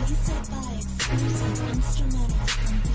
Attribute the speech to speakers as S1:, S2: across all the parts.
S1: Reset by exclusive instrumentals from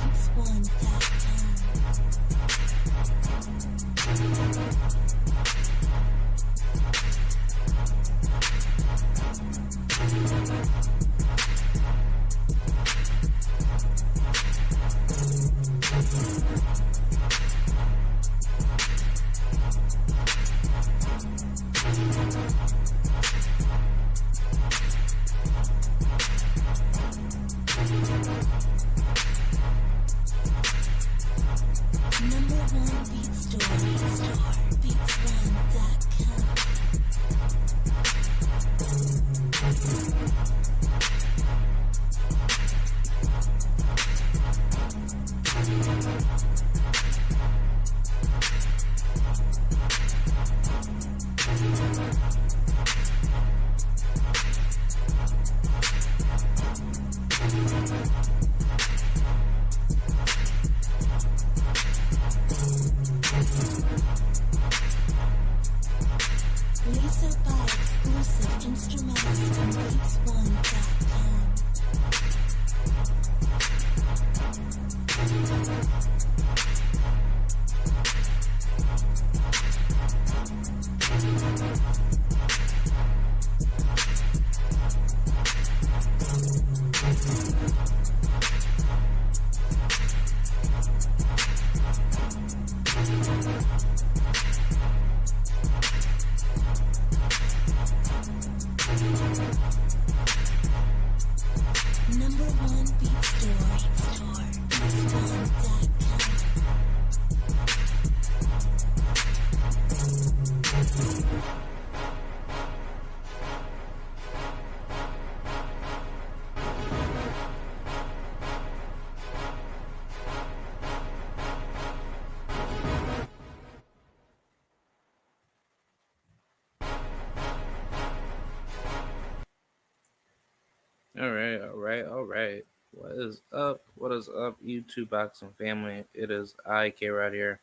S2: All right. What is up? What is up, YouTube Boxing family? It is I, K right here.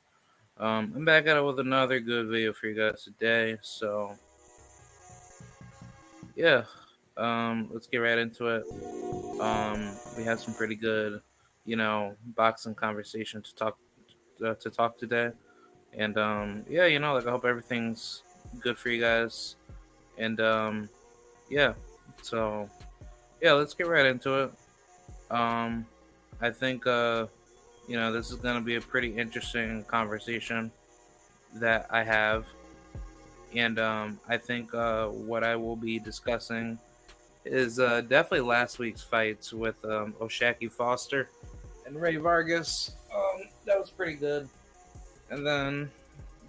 S2: I'm back at it with another good video for you guys today. So, yeah, let's get right into it. We had some pretty good, boxing conversation to talk today, and yeah, I hope everything's good for you guys, and yeah, so yeah, let's get right into it. Um, I think this is gonna be a pretty interesting conversation that I have, and I think what I will be discussing is definitely last week's fights with Oshaki Foster and Ray Vargas. That was pretty good. And then,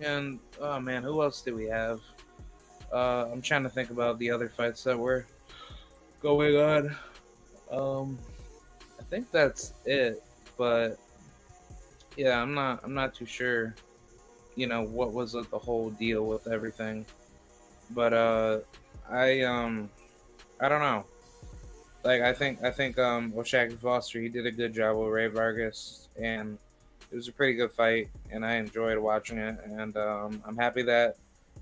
S2: and oh man, who else do we have? I'm trying to think about the other fights that were going on. Um, I think that's it. But yeah, I'm not too sure. What was the whole deal with everything. But I I don't know. Like I think Oshaki Foster, he did a good job with Ray Vargas, and it was a pretty good fight, and I enjoyed watching it. And I'm happy that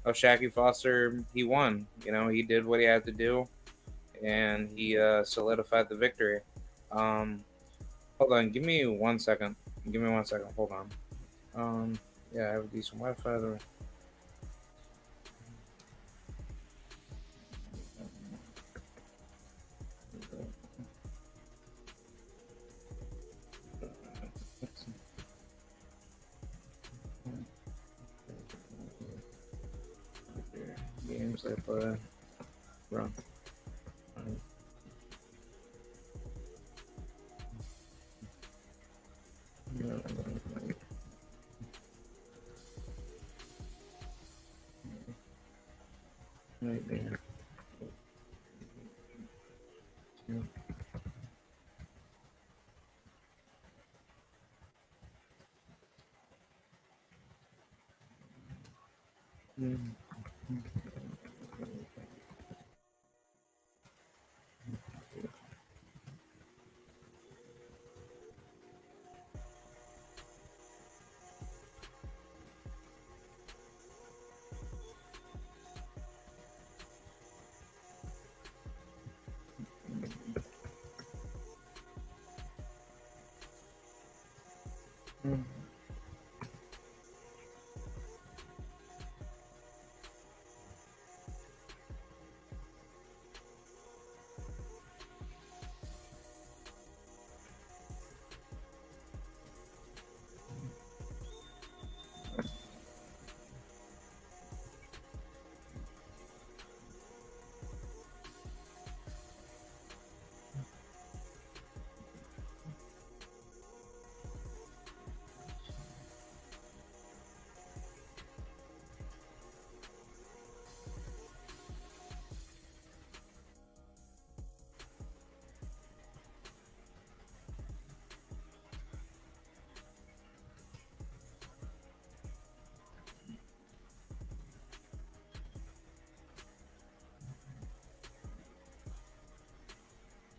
S2: Oshaki Foster, he won. He did what he had to do, and he solidified the victory. Um, Hold on, give me 1 second. Give me 1 second. Hold on. Um, yeah, I have a decent Wi-Fi. Games I play. Run. Right there.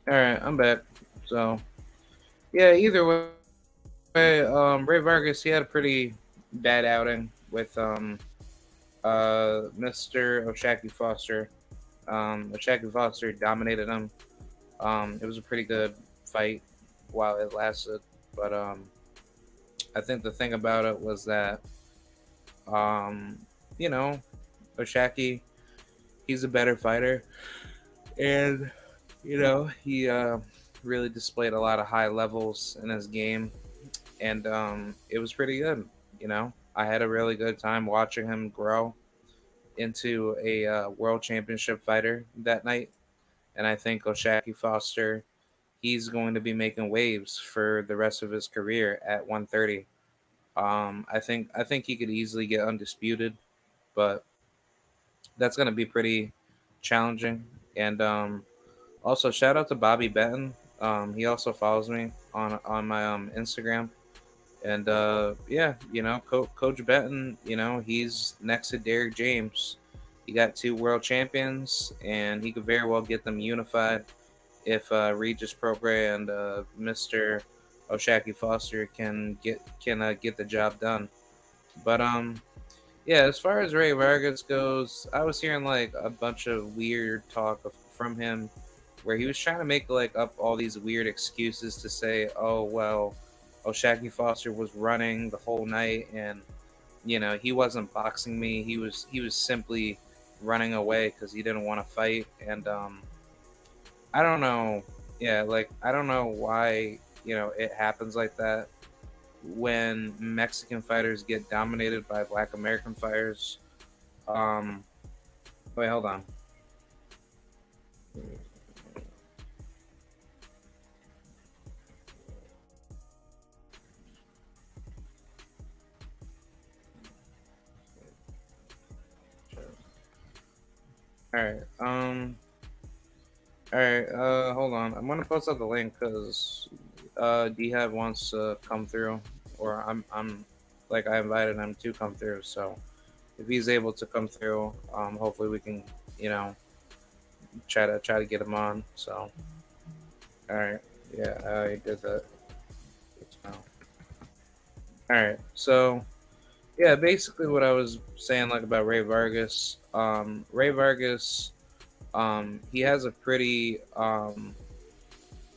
S2: All right, I'm back. So yeah, either way, Ray Vargas he had a pretty bad outing with Mr. Oshaki Foster. Oshaki Foster dominated him. It was a pretty good fight while it lasted, but I think the thing about it was that um, you know, Oshaki he's a better fighter, and he really displayed a lot of high levels in his game, and it was pretty good. I had a really good time watching him grow into a world championship fighter that night, and I think Oshaki Foster he's going to be making waves for the rest of his career at 130. I think he could easily get undisputed, but that's going to be pretty challenging. And also, shout out to Bobby Benton. He also follows me on my Instagram. And yeah, Coach Benton, he's next to Derek James. He got two world champions, and he could very well get them unified if Regis Prograis and Mr. Oshaki Foster can get the job done. But yeah, as far as Ray Vargas goes, I was hearing like a bunch of weird talk from him where he was trying to make like up all these weird excuses to say, "Oh well, Oshaki Foster was running the whole night, and he wasn't boxing me. He was simply running away because he didn't want to fight." And I don't know. Yeah, like I don't know why it happens like that when Mexican fighters get dominated by Black American fighters. Um, wait, hold on. All right. All right. Hold on. I'm gonna post out the link because Dhab wants to come through, or I'm like I invited him to come through. So if he's able to come through, hopefully we can you know try to get him on. So all right. Yeah, I did that. So, all right. So yeah, basically what I was saying like about Ray Vargas. Ray Vargas, he has a pretty I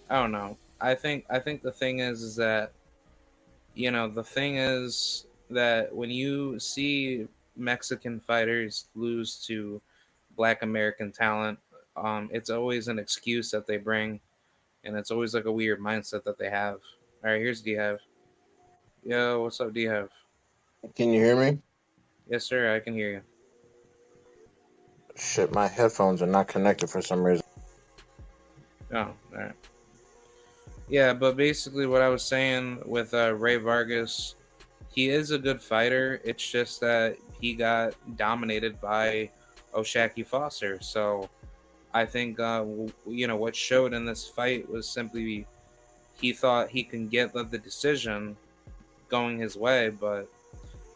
S2: don't know. I think the thing is that the thing is that when you see Mexican fighters lose to Black American talent, it's always an excuse that they bring, and it's always like a weird mindset that they have. All right, here's D have. Yo, what's up, D have?
S3: Can you hear me?
S2: Yes, sir. I can hear you.
S3: Shit, my headphones are not connected for some reason.
S2: Oh, all right. Yeah, but basically, what I was saying with Ray Vargas, he is a good fighter. It's just that he got dominated by Oshaki Foster. So I think what showed in this fight was simply he thought he can get the decision going his way, but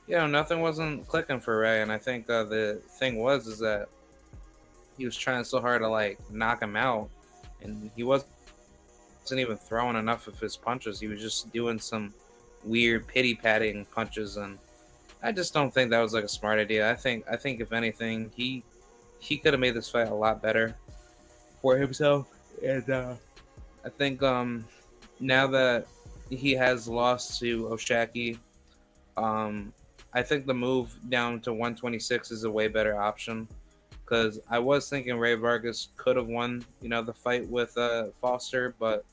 S2: nothing wasn't clicking for Ray. And I think the thing was is that he was trying so hard to like knock him out, and he wasn't even throwing enough of his punches. He was just doing some weird pity patting punches, and I just don't think that was like a smart idea. I think if anything, he could have made this fight a lot better for himself. And I think now that he has lost to Oshaki. I think the move down to 126 is a way better option because I was thinking Ray Vargas could have won, the fight with Foster, but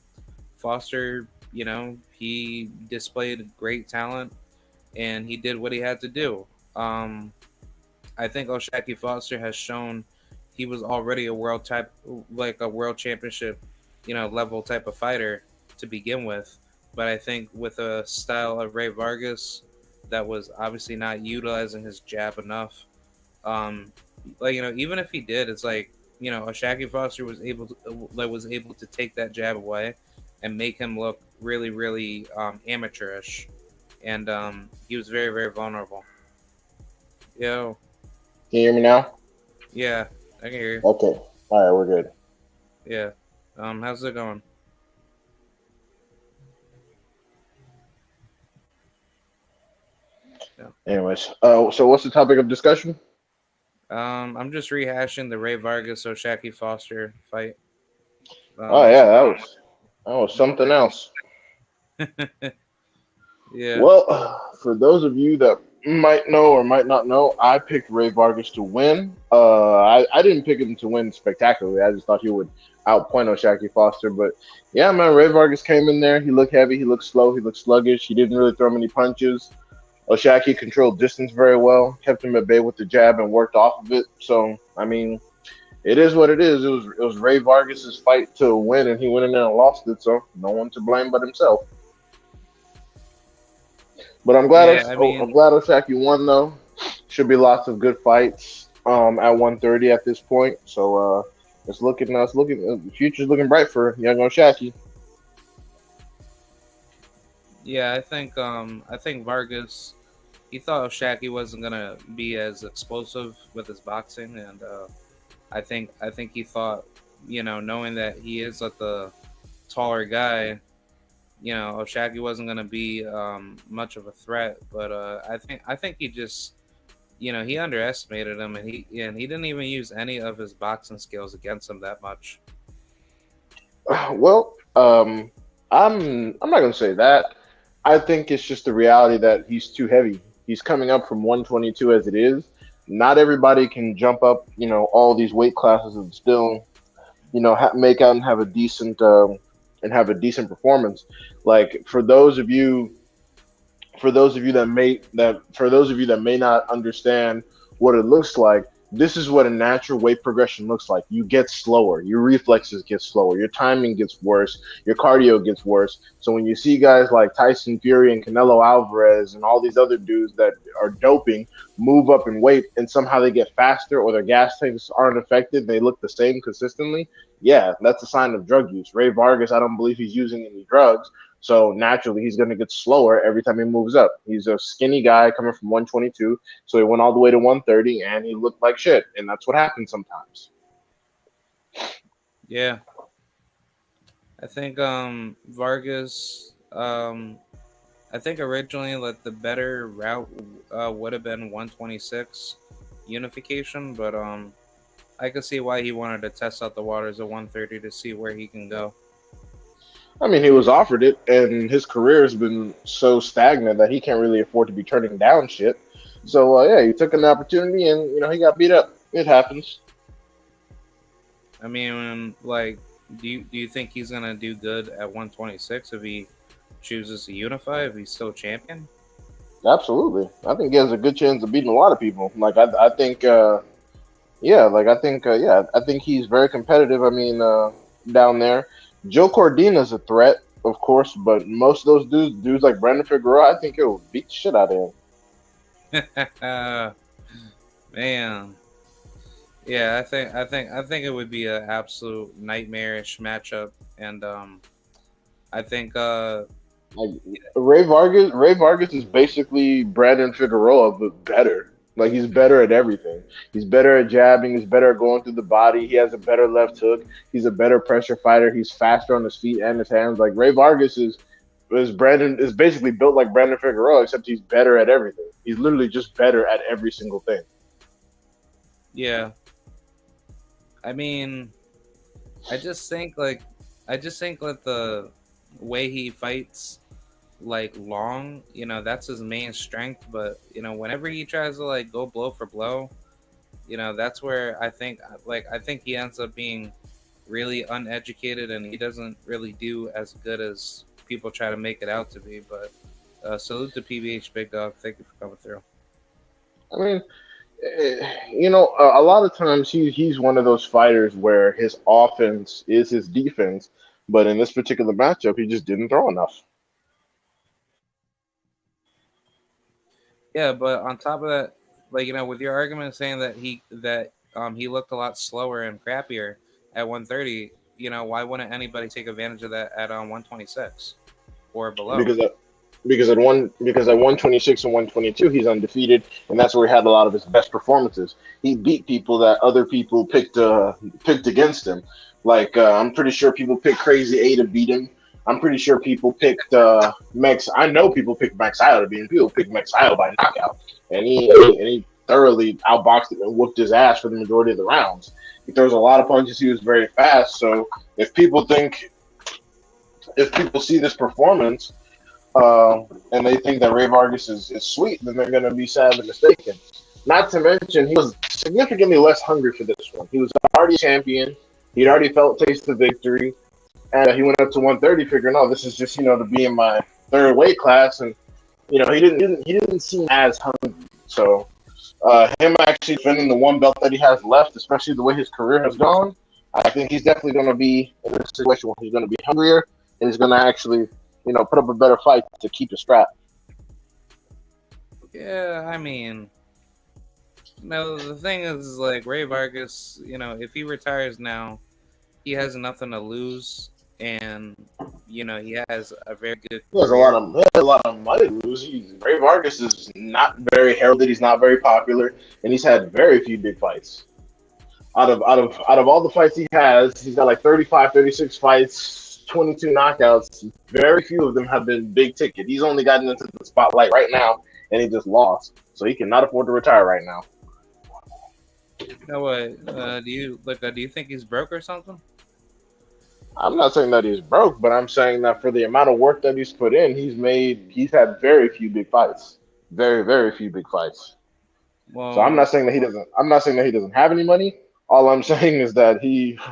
S2: Foster, he displayed great talent and he did what he had to do. Um, I think Oshaki Foster has shown he was already a world championship, level type of fighter to begin with. But I think with a style of Ray Vargas that was obviously not utilizing his jab enough, um, even if he did, it's like Oshaki Foster was able to take that jab away and make him look really really amateurish, and he was very very vulnerable. Yo,
S3: Can you hear me now?
S2: yeah, I can hear you.
S3: Okay. All right, we're good.
S2: Yeah, how's it going? Yeah.
S3: Anyways, so what's the topic of discussion?
S2: I'm just rehashing the Ray Vargas Oshaki Foster fight.
S3: Oh yeah, that was something else.
S2: Yeah.
S3: Well, for those of you that might know or might not know, I picked Ray Vargas to win. I didn't pick him to win spectacularly. I just thought he would outpoint Oshaki Foster. But yeah, man, Ray Vargas came in there. He looked heavy. He looked slow. He looked sluggish. He didn't really throw many punches. Oshaki controlled distance very well, kept him at bay with the jab, and worked off of it. So, I mean, it is what it is. It was Ray Vargas's fight to win, and he went in there and lost it. So, no one to blame but himself. But I'm glad
S2: Yeah, I
S3: I'm
S2: mean,
S3: glad Osaki won though. Should be lots of good fights at 130 at this point. So the future's looking bright for young Osaki.
S2: yeah, I think Vargas he thought Oshaki wasn't gonna be as explosive with his boxing, and I think he thought, knowing that he is like the taller guy, Oshaki wasn't gonna be much of a threat. But I think he just he underestimated him, and he didn't even use any of his boxing skills against him that much.
S3: Well, I'm not gonna say that. I think it's just the reality that he's too heavy. He's coming up from 122 as it is. Not everybody can jump up, all these weight classes and still, make out and have a decent performance. Like for those of you that may not understand what it looks like, this is what a natural weight progression looks like. You get slower, your reflexes get slower, your timing gets worse, your cardio gets worse. So when you see guys like Tyson Fury and Canelo Alvarez and all these other dudes that are doping move up in weight and somehow they get faster or their gas tanks aren't affected, they look the same consistently. Yeah, that's a sign of drug use. Ray Vargas, I don't believe he's using any drugs. So naturally, he's going to get slower every time he moves up. He's a skinny guy coming from 122, so he went all the way to 130, and he looked like shit. And that's what happens sometimes.
S2: Yeah, I think Vargas. I think originally like the better route would have been 126 unification, but I could see why he wanted to test out the waters of 130 to see where he can go.
S3: I mean, he was offered it, and his career has been so stagnant that he can't really afford to be turning down shit. So yeah, he took an opportunity, and he got beat up. It happens.
S2: I mean, like, do you think he's gonna do good at 126 if he chooses to unify? If he's still champion?
S3: Absolutely, I think he has a good chance of beating a lot of people. Like I think, yeah, yeah, I think he's very competitive. I mean, down there, Joe Cordina's a threat, of course, but most of those dudes like Brandon Figueroa, I think he'll beat the shit out of
S2: Man, yeah, I think it would be an absolute nightmarish matchup, and I think
S3: Like Ray Vargas is basically Brandon Figueroa, but better. Like he's better at everything. He's better at jabbing. He's better at going through the body. He has a better left hook. He's a better pressure fighter. He's faster on his feet and his hands. Like Ray Vargas is basically built like Brandon Figueroa, except he's better at everything. He's literally just better at every single thing.
S2: yeah, I mean, I just think like the way he fights, like long, that's his main strength. But whenever he tries to like go blow for blow, that's where I think he ends up being really uneducated, and he doesn't really do as good as people try to make it out to be. But salute to PBH Big Dog. Thank you for coming through.
S3: I mean, a lot of times he's one of those fighters where his offense is his defense, but in this particular matchup, he just didn't throw enough.
S2: Yeah, but on top of that, like with your argument saying that he looked a lot slower and crappier at 130, why wouldn't anybody take advantage of that at 126 or below?
S3: Because at 126 and 122 he's undefeated, and that's where he had a lot of his best performances. He beat people that other people picked against him. Like I'm pretty sure people picked Crazy A to beat him. I'm pretty sure people picked Max. I know people picked Max Hyle to beat him. People picked Max Hyle by knockout, and he thoroughly outboxed him and whooped his ass for the majority of the rounds. He throws a lot of punches. He was very fast. So if people see this performance and they think that Ray Vargas is sweet, then they're going to be sadly mistaken. Not to mention, he was significantly less hungry for this one. He was already a champion. He'd already felt taste of victory. And he went up to 130 figuring, oh, this is just, to be in my third weight class. And, he didn't seem as hungry. So him actually defending the one belt that he has left, especially the way his career has gone, I think he's definitely going to be in a situation where he's going to be hungrier and he's going to actually put up a better fight to keep the strap.
S2: Yeah, I mean, no, the thing is, like, Ray Vargas, if he retires now, he has nothing to lose, and, he has a very good
S3: He has a lot of money to lose. Ray Vargas is not very heralded. He's not very popular, and he's had very few big fights. Out of all the fights he has, he's got like 35, 36 fights, 22 knockouts. Very few of them have been big ticket. He's only gotten into the spotlight right now, and he just lost. So he cannot afford to retire right now.
S2: Do you think he's broke or something?
S3: I'm not saying that he's broke, but I'm saying that for the amount of work that he's put in, he's had very few big fights. Very, very few big fights.
S2: Well,
S3: So I'm not saying that he doesn't have any money. All I'm saying is that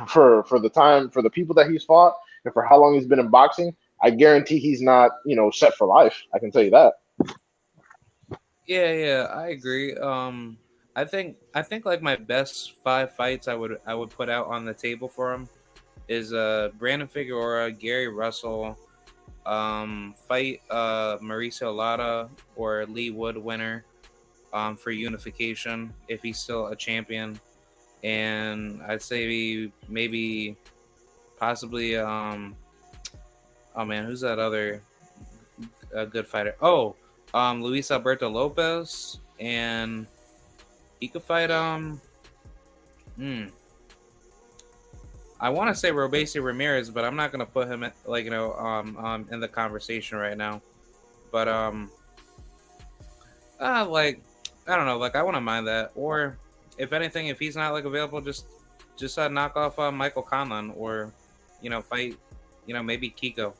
S3: for the people that he's fought and for how long he's been in boxing, I guarantee he's not, set for life. I can tell you that.
S2: yeah, I agree. I think like my best 5 fights I would put out on the table for him is Brandon Figueroa, Gary Russell, fight Mauricio Lara or Lee Wood winner for unification if he's still a champion, and I'd say maybe possibly oh man, who's that other good fighter? Oh, Luis Alberto Lopez, and he could fight hmm. I want to say Robesi Ramirez, but I'm not gonna put him in the conversation right now. But like I don't know, like I wouldn't mind that. Or if anything, if he's not like available, just knock off Michael Conlan, or fight maybe Kiko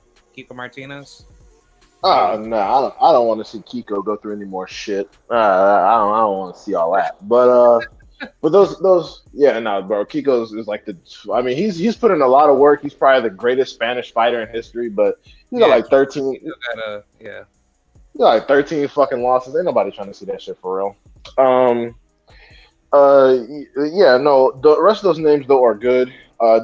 S2: Martinez.
S3: No, I don't want to see Kiko go through any more shit. I don't want to see all that. But those, yeah, no, bro. Kiko's is like I mean, he's put in a lot of work. He's probably the greatest Spanish fighter in history, but he's got like 13.
S2: Yeah.
S3: He's got like 13 fucking losses. Ain't nobody trying to see that shit for real. Yeah, no. The rest of those names though are good.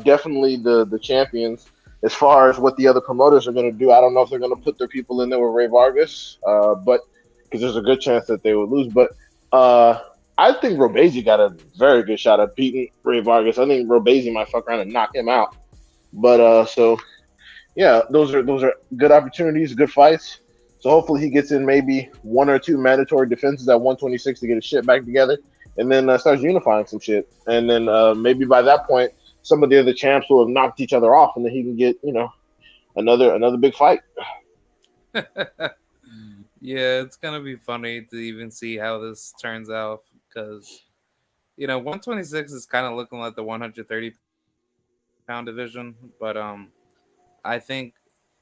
S3: Definitely the champions. As far as what the other promoters are going to do, I don't know if they're going to put their people in there with Ray Vargas, but because there's a good chance that they would lose. But I think Robesi got a very good shot at beating Ray Vargas. I think Robesi might fuck around and knock him out. But so yeah, those are good opportunities, good fights. So hopefully he gets in maybe 1 or 2 mandatory defenses at 126 to get his shit back together, and then starts unifying some shit. And then maybe by that point, some of the other champs will have knocked each other off, and then he can get another big fight.
S2: Yeah, it's gonna be funny to even see how this turns out because 126 is kind of looking like the 130 pound division, but I think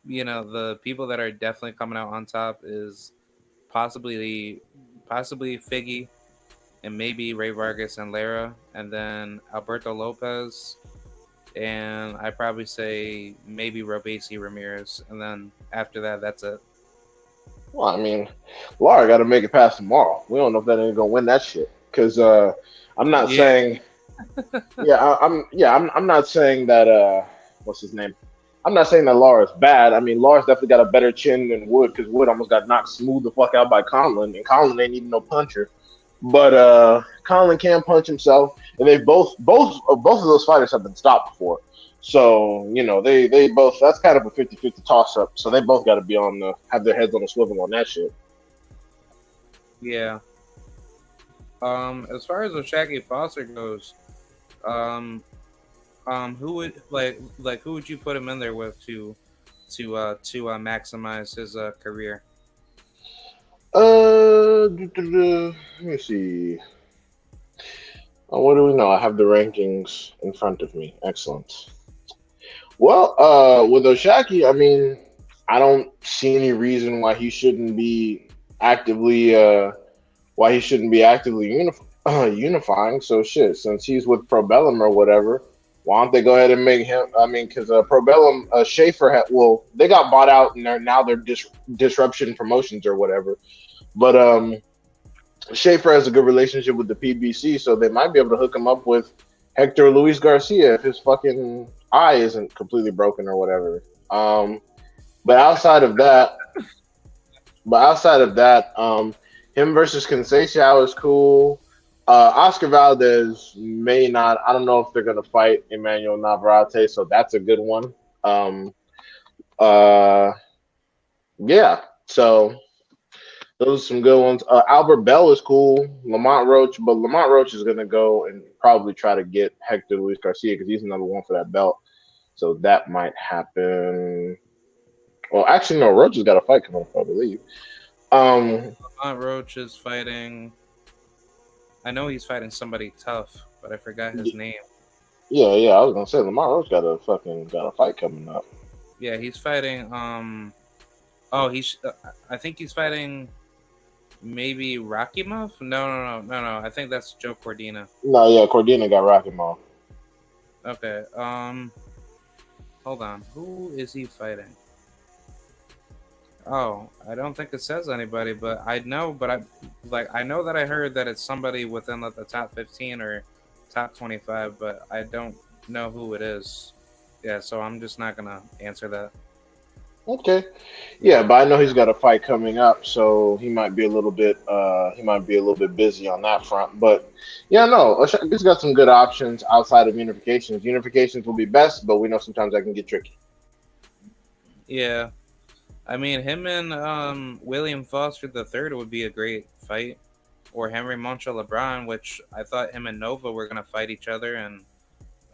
S2: the people that are definitely coming out on top is possibly Figgy and maybe Ray Vargas and Lara, and then Alberto Lopez, and I probably say maybe Robesi Ramirez, and then after that, that's it.
S3: Well, I mean, Lara got to make it past tomorrow. We don't know if that ain't gonna win that shit. Because I'm not
S2: Yeah,
S3: saying, I'm not saying that. What's his name? I'm not saying that Lara's bad. I mean, Lara's definitely got a better chin than Wood because Wood almost got knocked smooth the fuck out by Conlon, and Conlon ain't even no puncher. But Conlon can punch himself, and they both of those fighters have been stopped before. So they both, that's kind of a 50-50 toss up. So they both got to be on the have their heads on the swivel on that shit.
S2: yeah. As far as O'Shaquie Foster goes, um, who would who would you put him in there with to maximize his career?
S3: Let me see. What do we know? I have the rankings in front of me. Excellent. Well, with Oshaki, I mean, I don't see any reason why he shouldn't be actively unifying. So shit, since he's with Probellum or whatever, why don't they go ahead and make him? I mean, because Probellum, Schaefer they got bought out and they're Disruption Promotions or whatever. But Schaefer has a good relationship with the PBC, so they might be able to hook him up with Hector Luis Garcia if his fucking eye isn't completely broken or whatever. But outside of that, him versus Conceição is cool. Oscar Valdez may not. I don't know if they're gonna fight Emmanuel Navarrete, so that's a good one. Yeah. So those are some good ones. Albert Bell is cool. Lamont Roach, but Lamont Roach is gonna go and probably try to get Hector Luis Garcia because he's number one for that belt. So that might happen. Well, actually, no. Roach has got a fight coming up, I believe.
S2: Lamont Roach is fighting. I know he's fighting somebody tough, but I forgot his name.
S3: Yeah. I was gonna say Lamont Roach got a fight coming up.
S2: Yeah, he's fighting. I think he's fighting. Maybe Rakimov? No. I think that's Joe Cordina.
S3: No, yeah, Cordina got Rakimov.
S2: Okay. Hold on. Who is he fighting? Oh, I don't think it says anybody, but I know. But I know that I heard that it's somebody within the top 15 or top 25, but I don't know who it is. Yeah, so I'm just not gonna answer that.
S3: Okay. Yeah, but I know he's got a fight coming up, so he might be a little bit busy on that front. But yeah, no, he's got some good options outside of unifications. Unifications will be best, but we know sometimes that can get tricky.
S2: Yeah. I mean, him and William Foster III would be a great fight, or Henry Moncho LeBron, which I thought him and Nova were gonna fight each other, and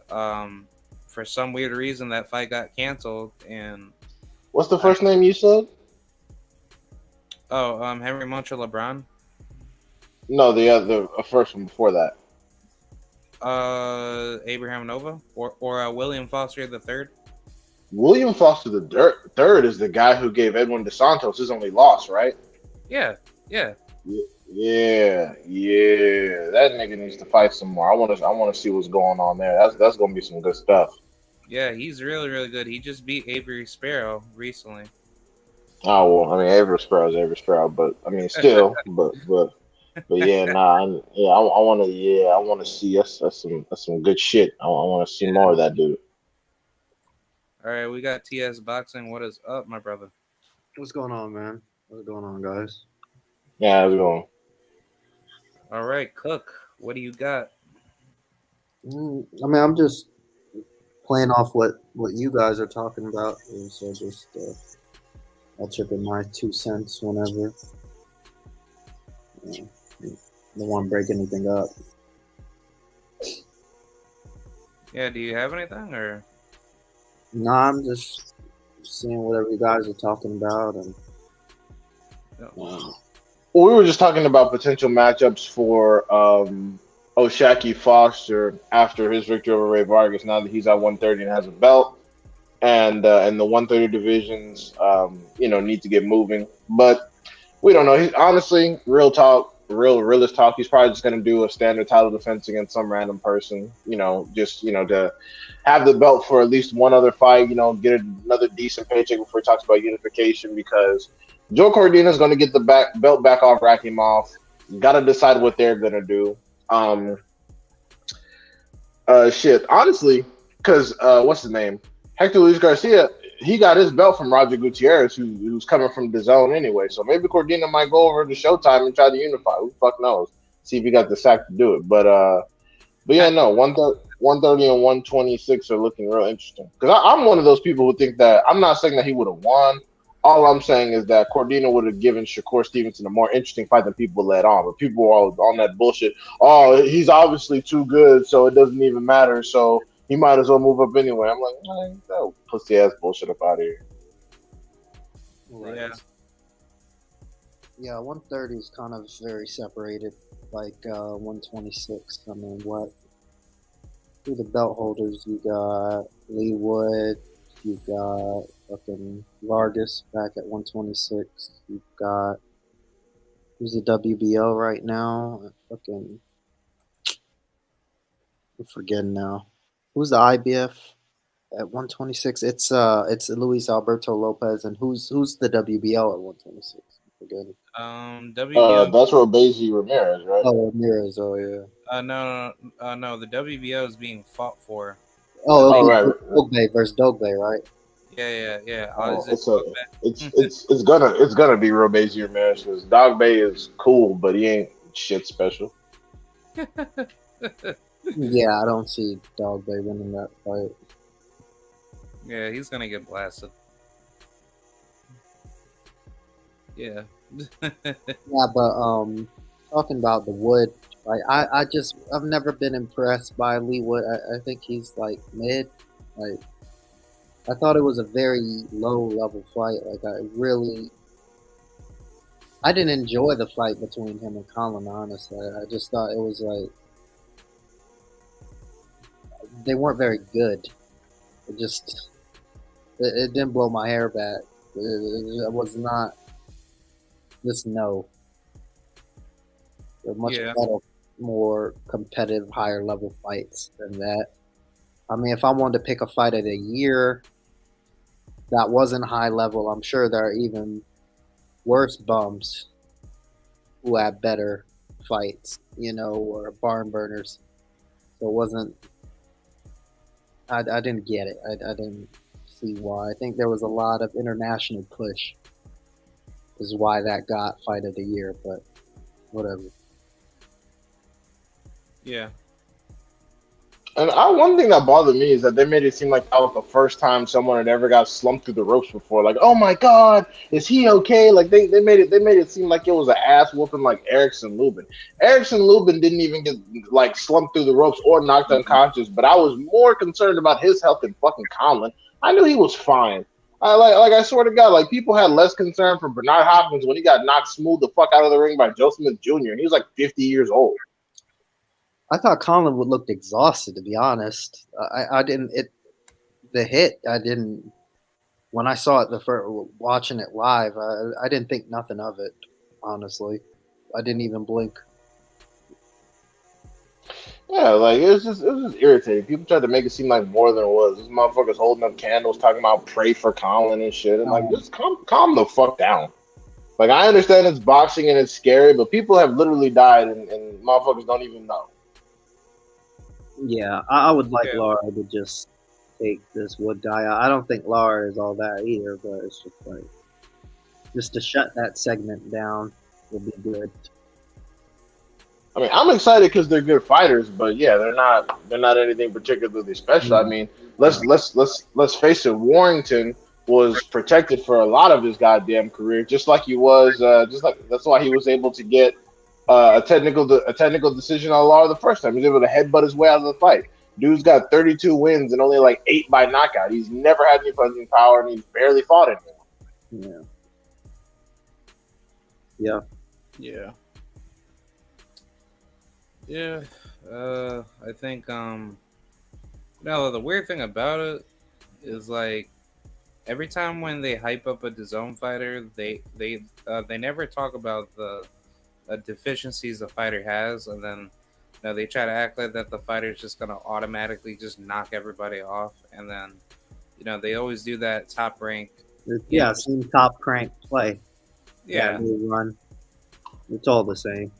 S2: for some weird reason that fight got canceled. And
S3: what's the first name you said?
S2: Oh, Henry Moncho LeBron.
S3: No, the first one before that.
S2: Abraham Nova or William Foster III.
S3: William Foster the third is the guy who gave Edwin DeSantos his only loss, right?
S2: Yeah.
S3: Yeah. That nigga needs to fight some more. I want to see what's going on there. That's gonna be some good stuff.
S2: Yeah, he's really, really good. He just beat Avery Sparrow recently.
S3: Oh well, I mean Avery Sparrow, but I mean still, but yeah, I want to see that's some good shit. I want to see more of that dude.
S2: All right, we got TS Boxing. What is up, my brother?
S4: What's going on, man? What's going on, guys?
S3: Yeah, how's it going?
S2: All right, Cook. What do you got?
S4: I mean, I'm just playing off what you guys are talking about. So just I'll chip in my 2 cents whenever. Don't want to break anything up.
S2: Yeah, do you have anything or?
S4: No, I'm just seeing whatever you guys are talking about, and
S3: Well, we were just talking about potential matchups for O'Shaquie Foster after his victory over Ray Vargas. Now that he's at 130 and has a belt, and the 130 divisions, need to get moving. But we don't know. Honestly, real talk, realist talk. He's probably just going to do a standard title defense against some random person. Just to have the belt for at least one other fight. Get another decent paycheck before he talks about unification because Joe Cordina is going to get the belt back off Rakimov. Got to decide what they're going to do. Shit. Honestly, because what's his name? Hector Luis Garcia, he got his belt from Roger Gutierrez, who's coming from the zone anyway. So maybe Cordina might go over to Showtime and try to unify. Who the fuck knows? See if he got the sack to do it. But yeah, no, 130 and 126 are looking real interesting. Because I'm one of those people who think that I'm not saying that he would have won. All I'm saying is that Cordina would have given Shakur Stevenson a more interesting fight than people let on. But people were all on that bullshit. Oh, he's obviously too good, so it doesn't even matter. So he might as well move up anyway. I'm like, that pussy ass bullshit up out of here.
S4: Right.
S2: Yeah.
S4: Yeah, 130 is kind of very separated, like 126. I mean, who the belt holders? You got Lee Wood, you got fucking Vargas back at 126. You've got who's the WBO right now? Fucking, I'm forgetting now. Who's the IBF at 126? It's Luis Alberto Lopez, and who's the WBO at 126? I'm forgetting.
S2: WBO.
S3: That's Robeisy Ramirez, right?
S4: Oh, Ramirez. Oh yeah.
S2: No. The WBO is being fought for.
S4: Oh,
S3: right.
S4: Dogbe versus Dogbe, right?
S2: Yeah.
S3: Oh, it's gonna be Robeisy Ramirez because Dogbe is cool, but he ain't shit special.
S4: Yeah, I don't see Dogbe winning that fight.
S2: Yeah, he's gonna get blasted. Yeah.
S4: Yeah, but talking about the Wood, like I've never been impressed by Lee Wood. I think he's like mid. Like I thought it was a very low level fight. Like I didn't enjoy the fight between him and Colin. Honestly, I just thought it was like they weren't very good. It didn't blow my hair back. It was not. Just no. They're much better, more competitive, higher level fights than that. I mean, if I wanted to pick a fight of the year that wasn't high level, I'm sure there are even worse bums who had better fights, or barn burners. So it wasn't. I didn't get it. I didn't see why. I think there was a lot of international push. Is why that got fight of the year, but whatever.
S2: Yeah.
S3: And one thing that bothered me is that they made it seem like that was the first time someone had ever got slumped through the ropes before. Like, oh my god, is he okay? Like they made it seem like it was an ass whooping like Erickson Lubin. Erickson Lubin didn't even get like slumped through the ropes or knocked unconscious, but I was more concerned about his health than fucking Conlon. I knew he was fine. I swear to God, like people had less concern for Bernard Hopkins when he got knocked smooth the fuck out of the ring by Joe Smith Jr. and he was like 50 years old.
S4: I thought Colin would look exhausted, to be honest. I didn't. The hit, I didn't. When I saw it watching it live, I didn't think nothing of it. Honestly, I didn't even blink.
S3: Yeah, like it was just irritating. People tried to make it seem like more than it was. This motherfucker's holding up candles, talking about pray for Colin and shit, and like just calm the fuck down. Like I understand it's boxing and it's scary, but people have literally died and motherfuckers don't even know.
S4: Yeah, I would like Laura to just take this Wood guy out. I don't think Laura is all that either, but it's just like just to shut that segment down would be good.
S3: I mean, I'm excited because they're good fighters, but yeah, they're not anything particularly special. I mean, let's face it, Warrington was protected for a lot of his goddamn career, just like he was. That's why he was able to get a technical decision on Lara the first time. He was able to headbutt his way out of the fight. Dude's got 32 wins and only like 8 by knockout. He's never had any punching power, and he's barely fought anyone.
S4: Yeah.
S2: I think the weird thing about it is like every time when they hype up a DAZN fighter, they never talk about the deficiencies the fighter has, and then they try to act like that the fighter's just gonna automatically just knock everybody off, and then they always do that top rank.
S4: Yeah, same top crank play.
S2: Yeah,
S4: they run. It's all the same.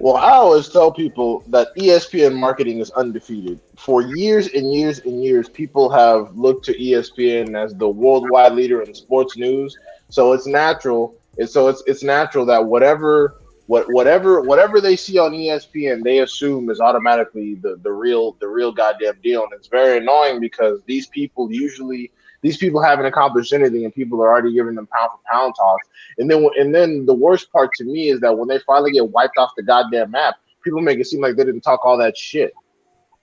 S3: Well, I always tell people that ESPN marketing is undefeated. For years and years and years, people have looked to ESPN as the worldwide leader in sports news. So it's natural. It's natural that whatever they see on ESPN, they assume is automatically the real goddamn deal. And it's very annoying because these people haven't accomplished anything, and people are already giving them pound for pound talks. And then the worst part to me is that when they finally get wiped off the goddamn map, people make it seem like they didn't talk all that shit.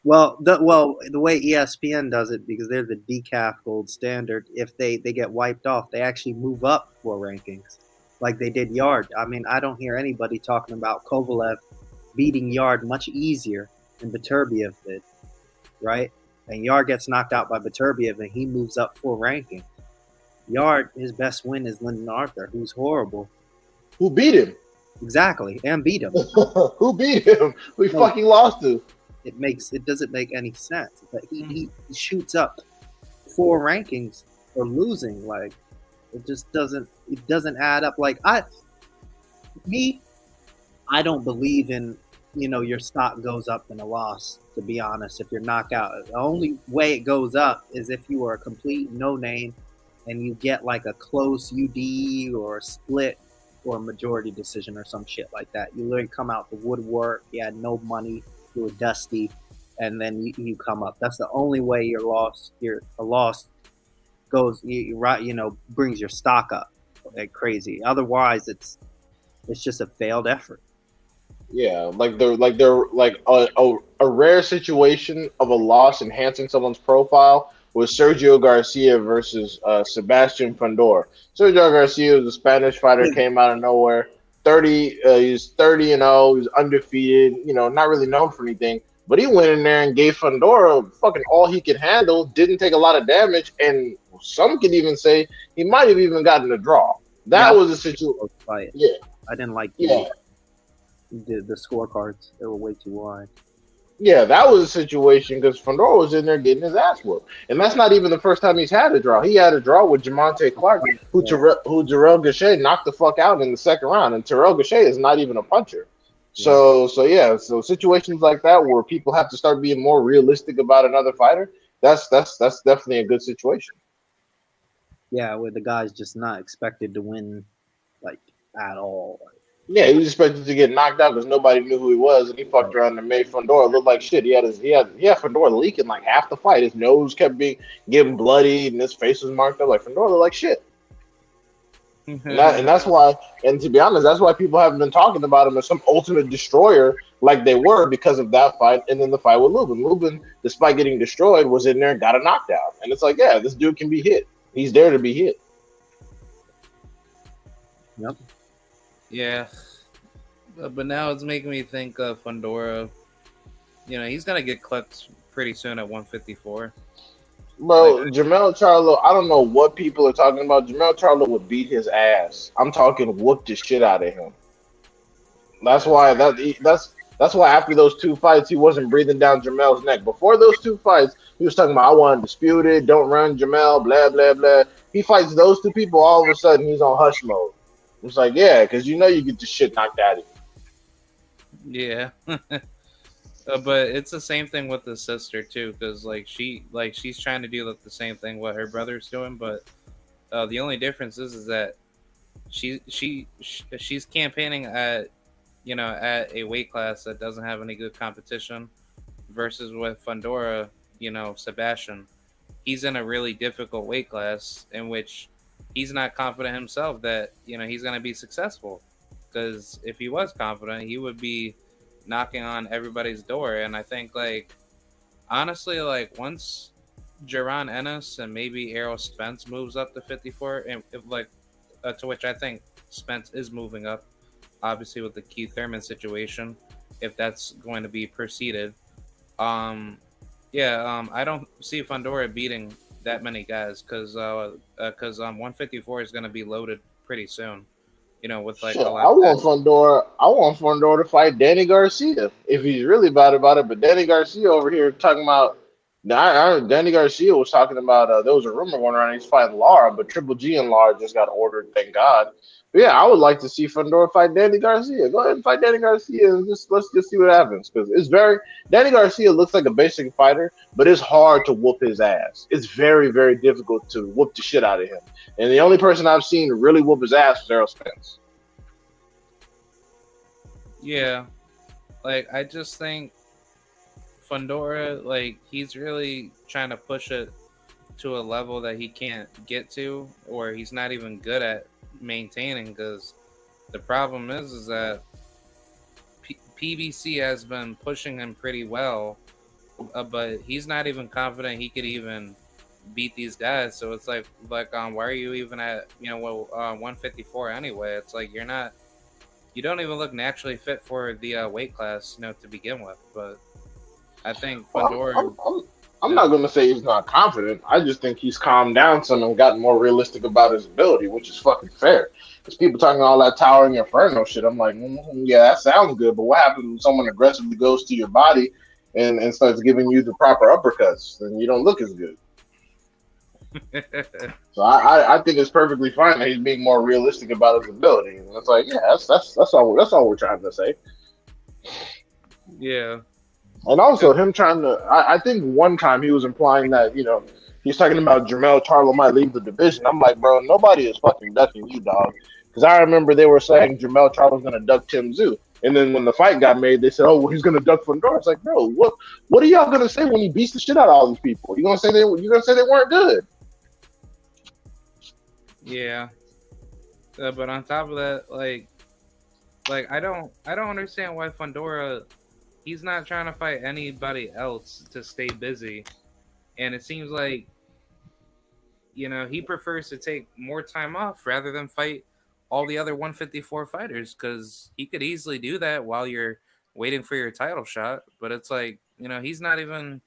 S4: Well, the way ESPN does it, because they're the decaf gold standard, if they get wiped off, they actually move up 4 rankings, like they did Yard. I mean, I don't hear anybody talking about Kovalev beating Yard much easier than Beterbiev did, right? And Yard gets knocked out by Beterbiev, and he moves up 4 rankings. Yard, his best win is Lyndon Arthur, who's horrible.
S3: Who beat him?
S4: Exactly, and beat him.
S3: Who beat him? We fucking lost to.
S4: It doesn't make any sense. But he shoots up 4 rankings for losing. Like, it just doesn't add up. Like, I don't believe in, your stock goes up in a loss, to be honest. If you're knocked out, the only way it goes up is if you are a complete no name and you get like a close UD or a split or a majority decision or some shit like that. You literally come out the woodwork, you had no money, you were dusty, and then you come up. That's the only way your loss goes, brings your stock up like crazy. Otherwise, it's just a failed effort.
S3: Yeah, like a rare situation of a loss enhancing someone's profile was Sergio Garcia versus Sebastian Fundora. Sergio Garcia was a Spanish fighter, came out of nowhere. 30, he's 30-0, he's undefeated. Not really known for anything, but he went in there and gave Fundora fucking all he could handle. Didn't take a lot of damage, and some could even say he might have even gotten a draw. That was a situation. Yeah,
S4: I didn't like the scorecards. They were way too wide.
S3: Yeah, that was a situation because Fundora was in there getting his ass whooped. And that's not even the first time he's had a draw. He had a draw with Jamonte Clark, who Terrell Gachet knocked the fuck out in the second round. And Terrell Gachet is not even a puncher. So situations like that where people have to start being more realistic about another fighter, that's definitely a good situation.
S4: Yeah, where the guy's just not expected to win, like, at all.
S3: Yeah, he was expected to get knocked out because nobody knew who he was, and he fucked around and made Fundora look like shit. He had Fundora leaking like half the fight. His nose kept getting bloody, and his face was marked up. Like, Fundora looked like shit. And that's why, and to be honest, that's why people haven't been talking about him as some ultimate destroyer like they were, because of that fight and then the fight with Lubin. Lubin, despite getting destroyed, was in there and got a knockdown. And it's like, yeah, this dude can be hit. He's there to be hit.
S4: Yep.
S2: Yeah, but now it's making me think of Fundora. He's gonna get clipped pretty soon at 154.
S3: Bro, Jermell Charlo, I don't know what people are talking about. Jermell Charlo would beat his ass. I'm talking whoop the shit out of him. That's why after those 2 fights, he wasn't breathing down Jermell's neck. Before those 2 fights, he was talking about, I want undisputed, don't run Jermell, blah, blah, blah. He fights those 2 people, all of a sudden he's on hush mode. It's like, yeah, because you get the shit knocked out of
S2: you. Yeah. But it's the same thing with his sister too, because she's trying to do the same thing what her brother's doing, but the only difference is that she's campaigning at a weight class that doesn't have any good competition, versus with Fundora, Sebastian, he's in a really difficult weight class in which he's not confident himself that he's going to be successful, because if he was confident, he would be knocking on everybody's door. And I think, honestly, once Jaron Ennis and maybe Errol Spence moves up to 54, and to which I think Spence is moving up, obviously with the Keith Thurman situation, if that's going to be proceeded, Yeah, I don't see Fundora beating that many guys because 154 is going to be loaded pretty soon. You know, with like
S3: Shit,
S2: a lot of guys.
S3: I want Fundora to fight Danny Garcia if he's really bad about it. But Danny Garcia over here talking about. Danny Garcia was talking about. There was a rumor going around he's fighting Lara, but Triple G and Lara just got ordered. Thank God. But yeah, I would like to see Fundora fight Danny Garcia. Go ahead and fight Danny Garcia and let's just see what happens because it's very Danny Garcia looks like a basic fighter, but it's hard to whoop his ass. It's very very difficult to whoop the shit out of him. And the only person I've seen really whoop his ass was Errol Spence.
S2: Yeah, like I just think Fundora, like he's really trying to push it to a level that he can't get to, or he's not even good at maintaining. Because the problem is that PBC has been pushing him pretty well, but he's not even confident he could even beat these guys. So it's like why are you even at 154 anyway? It's like you don't even look naturally fit for the weight class, to begin with. But I think Fundora.
S3: I'm not going to say he's not confident. I just think he's calmed down some and gotten more realistic about his ability, which is fucking fair. Because people talking all that towering inferno shit, I'm like, yeah, that sounds good, but what happens when someone aggressively goes to your body and starts giving you the proper uppercuts? Then you don't look as good. So I think it's perfectly fine that he's being more realistic about his ability. And it's like, yeah, that's all we're trying to say.
S2: Yeah.
S3: And also him trying to, I think one time he was implying that, he's talking about Jermell Charlo might leave the division. I'm like, bro, nobody is fucking ducking you, dog. Because I remember they were saying Jermell Charlo's going to duck Tim Tszyu. And then when the fight got made, they said, oh, well, he's going to duck Fundora. It's like, bro, what are y'all going to say when he beats the shit out of all these people? You're going to say they weren't good.
S2: Yeah. But on top of that, like I don't understand why Fundora, he's not trying to fight anybody else to stay busy. And it seems like, he prefers to take more time off rather than fight all the other 154 fighters, because he could easily do that while you're waiting for your title shot. But it's like, he's not even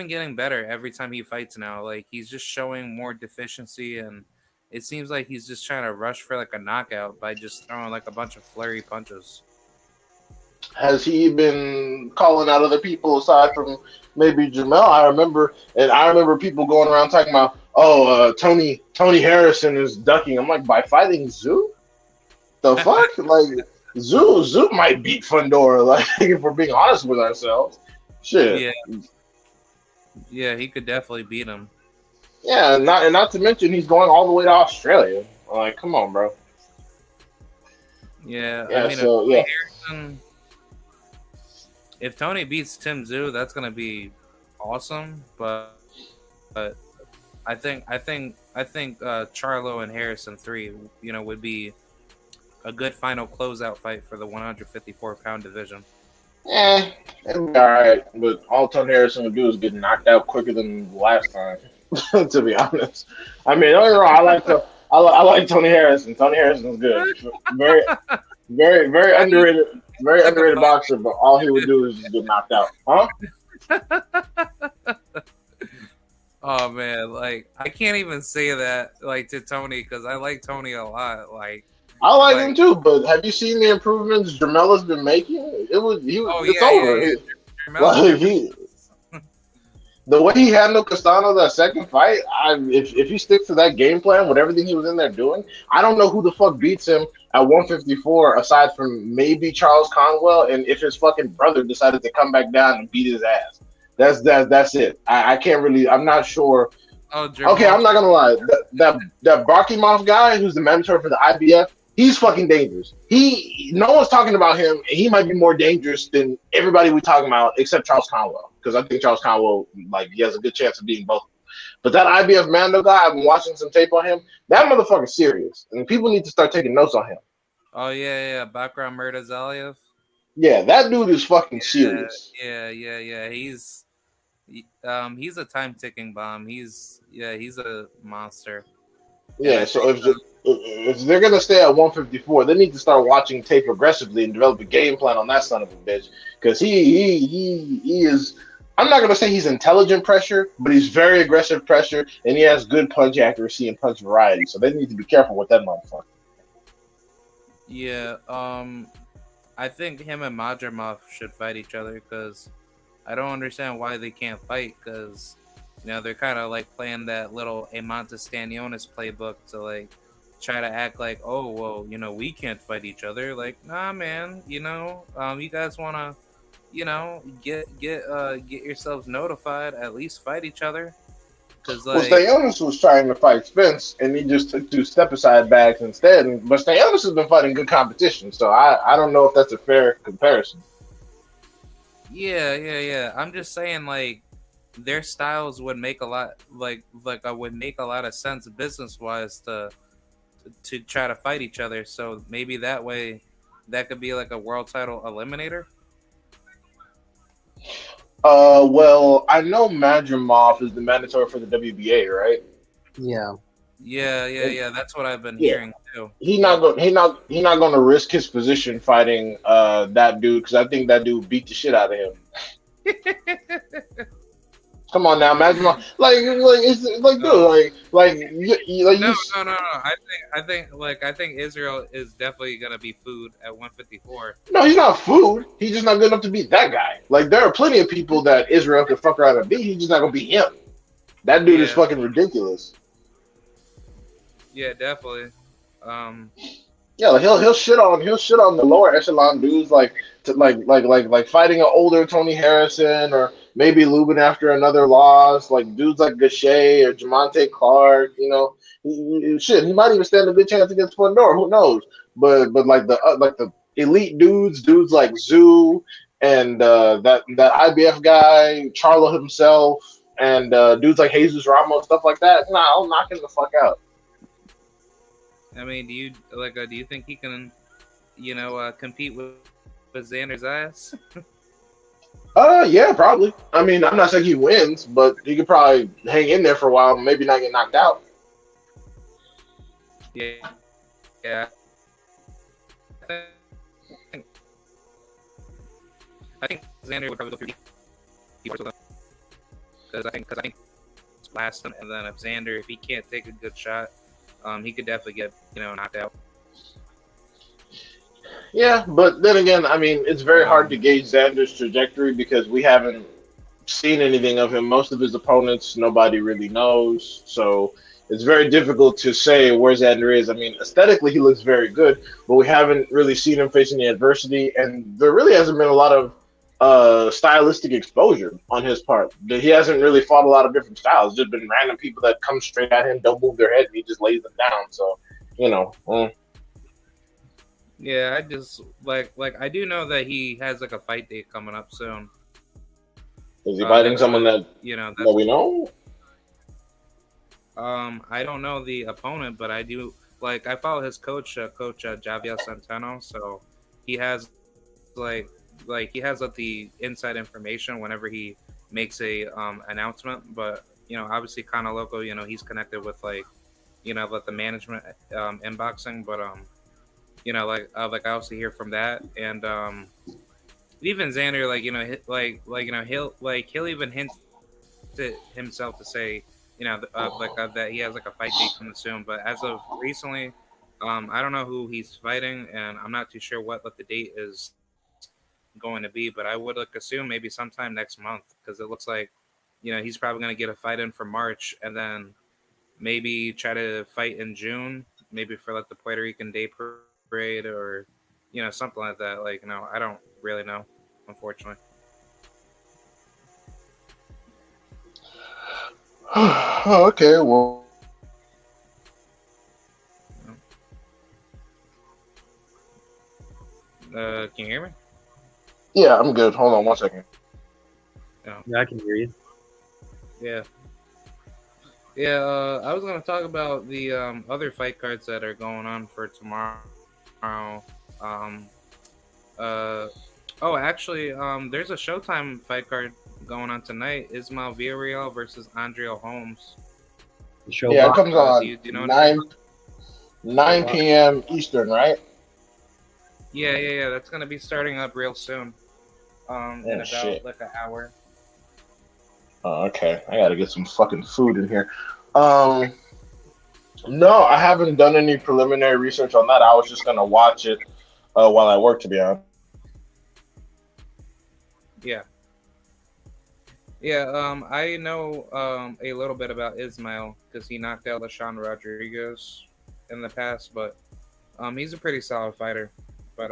S2: getting better every time he fights now. Like, he's just showing more deficiency, and it seems like he's just trying to rush for like a knockout by just throwing like a bunch of flurry punches.
S3: Has he been calling out other people aside from maybe Jermell? I remember people going around talking about, Tony Harrison is ducking. I'm like, by fighting Tszyu? The fuck? Like, Tszyu might beat Fundora. Like, if we're being honest with ourselves, shit.
S2: Yeah, he could definitely beat him.
S3: Yeah, and not to mention he's going all the way to Australia. Like, come on, bro.
S2: Yeah.
S3: Yeah.
S2: I mean, Harrison, if Tony beats Tim Tszyu, that's gonna be awesome. But I think Charlo and Harrison 3, would be a good final closeout fight for the 154-pound division.
S3: It'll be all right. But all Tony Harrison would do is get knocked out quicker than last time. To be honest, I mean, don't get me wrong. I like Tony Harrison. Tony Harrison's good. Very, very, very underrated. Very underrated boxer, but all he would do is just get knocked out. Huh?
S2: Oh man, like I can't even say that like to Tony because I like Tony a lot.
S3: I like him too, but have you seen the improvements Jermell has been making? It's over. The way he handled Castano that second fight, if he sticks to that game plan with everything he was in there doing, I don't know who the fuck beats him at 154 aside from maybe Charles Conwell, and if his fucking brother decided to come back down and beat his ass. That's it. I can't really. I'm not sure. Okay, I'm not gonna lie. That Barkimov guy, who's the mandatory for the IBF, he's fucking dangerous. No one's talking about him, and he might be more dangerous than everybody we're talking about except Charles Conwell. Because I think Charles Conwell, he has a good chance of beating both. But that IBF Mando guy, I've been watching some tape on him. That motherfucker's serious, and people need to start taking notes on him.
S2: Oh yeah, Bakram Murtazaliev.
S3: Yeah, that dude is fucking serious.
S2: Yeah. He's a time ticking bomb. He's a monster.
S3: Yeah, so if they're gonna stay at 154, they need to start watching tape aggressively and develop a game plan on that son of a bitch. Because he is I'm not gonna say he's intelligent pressure, but he's very aggressive pressure, and he has good punch accuracy and punch variety. So they need to be careful with that motherfucker.
S2: Yeah, I think him and Madrimov should fight each other because I don't understand why they can't fight because they're kind of like playing that little Amantis Stanionis playbook to like try to act like, oh well, we can't fight each other. Like, nah, man, you guys wanna get yourselves notified, at least fight each other. Cause
S3: Well,
S2: like,
S3: Stanionis was trying to fight Spence, and he just took 2 step-aside bags instead. But Stanionis has been fighting good competition, so I don't know if that's a fair comparison.
S2: yeah. I'm just saying like their styles would make a lot would make a lot of sense business wise to try to fight each other. So maybe that way that could be like a world title eliminator.
S3: Well, I know Madrimov is the mandatory for the WBA, right?
S4: Yeah.
S2: Yeah. That's what I've been
S3: Yeah.
S2: hearing too.
S3: He's not going to risk his position fighting that dude because I think that dude beat the shit out of him. Come on now, Madrimov, it's like dude,
S2: No. I think Israel is definitely gonna be food at 154.
S3: No, he's not food. He's just not good enough to beat that guy. Like there are plenty of people that Israel could fuck around and beat. He's just not gonna beat him. That dude is
S2: Yeah.
S3: fucking ridiculous.
S2: Yeah, definitely.
S3: Yeah, like he'll shit on the lower echelon dudes like fighting an older Tony Harrison or maybe Lubin after another loss, like dudes like Gachet or Jamonte Clark. He might even stand a good chance against Pandora. Who knows? But like the elite dudes like Zoo and that IBF guy Charlo himself and dudes like Jesus Ramos, stuff like that. Nah, I'll knock him the fuck out.
S2: I mean, do you think he can, compete with Xander Zayas?
S3: Yeah, probably. I mean, I'm not saying he wins, but he could probably hang in there for a while, maybe not get knocked out.
S2: Yeah. I think Xander would probably go through because I think it's last, and then if he can't take a good shot, he could definitely get knocked out.
S3: Yeah, but then again, I mean, it's very hard to gauge Xander's trajectory because we haven't seen anything of him. Most of his opponents, nobody really knows. So it's very difficult to say where Xander is. I mean, aesthetically, he looks very good, but we haven't really seen him face any adversity. And there really hasn't been a lot of stylistic exposure on his part. He hasn't really fought a lot of different styles. It's just been random people that come straight at him, don't move their head, and he just lays them down. So,
S2: Yeah, I just like I do know that he has like a fight date coming up soon.
S3: Is he fighting someone that we know?
S2: I don't know the opponent, but I do I follow his coach, Javier Centeno. So he has he has the inside information whenever he makes a announcement. But obviously, Kana Loco, he's connected with with the management in boxing. But I also hear from that, and even Xander, he'll even hint to himself to say, that he has a fight date coming soon. But as of recently, I don't know who he's fighting, and I'm not too sure what the date is going to be. But I would assume maybe sometime next month because it looks like, he's probably going to get a fight in for March, and then maybe try to fight in June, maybe for the Puerto Rican Day Parade or something like that. I don't really know, unfortunately.
S3: Okay, well.
S2: Can you hear me?
S3: Yeah, I'm good. Hold on 1 second.
S2: Oh.
S5: Yeah, I can hear you.
S2: Yeah. I was going to talk about the other fight cards that are going on for tomorrow. Actually, there's a Showtime fight card going on tonight. Ismael Villarreal versus Andrea Holmes.
S3: Yeah, it comes on
S2: do you know
S3: 9 p.m. Eastern, right?
S2: Yeah. That's going to be starting up real soon. In about
S3: shit.
S2: an hour.
S3: Oh, okay. I gotta get some fucking food in here. Um, no, I haven't done any preliminary research on that. I was just gonna watch it while I work, to be honest.
S2: Yeah. Yeah, I know a little bit about Ismail because he knocked out LaShawn Rodriguez in the past, but he's a pretty solid fighter. But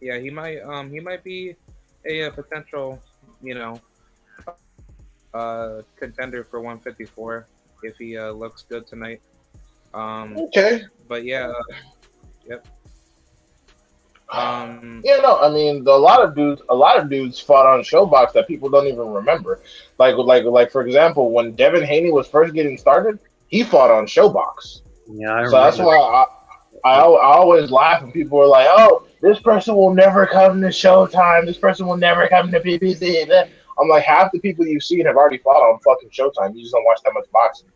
S2: yeah, he might be a, potential, you know, contender for 154 if he looks good tonight.
S3: Okay.
S2: But yeah, yep.
S3: Yeah, no, I mean, a lot of dudes fought on Showbox that people don't even remember. Like for example, when Devin Haney was first getting started, he fought on Showbox.
S4: Yeah, I
S3: So that's
S4: remember.
S3: why I always laugh when people are like, "Oh, this person will never come to Showtime. This person will never come to PPC." I'm like, half the people you've seen have already fought on fucking Showtime. You just don't watch that much boxing.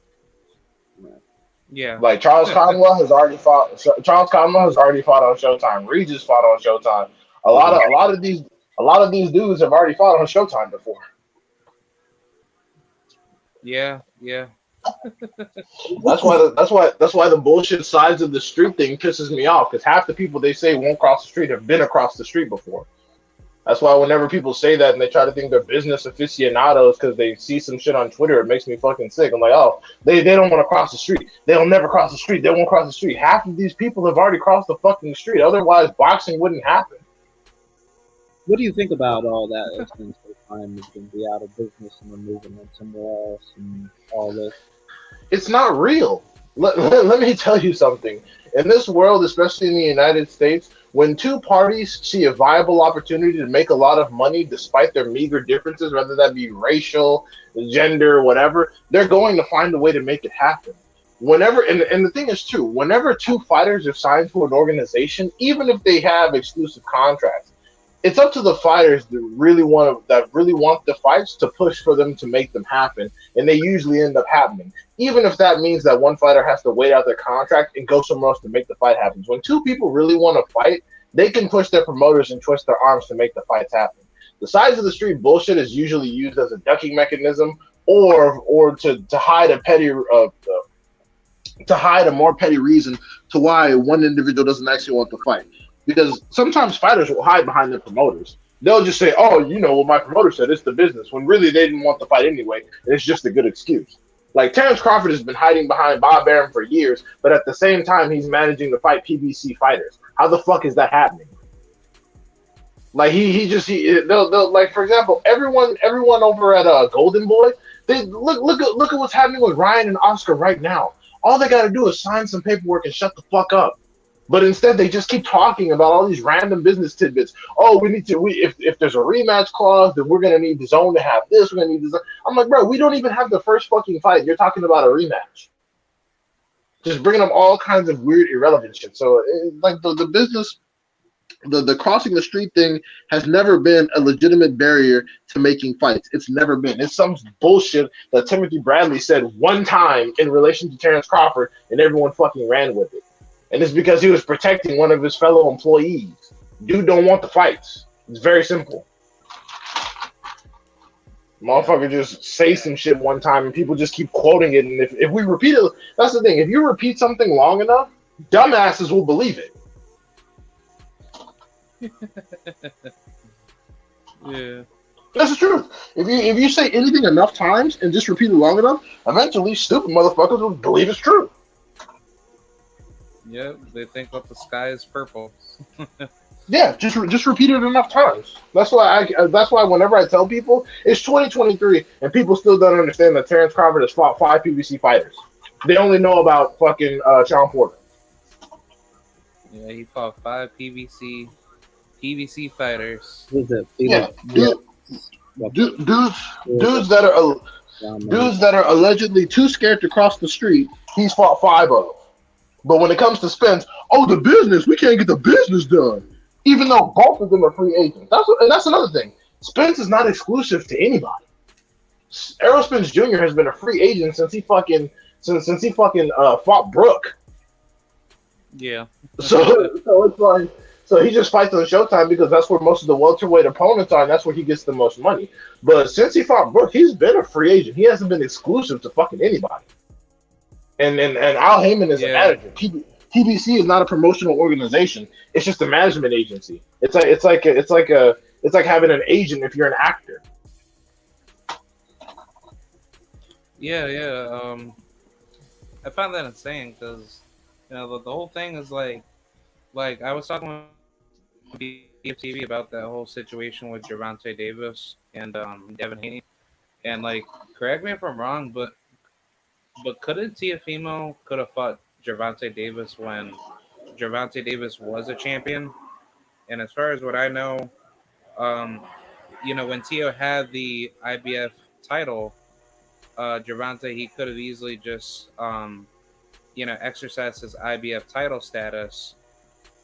S2: Yeah.
S3: Like Charles Conwell has already fought. Charles Conwell has already fought on Showtime. Regis fought on Showtime. A lot of these dudes have already fought on Showtime before.
S2: Yeah. Yeah.
S3: That's why the bullshit sides of the street thing pisses me off, because half the people they say won't cross the street have been across the street before. That's why whenever people say that and they try to think they're business aficionados because they see some shit on Twitter, it makes me fucking sick. I'm like, oh, they don't want to cross the street. They'll never cross the street. They won't cross the street. Half of these people have already crossed the fucking street. Otherwise, boxing wouldn't happen.
S5: What do you think about all that? It's been so time is going to be out of business and we're moving on somewhere else and all this.
S3: It's not real. Let me tell you something. In this world, especially in the United States, when two parties see a viable opportunity to make a lot of money despite their meager differences, whether that be racial, gender, whatever, they're going to find a way to make it happen. Whenever, and the thing is too, whenever two fighters are signed to an organization, even if they have exclusive contracts, it's up to the fighters that really want the fights to push for them to make them happen, and they usually end up happening. Even if that means that one fighter has to wait out their contract and go somewhere else to make the fight happen. When two people really want to fight, they can push their promoters and twist their arms to make the fights happen. The sides of the street bullshit is usually used as a ducking mechanism, or to hide a petty to hide a more petty reason to why one individual doesn't actually want to fight. Because sometimes fighters will hide behind their promoters. They'll just say, "Oh, you know what my promoter said, it's the business," when really they didn't want the fight anyway, and it's just a good excuse. Like Terrence Crawford has been hiding behind Bob Arum for years, but at the same time he's managing to fight PBC fighters. How the fuck is that happening? Like they'll like, for example, everyone over at Golden Boy, they look at what's happening with Ryan and Oscar right now. All they got to do is sign some paperwork and shut the fuck up. But instead, they just keep talking about all these random business tidbits. Oh, if there's a rematch clause, then we're gonna need the zone to have this. We're gonna need the zone. I'm like, bro, we don't even have the first fucking fight. You're talking about a rematch. Just bringing up all kinds of weird, irrelevant shit. So, like the business, the crossing the street thing has never been a legitimate barrier to making fights. It's never been. It's some bullshit that Timothy Bradley said one time in relation to Terrence Crawford, and everyone fucking ran with it. And it's because he was protecting one of his fellow employees. Dude don't want the fights. It's very simple. Motherfucker just say some shit one time and people just keep quoting it. And if we repeat it, that's the thing. If you repeat something long enough, dumbasses will believe it.
S2: Yeah.
S3: That's the truth. If you say anything enough times and just repeat it long enough, eventually stupid motherfuckers will believe it's true.
S2: Yep, they think that the sky is purple.
S3: Yeah, just repeat it enough times. That's why whenever I tell people it's 2023 and people still don't understand that Terrence Crawford has fought 5 PBC fighters, they only know about fucking Sean Porter.
S2: Yeah, he fought 5 PBC fighters.
S5: Who's it?
S3: Yeah, dudes that are allegedly too scared to cross the street. He's fought 5 of them. But when it comes to Spence, the business, we can't get the business done. Even though both of them are free agents. That's another thing. Spence is not exclusive to anybody. Errol Spence Jr. has been a free agent since he fucking fought Brooke.
S2: Yeah.
S3: So So he just fights on Showtime because that's where most of the welterweight opponents are, and that's where he gets the most money. But since he fought Brook, he's been a free agent. He hasn't been exclusive to fucking anybody. And Al Heyman is a
S2: Yeah.
S3: manager. PBC is not a promotional organization. It's just a management agency. It's like having an agent if you're an actor.
S2: Yeah. I found that insane because the whole thing is like I was talking with BFTV about that whole situation with Gervonta Davis and Devin Haney, and like correct me if I'm wrong, but couldn't Tiafimo could have fought Gervonta Davis when Gervonta Davis was a champion? And as far as what I know, when Tio had the IBF title, Gervonta he could have easily just exercised his IBF title status,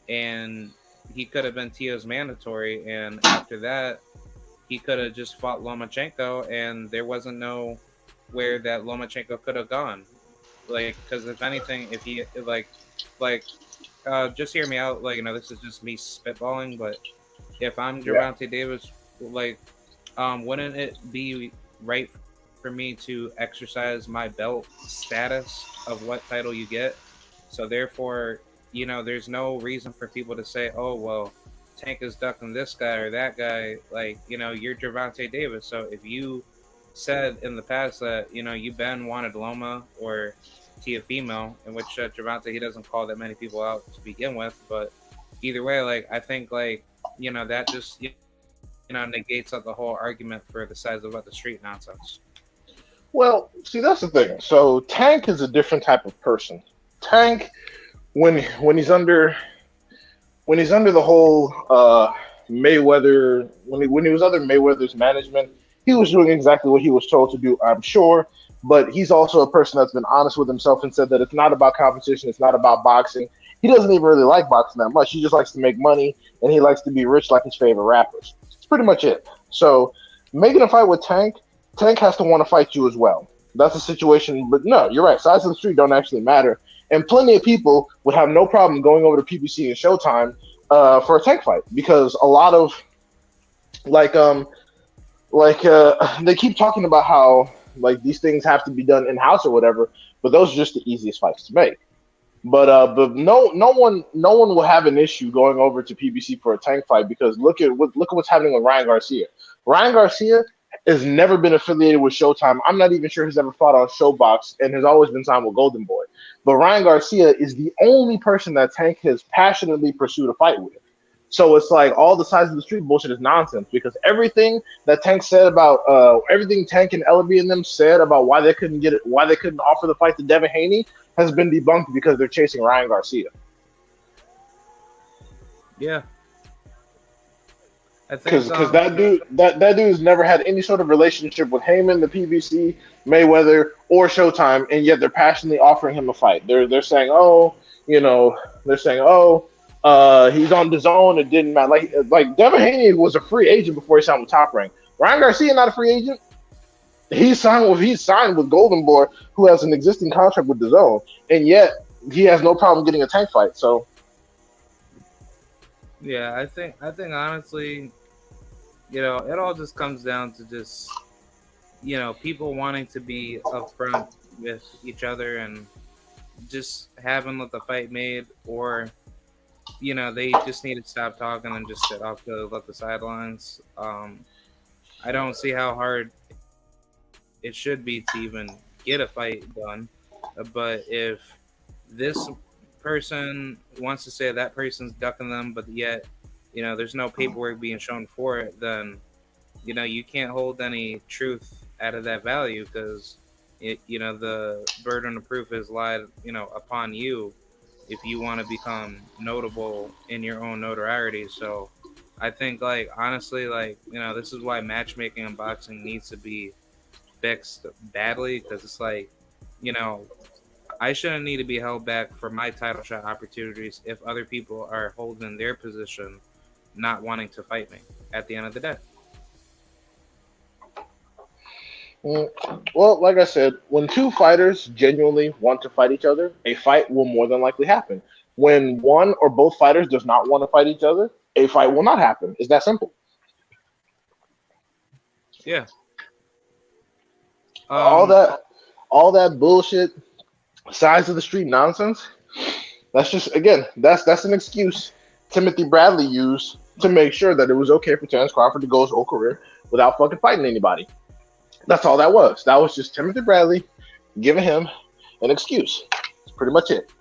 S2: and he could have been Tio's mandatory. And after that, he could have just fought Lomachenko, and there wasn't no where that Lomachenko could have gone. Like, because if anything, if he just hear me out. Like, this is just me spitballing, but if I'm Gervonta Davis, wouldn't it be right for me to exercise my belt status of what title you get? So therefore, there's no reason for people to say, oh, well, Tank is ducking this guy or that guy. Like, you're Gervonta Davis. So if you said in the past that, you Ben wanted Loma or Tiafimo, in which Gervonta, he doesn't call that many people out to begin with. But either way, like, I think, like, that just, negates the whole argument for the size of the street nonsense.
S3: Well, see, that's the thing. So Tank is a different type of person. Tank, when he's under the whole Mayweather, when he was under Mayweather's management, he was doing exactly what he was told to do, I'm sure. But he's also a person that's been honest with himself and said that it's not about competition, it's not about boxing. He doesn't even really like boxing that much. He just likes to make money, and he likes to be rich like his favorite rappers. That's pretty much it. So making a fight with Tank has to want to fight you as well. That's a situation. But no, you're right. Size of the street don't actually matter. And plenty of people would have no problem going over to PBC and Showtime for a Tank fight, because a lot of they keep talking about how these things have to be done in house or whatever, but those are just the easiest fights to make. But no one will have an issue going over to PBC for a Tank fight, because look at what's happening with Ryan Garcia. Ryan Garcia has never been affiliated with Showtime. I'm not even sure he's ever fought on Showbox, and has always been signed with Golden Boy. But Ryan Garcia is the only person that Tank has passionately pursued a fight with. So it's like all the sides of the street bullshit is nonsense, because everything that Tank said about everything Tank and Ellaby and them said about why they couldn't offer the fight to Devin Haney has been debunked because they're chasing Ryan Garcia.
S2: Yeah. Because
S3: that dude has never had any sort of relationship with Heyman, the PBC, Mayweather, or Showtime, and yet they're passionately offering him a fight. They're saying, he's on DAZN. It didn't matter. Like Devin Haney was a free agent before he signed with Top Rank. Ryan Garcia not a free agent. He's signed with Golden Boy, who has an existing contract with DAZN, and yet he has no problem getting a Tank fight. So
S2: yeah, I think honestly, it all just comes down to just people wanting to be upfront with each other and just having the fight made, or they just need to stop talking and just sit off the sidelines. I don't see how hard it should be to even get a fight done, but if this person wants to say that person's ducking them, but yet there's no paperwork being shown for it, then you can't hold any truth out of that value, because the burden of proof is lied upon you if you want to become notable in your own notoriety. So I think honestly this is why matchmaking in boxing needs to be fixed badly, because it's I shouldn't need to be held back for my title shot opportunities if other people are holding their position, not wanting to fight me at the end of the day.
S3: Well, like I said, when two fighters genuinely want to fight each other, a fight will more than likely happen. When one or both fighters does not want to fight each other, a fight will not happen. It's that simple.
S2: Yeah.
S3: All that, all that bullshit, size of the street nonsense. That's just again, that's an excuse Timothy Bradley used to make sure that it was okay for Terrence Crawford to go his whole career without fucking fighting anybody. That's all that was. That was just Timothy Bradley giving him an excuse. That's pretty much it.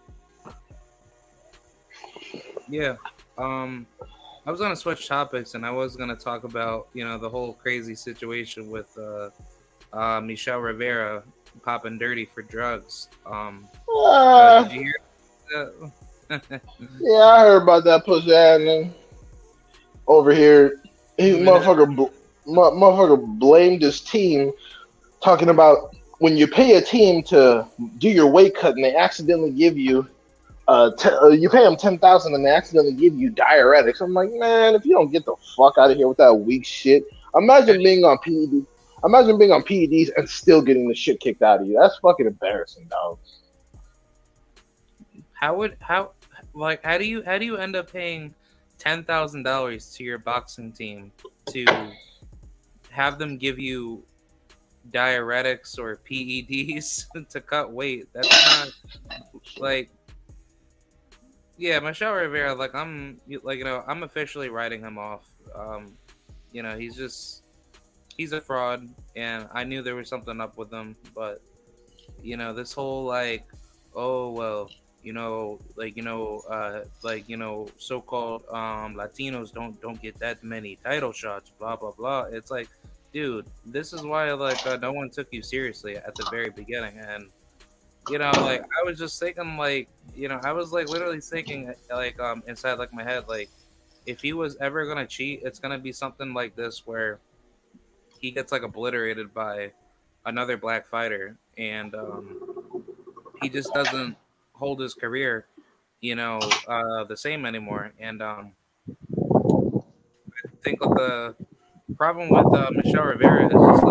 S2: Yeah. I was gonna switch topics, and I was gonna talk about the whole crazy situation with Michelle Rivera popping dirty for drugs. Did you hear that?
S3: Yeah, I heard about that pussy ass over here. He motherfucker blamed his team, talking about when you pay a team to do your weight cut and they accidentally give you you pay them 10,000 and they accidentally give you diuretics. I'm like, man, if you don't get the fuck out of here with that weak shit, imagine being on PED. Imagine being on PEDs and still getting the shit kicked out of you. That's fucking embarrassing, dog.
S2: How do you end up paying $10,000 to your boxing team to have them give you diuretics or PEDs to cut weight? That's not like, yeah, Michelle Rivera. Like I'm officially writing him off. He's a fraud, and I knew there was something up with him, but this whole like, oh well, so-called Latinos don't get that many title shots, blah blah blah. It's like, dude, this is why no one took you seriously at the very beginning, and I was just thinking I was literally thinking inside my head, if he was ever gonna cheat, it's gonna be something like this where he gets obliterated by another black fighter, and he just doesn't hold his career, the same anymore. And I think the problem with Michelle Rivera is just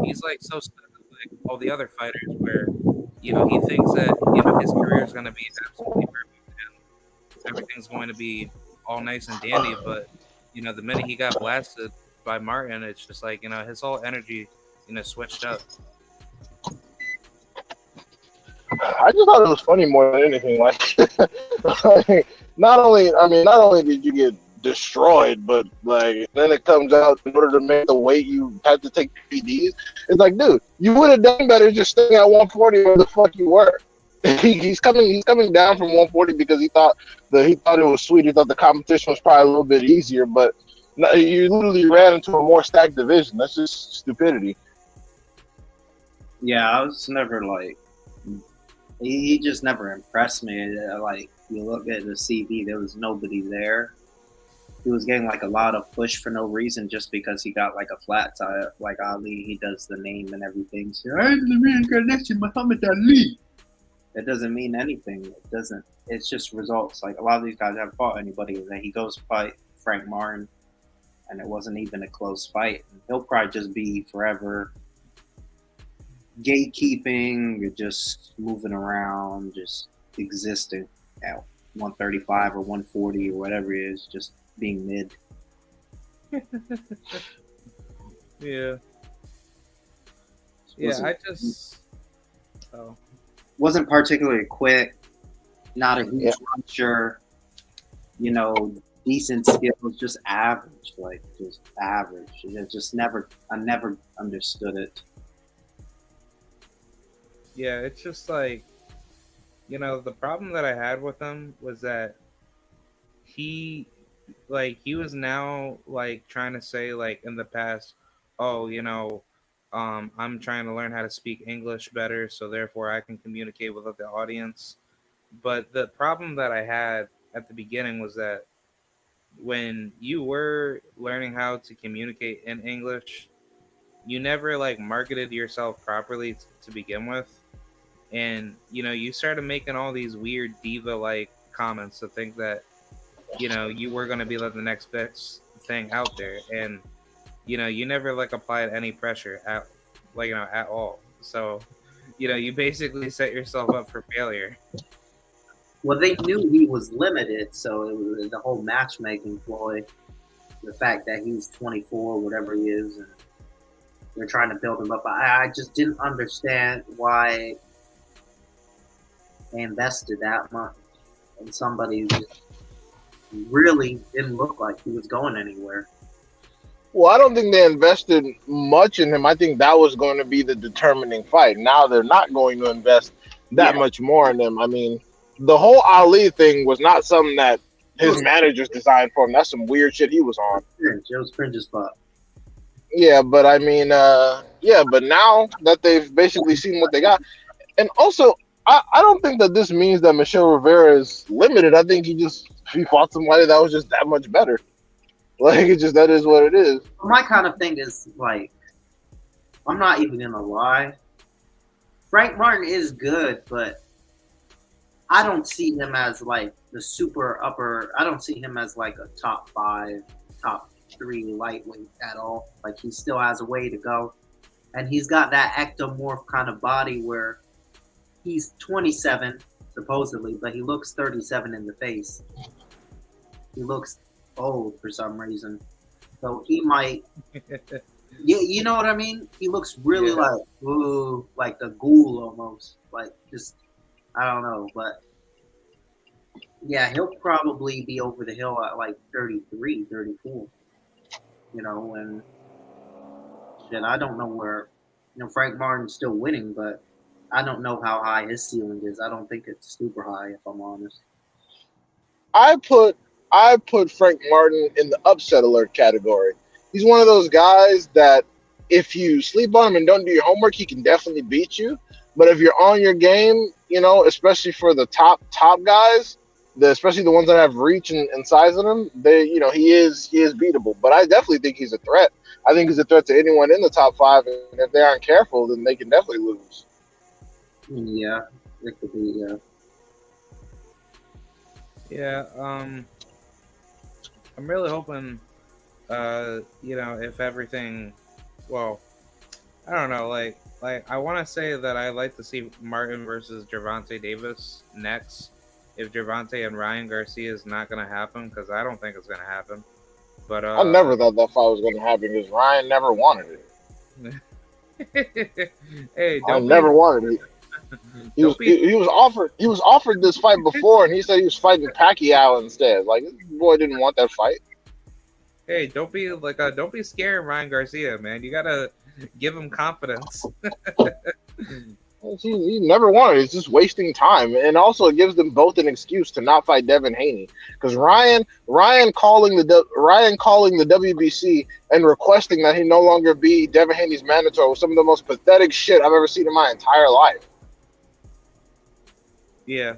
S2: he's so stuck with all the other fighters where he thinks that his career is going to be absolutely perfect and everything's going to be all nice and dandy, but the minute he got blasted by Martin, it's just his whole energy switched up.
S3: I just thought it was funny more than anything. Not only did you get destroyed, but then it comes out in order to make the weight you had to take PEDs. It's like, dude, you would have done better just staying at 140 where the fuck you were. He's coming down from 140 because he thought it was sweet. He thought the competition was probably a little bit easier, but you literally ran into a more stacked division. That's just stupidity.
S5: Yeah, I was never he just never impressed me. You look at the CV, there was nobody there. He was getting a lot of push for no reason just because he got a flat tire. Like Ali, he does the name and everything. So, I'm the reincarnation Muhammad Ali. It doesn't mean anything. It doesn't. It's just results. A lot of these guys haven't fought anybody. And then he goes to fight Frank Martin, and it wasn't even a close fight. And he'll probably just be forever gatekeeping, just moving around, just existing at 135 or 140 or whatever it is, just being mid.
S2: Yeah. Yeah,
S5: wasn't particularly quick, not a huge puncher, decent skills, just average, just average. I never understood it.
S2: Yeah, it's just the problem that I had with him was that he was now trying to say in the past, oh, I'm trying to learn how to speak English better, so therefore I can communicate with the audience. But the problem that I had at the beginning was that when you were learning how to communicate in English, you never marketed yourself properly to begin with. And you started making all these weird diva comments to think that you were going to be the next best thing out there, and you never applied any pressure at at all. So you basically set yourself up for failure.
S5: Well, they knew he was limited, so it was the whole matchmaking ploy. The fact that he's 24, whatever he is, and they're trying to build him up. I just didn't understand why they invested that much in somebody who just really didn't look like he was going anywhere.
S3: Well, I don't think they invested much in him. I think that was going to be the determining fight. Now they're not going to invest that
S5: Yeah.
S3: much more in him. I mean, the whole Ali thing was not something that his
S5: was-
S3: managers designed for him. That's some weird shit he was on.
S5: It was cringe as fuck.
S3: Yeah, but I mean, but now that they've basically seen what they got, and also, I don't think that this means that Michelle Rivera is limited. I think he fought somebody that was just that much better. Like, it just, that is what it is.
S5: My kind of thing is like, I'm not even gonna lie. Frank Martin is good, but I don't see him as like the super upper. I don't see him as like a top 5, top 3 lightweight at all. Like, he still has a way to go, and he's got that ectomorph kind of body where he's 27 supposedly, but he looks 37 in the face. He looks old for some reason, so he might. Yeah, you know what I mean? He looks really
S2: Yeah.
S5: like a ghoul almost. Like, just, I don't know, but yeah, he'll probably be over the hill at like 33, 34. You know, and shit, I don't know where, Frank Martin's still winning, but I don't know how high his ceiling is. I don't think it's super high, if I'm honest.
S3: I put Frank Martin in the upset alert category. He's one of those guys that if you sleep on him and don't do your homework, he can definitely beat you. But if you're on your game, especially for the top guys, especially the ones that have reach and size in them, he is beatable. But I definitely think he's a threat. I think he's a threat to anyone in the top 5, and if they aren't careful, then they can definitely lose.
S5: Yeah, it could be.
S2: Yeah, I'm really hoping, if everything, well, I don't know, like I want to say that I like to see Martin versus Gervonta Davis next. If Gervonta and Ryan Garcia is not going to happen, because I don't think it's going to happen. But
S3: I never thought that fight was going to happen because Ryan never wanted it.
S2: Hey,
S3: I never wanted it. He was offered this fight before, and he said he was fighting Pacquiao instead. Like, this boy didn't want that fight.
S2: Hey, don't be scaring Ryan Garcia, man. You gotta give him confidence.
S3: He never wanted it. It's just wasting time, and also it gives them both an excuse to not fight Devin Haney because Ryan calling the WBC and requesting that he no longer be Devin Haney's manager was some of the most pathetic shit I've ever seen in my entire life.
S2: Yeah.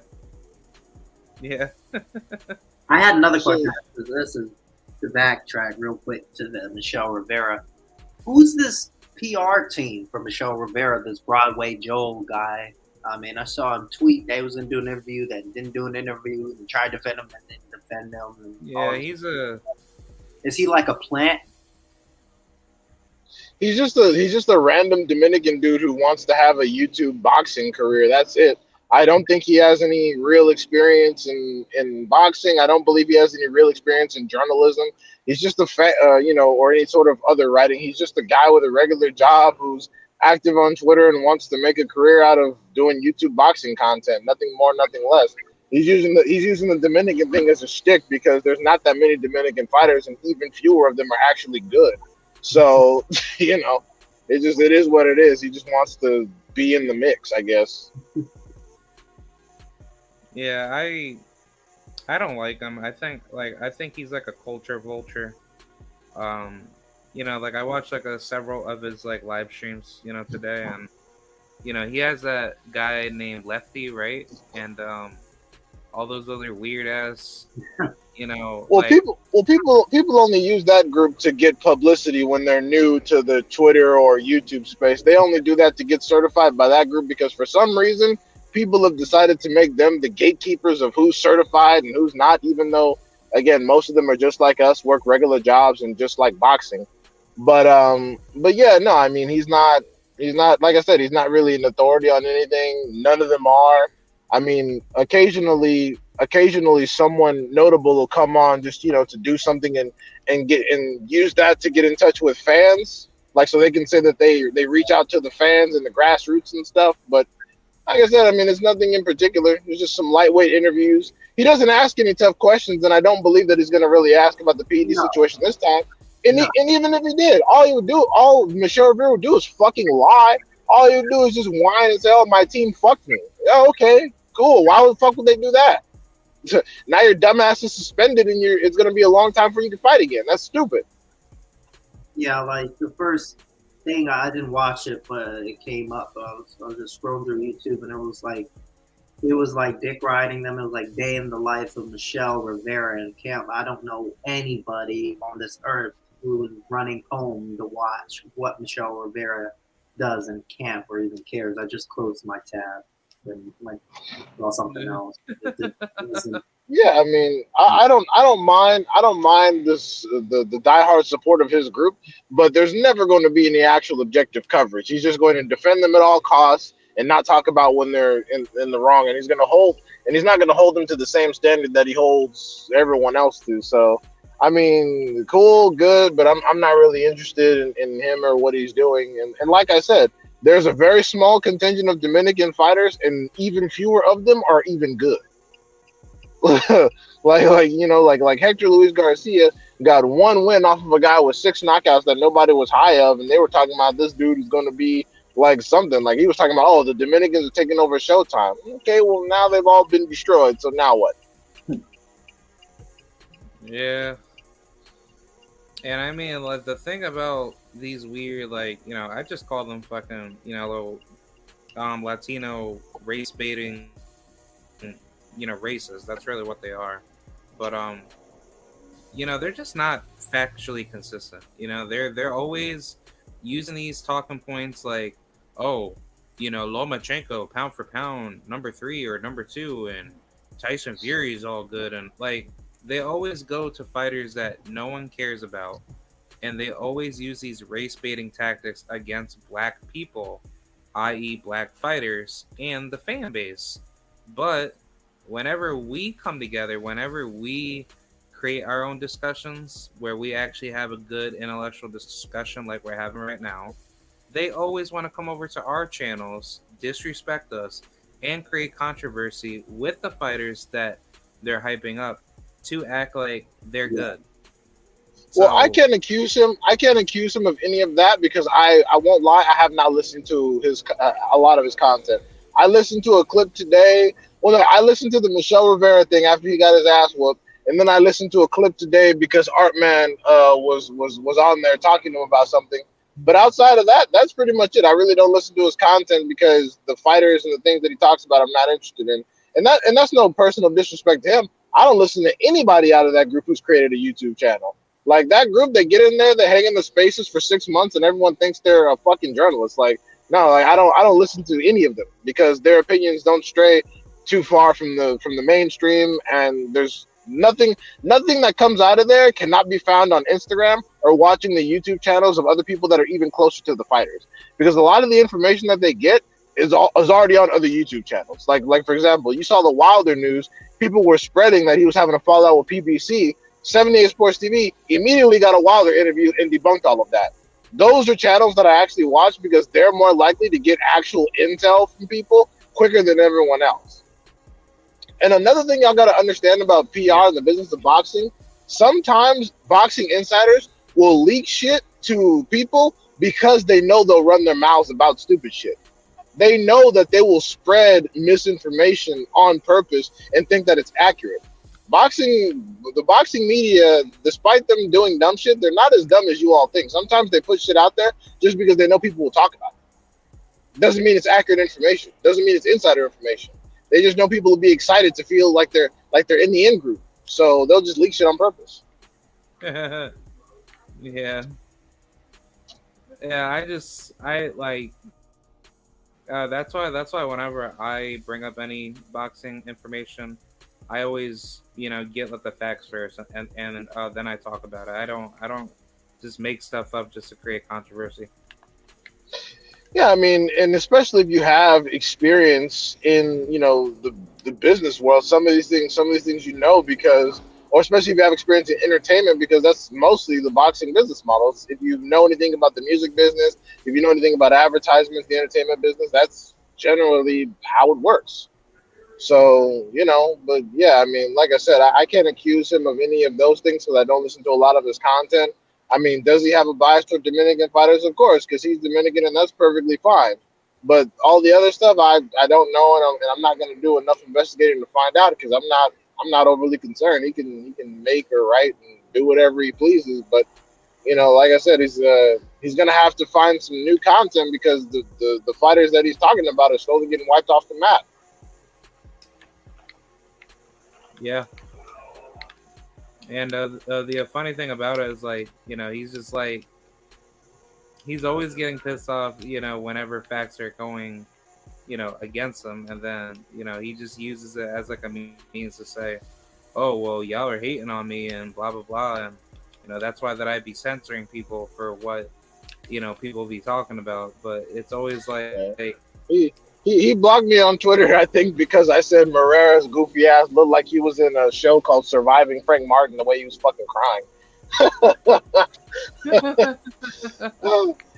S5: I had another question. This is to backtrack real quick to the Michelle Rivera. Who's this PR team for Michelle Rivera, this Broadway Joel guy? I mean, I saw him tweet they was going to do an interview, then didn't do an interview, and tried to defend him, and didn't defend him. And
S2: Yeah,
S5: is he like a plant?
S3: He's just a random Dominican dude who wants to have a YouTube boxing career. That's it. I don't think he has any real experience in boxing. I don't believe he has any real experience in journalism. He's just or any sort of other writing. He's just a guy with a regular job who's active on Twitter and wants to make a career out of doing YouTube boxing content. Nothing more, nothing less. He's using the Dominican thing as a shtick because there's not that many Dominican fighters, and even fewer of them are actually good. So, it is what it is. He just wants to be in the mix, I guess.
S2: Yeah, I don't like him. I think he's like a culture vulture. I watched several of his live streams, today, and he has that guy named Lefty, right? And all those other weird ass,
S3: Well, people only use that group to get publicity when they're new to the Twitter or YouTube space. They only do that to get certified by that group because for some reason people have decided to make them the gatekeepers of who's certified and who's not, even though, again, most of them are just like us, work regular jobs and just like boxing. But yeah, no, I mean, he's not, like I said, he's not really an authority on anything. None of them are. I mean, occasionally someone notable will come on just to do something and use that to get in touch with fans, like so they can say that they reach out to the fans and the grassroots and stuff. But like I said, I mean, it's nothing in particular. It's just some lightweight interviews. He doesn't ask any tough questions, and I don't believe that he's going to really ask about the PED
S5: No.
S3: situation this time. And,
S5: No.
S3: and even if he did, all Michelle Rivera would do is fucking lie. All he would do is just whine and say, "Oh, my team fucked me." Oh, okay, cool. Why the fuck would they do that? Now your dumbass is suspended, and it's going to be a long time for you to fight again. That's stupid.
S5: Yeah, like the first thing, I didn't watch it, but it came up. I was just scrolling through YouTube, and it was like dick riding them. It was like day in the life of Michelle Rivera in camp. I don't know anybody on this earth who is running home to watch what Michelle Rivera does in camp or even cares. I just closed my tab and like saw something else. It wasn't-
S3: Yeah, I mean, I don't mind this the diehard support of his group, but there's never going to be any actual objective coverage. He's just going to defend them at all costs and not talk about when they're in the wrong, and he's not going to hold them to the same standard that he holds everyone else to. So, I mean, cool, good, but I'm not really interested in him or what he's doing. And like I said, there's a very small contingent of Dominican fighters, and even fewer of them are even good. like Hector Luis Garcia got one win off of a guy with 6 knockouts that nobody was high of, and they were talking about this dude is going to be like something. Like he was talking about, oh, the Dominicans are taking over Showtime. Okay, well now they've all been destroyed, so now what?
S2: Yeah. And I mean, like, the thing about these weird, like, I just call them fucking, little Latino race baiting, races. That's really what they are. But, they're just not factually consistent. They're always using these talking points like, oh, Lomachenko, pound for pound, number 3 or number 2, and Tyson Fury is all good. And, like, they always go to fighters that no one cares about, and they always use these race baiting tactics against black people, i.e., black fighters, and the fan base. But whenever we come together, whenever we create our own discussions where we actually have a good intellectual discussion like we're having right now, they always want to come over to our channels, disrespect us, and create controversy with the fighters that they're hyping up to act like they're good.
S3: Well, I can't accuse him of any of that because I won't lie, I have not listened to his a lot of his content. I listened to a clip today. Well, no, I listened to the Michelle Rivera thing after he got his ass whooped, and then I listened to a clip today because Artman was on there talking to him about something. But outside of that, that's pretty much it. I really don't listen to his content because the fighters and the things that he talks about, I'm not interested in, and that's no personal disrespect to him. I don't listen to anybody out of that group who's created a YouTube channel. Like that group, they get in there, they hang in the spaces for 6 months, and everyone thinks they're a fucking journalist. Like, no, like I don't listen to any of them because their opinions don't stray too far from the mainstream, and there's nothing that comes out of there cannot be found on Instagram or watching the YouTube channels of other people that are even closer to the fighters, because a lot of the information that they get is already on other YouTube channels. Like for example, you saw the Wilder news. People were spreading that he was having a fallout with PBC. 78 Sports TV immediately got a Wilder interview and debunked all of that. Those are channels that I actually watch because they're more likely to get actual intel from people quicker than everyone else. And another thing y'all got to understand about PR and the business of boxing, sometimes boxing insiders will leak shit to people because they know they'll run their mouths about stupid shit. They know that they will spread misinformation on purpose and think that it's accurate. The boxing media, despite them doing dumb shit, they're not as dumb as you all think. Sometimes they put shit out there just because they know people will talk about it. Doesn't mean it's accurate information. Doesn't mean it's insider information. They just know people will be excited to feel like they're in the in group. So they'll just leak shit on purpose.
S2: Yeah. Yeah, that's why whenever I bring up any boxing information, I always, get the facts first, and then I talk about it. I don't just make stuff up just to create controversy.
S3: Yeah, I mean, and especially if you have experience in, the business world, some of these things because, or especially if you have experience in entertainment, because that's mostly the boxing business models. If you know anything about the music business, if you know anything about advertisements, the entertainment business, that's generally how it works. So, but yeah, I mean, like I said, I can't accuse him of any of those things because I don't listen to a lot of his content. I mean, does he have a bias toward Dominican fighters? Of course, because he's Dominican and that's perfectly fine. But all the other stuff, I don't know, and I'm not going to do enough investigating to find out because I'm not overly concerned. He can make or write and do whatever he pleases. But like I said, he's going to have to find some new content because the fighters that he's talking about are slowly getting wiped off the map.
S2: Yeah. And the funny thing about it is, like, he's just like, he's always getting pissed off, whenever facts are going, against him. And then, he just uses it as like a means to say, oh, well, y'all are hating on me and blah, blah, blah. And, that's why that I'd be censoring people for what, people be talking about. But it's always like,
S3: He blocked me on Twitter, I think, because I said Morera's goofy ass looked like he was in a show called Surviving Frank Martin the way he was fucking crying.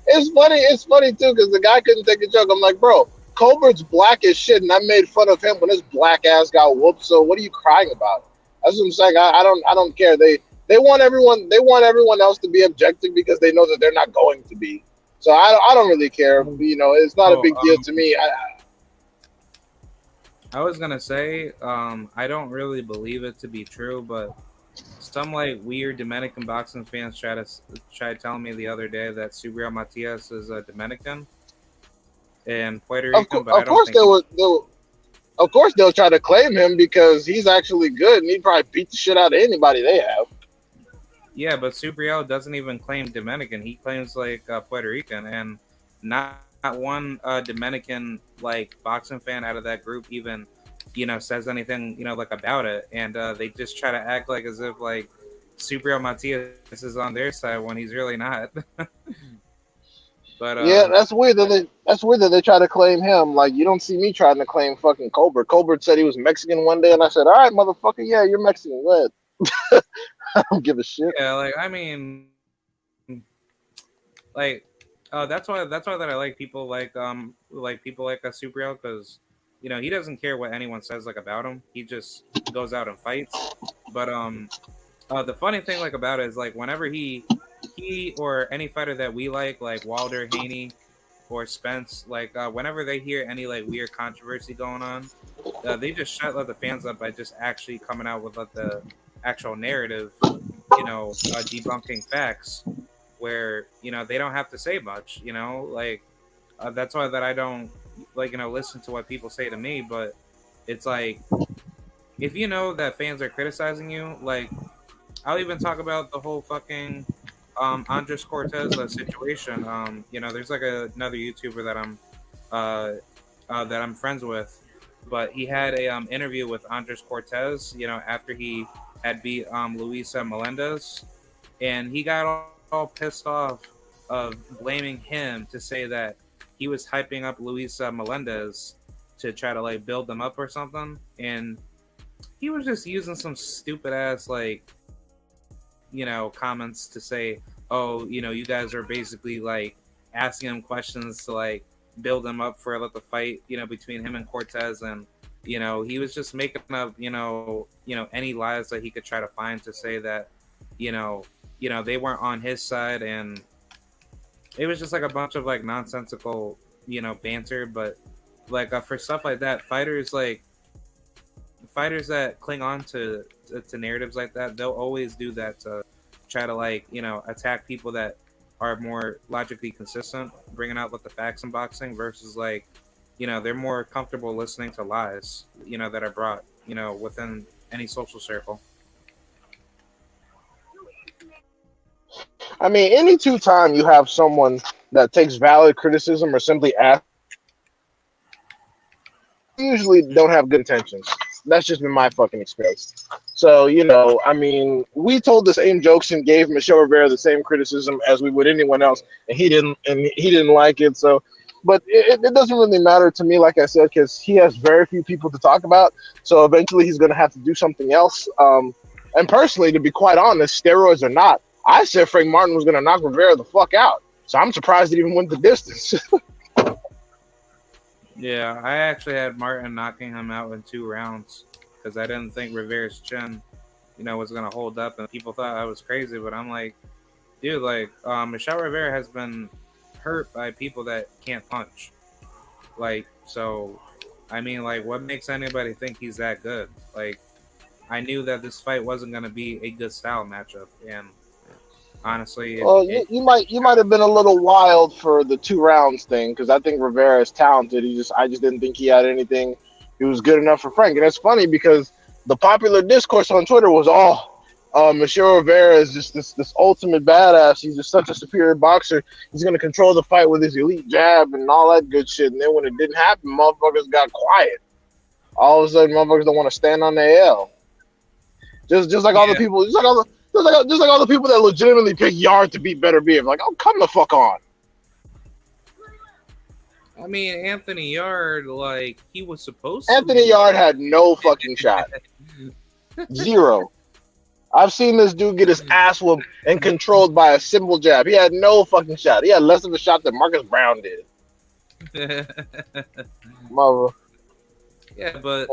S3: It's funny too, because the guy couldn't take a joke. I'm like, bro, Colbert's black as shit, and I made fun of him when his black ass got whooped. So what are you crying about? That's what I'm saying. I don't care. They want everyone else to be objective because they know that they're not going to be. So I don't really care. It's not a big deal to me.
S2: I was gonna say, I don't really believe it to be true, but some like weird Dominican boxing fans tried telling me the other day that Subriel Matias is a Dominican and Puerto Rican, but I don't think.
S3: Of course they'll try to claim him because he's actually good and he'd probably beat the shit out of anybody they have.
S2: Yeah, but Subriel doesn't even claim Dominican. He claims like Puerto Rican, and not one Dominican like boxing fan out of that group even says anything like about it, and they just try to act like as if like Subriel Matias is on their side when he's really not. But
S3: yeah, that's weird that they try to claim him. Like, you don't see me trying to claim fucking Colbert. Colbert said he was Mexican one day, and I said, "All right, motherfucker, yeah, you're Mexican. Go ahead." I don't give a shit.
S2: Yeah, like, I mean, like, that's why that I like people like Subriel, because he doesn't care what anyone says like about him. He just goes out and fights. But the funny thing like about it is like whenever he or any fighter that we like Wilder, Haney, or Spence, like whenever they hear any like weird controversy going on, they just shut the fans up by just actually coming out with the actual narrative, debunking facts where they don't have to say much. That's why that I don't listen to what people say to me. But it's like, if that fans are criticizing you, like, I'll even talk about the whole fucking Andres Cortez situation. There's like another YouTuber that I'm friends with, but he had a interview with Andres Cortez, after he had beat Luisa Melendez, and he got all pissed off of blaming him to say that he was hyping up Luisa Melendez to try to like build them up or something, and he was just using some stupid ass comments to say, oh, you guys are basically like asking him questions to like build him up for the fight, between him and Cortez, and he was just making up, any lies that he could try to find to say that, they weren't on his side, and it was just like a bunch of like nonsensical, banter. But like for stuff like that, fighters that cling on to narratives like that, they'll always do that to try to attack people that are more logically consistent, bringing out the facts in boxing versus they're more comfortable listening to lies, that are brought, within any social circle.
S3: I mean, any time you have someone that takes valid criticism or simply asks, usually don't have good intentions. That's just been my fucking experience. So, I mean, we told the same jokes and gave Michelle Rivera the same criticism as we would anyone else, and he didn't like it. So, But it doesn't really matter to me, like I said, because he has very few people to talk about. So eventually he's going to have to do something else. And personally, to be quite honest, steroids or not, I said Frank Martin was going to knock Rivera the fuck out. So I'm surprised he even went the distance.
S2: Yeah, I actually had Martin knocking him out in 2 rounds because I didn't think Rivera's chin, was gonna hold up, and people thought I was crazy. But I'm like, dude, like, Michelle Rivera has been hurt by people that can't punch. Like, so, I mean, like, what makes anybody think he's that good? Like, I knew that this fight wasn't gonna be a good style matchup, and honestly,
S3: Well, you might have been a little wild for the 2 rounds thing because I think Rivera is talented. I just didn't think he had anything. He was good enough for Frank, and it's funny because the popular discourse on Twitter was, Michelle Rivera is just this ultimate badass. He's just such a superior boxer. He's gonna control the fight with his elite jab and all that good shit. And then when it didn't happen, motherfuckers got quiet. All of a sudden, motherfuckers don't want to stand on their L. Just like all the people, just like all the people that legitimately pick Yard to beat Better Beef. Like, oh, come the fuck on.
S2: I mean, Anthony Yard, like, he was supposed to.
S3: Anthony Yard had no fucking shot. Zero. I've seen this dude get his ass whooped and controlled by a simple jab. He had no fucking shot. He had less of a shot than Marcus Brown did. Mother.
S2: Yeah, but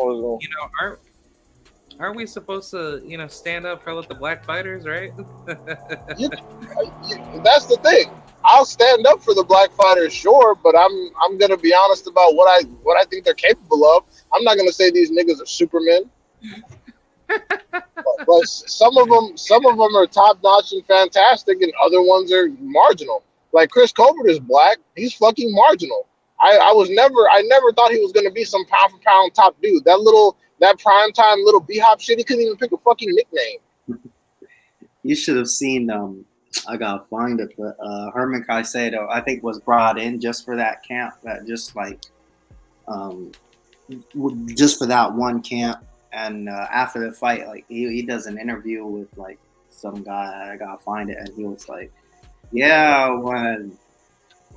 S2: aren't we supposed to stand up for the black fighters, right?
S3: That's the thing. I'll stand up for the black fighters, sure, but I'm gonna be honest about what I think they're capable of. I'm not gonna say these niggas are supermen. But some of them are top notch and fantastic, and other ones are marginal. Like Chris Colbert is black; he's fucking marginal. I never thought he was gonna be some pound for pound top dude. That primetime little B-hop shit, he couldn't even pick a fucking nickname.
S5: You should have seen. I gotta find it, but Herman Caicedo, I think, was brought in just for that camp. That just for that one camp. And after the fight, like he does an interview with like some guy. I gotta find it, and he was like, "Yeah, when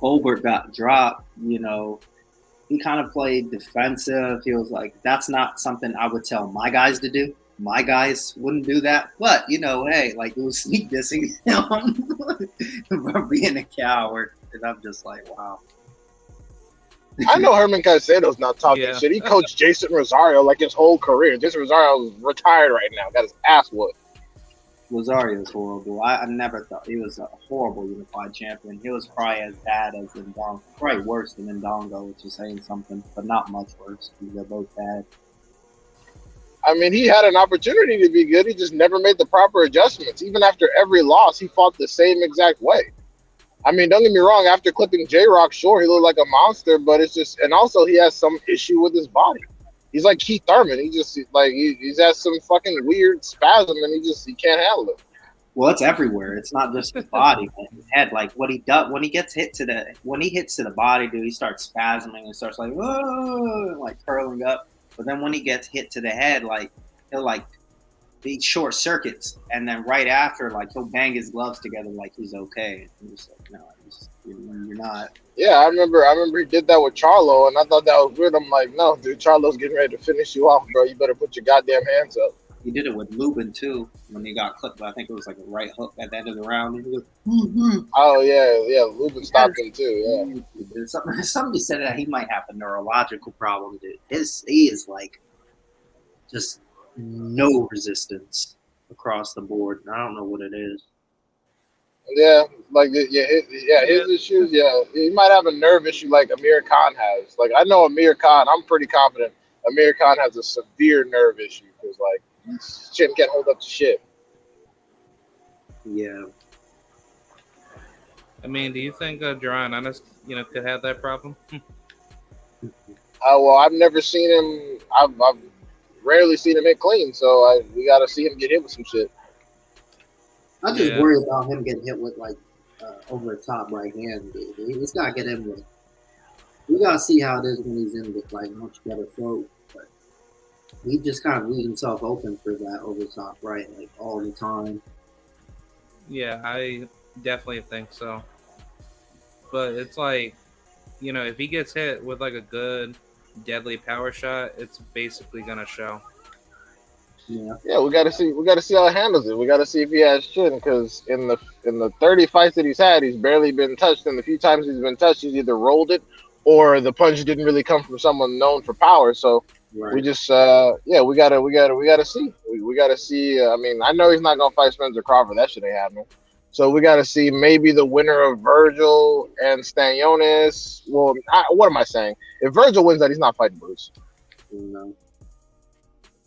S5: Colbert got dropped, he kind of played defensive. He was like, that's not something I would tell my guys to do. My guys wouldn't do that. But hey, like it was sneak dissing him for being a coward." And I'm just like, wow.
S3: I know Herman Caicedo's not talking shit. He coached Jason Rosario like his whole career. Jason Rosario is retired right now. Got his ass whooped.
S5: Rosario's horrible. I never thought he was a horrible unified champion. He was probably as bad as Ndongo. Probably worse than Ndongo, which is saying something, but not much worse because they're both bad.
S3: I mean, he had an opportunity to be good. He just never made the proper adjustments. Even after every loss, he fought the same exact way. I mean, don't get me wrong. After clipping J-Rock, sure, he looked like a monster, but it's just, and also he has some issue with his body. He's like Keith Thurman. He just he's has some fucking weird spasm, and he can't handle it.
S5: Well, it's everywhere. It's not just his body, but his head. Like what he does when he gets hits to the body, dude, he starts spasming and starts like, whoa, like curling up. But then when he gets hit to the head, like he'll like be short circuits, and then right after, like he'll bang his gloves together like he's okay. And he's like, no, you're not.
S3: Yeah, I remember he did that with Charlo, and I thought that was weird. I'm like, no, dude, Charlo's getting ready to finish you off, bro. You better put your goddamn hands up.
S5: He did it with Lubin too when he got clipped. I think it was like a right hook at the end of the round. He goes,
S3: Oh yeah, Lubin stopped him too. Yeah.
S5: Somebody said that he might have a neurological problem, dude. He is like just no resistance across the board. I don't know what it is.
S3: Yeah, his issues. Yeah, he might have a nerve issue like Amir Khan has. Like I know Amir Khan. I'm pretty confident Amir Khan has a severe nerve issue because like his chin can't hold up to shit.
S5: Yeah.
S2: I mean, do you think Jaron Ennis, could have that problem?
S3: Well, I've never seen him. I've rarely seen him hit clean, so we got to see him get hit with some shit.
S4: I just worry about him getting hit with like over the top right hand. He's got to get him with. We got to see how it is when he's in with like much better throat. But he just kind of leaves himself open for that over the top right like all the time.
S2: Yeah, I definitely think so. But it's like if he gets hit with like a good deadly power shot, it's basically gonna show.
S5: Yeah.
S3: Yeah, we got to see. We got to see how he handles it. We got to see if he has chin, because in the 30 fights that he's had, he's barely been touched. And the few times he's been touched, he's either rolled it or the punch didn't really come from someone known for power. So
S5: Right.
S3: we just, we gotta see. We gotta see. I mean, I know he's not gonna fight Spencer Crawford. That shit ain't happening. So we got to see maybe the winner of Virgil and Stanionis. Well, what am I saying? If Virgil wins that, he's not fighting Bruce.
S5: You know.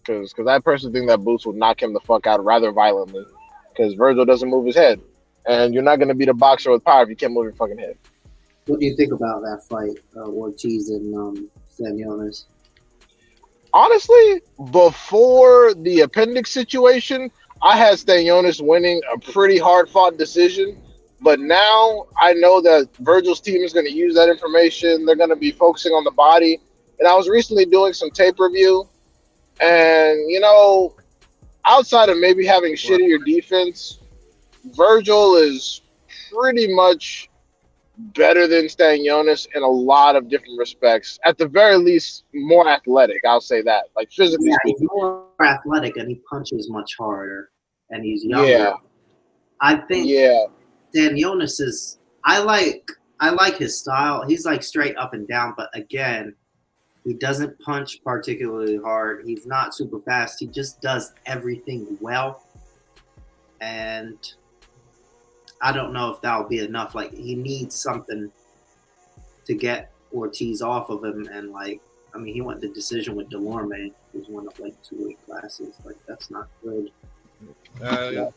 S3: Because I personally think that Boots would knock him the fuck out rather violently. Because Virgil doesn't move his head, and you're not going to beat a boxer with power if you can't move your fucking head.
S4: What do you think about that fight, Ortiz and Stanionis?
S3: Honestly, before the appendix situation, I had Stanionis winning a pretty hard fought decision. But now I know that Virgil's team is going to use that information. They're going to be focusing on the body. And I was recently doing some tape review. And, outside of maybe having shittier defense, Virgil is pretty much better than Stanionis in a lot of different respects. At the very least, more athletic. I'll say that. Like, physically
S5: Yeah,
S3: speaking.
S5: he's more athletic and he punches much harder, and he's younger.
S3: Yeah.
S5: I think
S3: Yeah.
S5: Stanionis is. I like his style. He's like straight up and down, but again, he doesn't punch particularly hard. He's not super fast. He just does everything well, and I don't know if that'll be enough. Like, he needs something to get Ortiz off of him, and he went the decision with Delorme. He's one of like 2 weight classes. Like, that's not good.
S3: Yeah.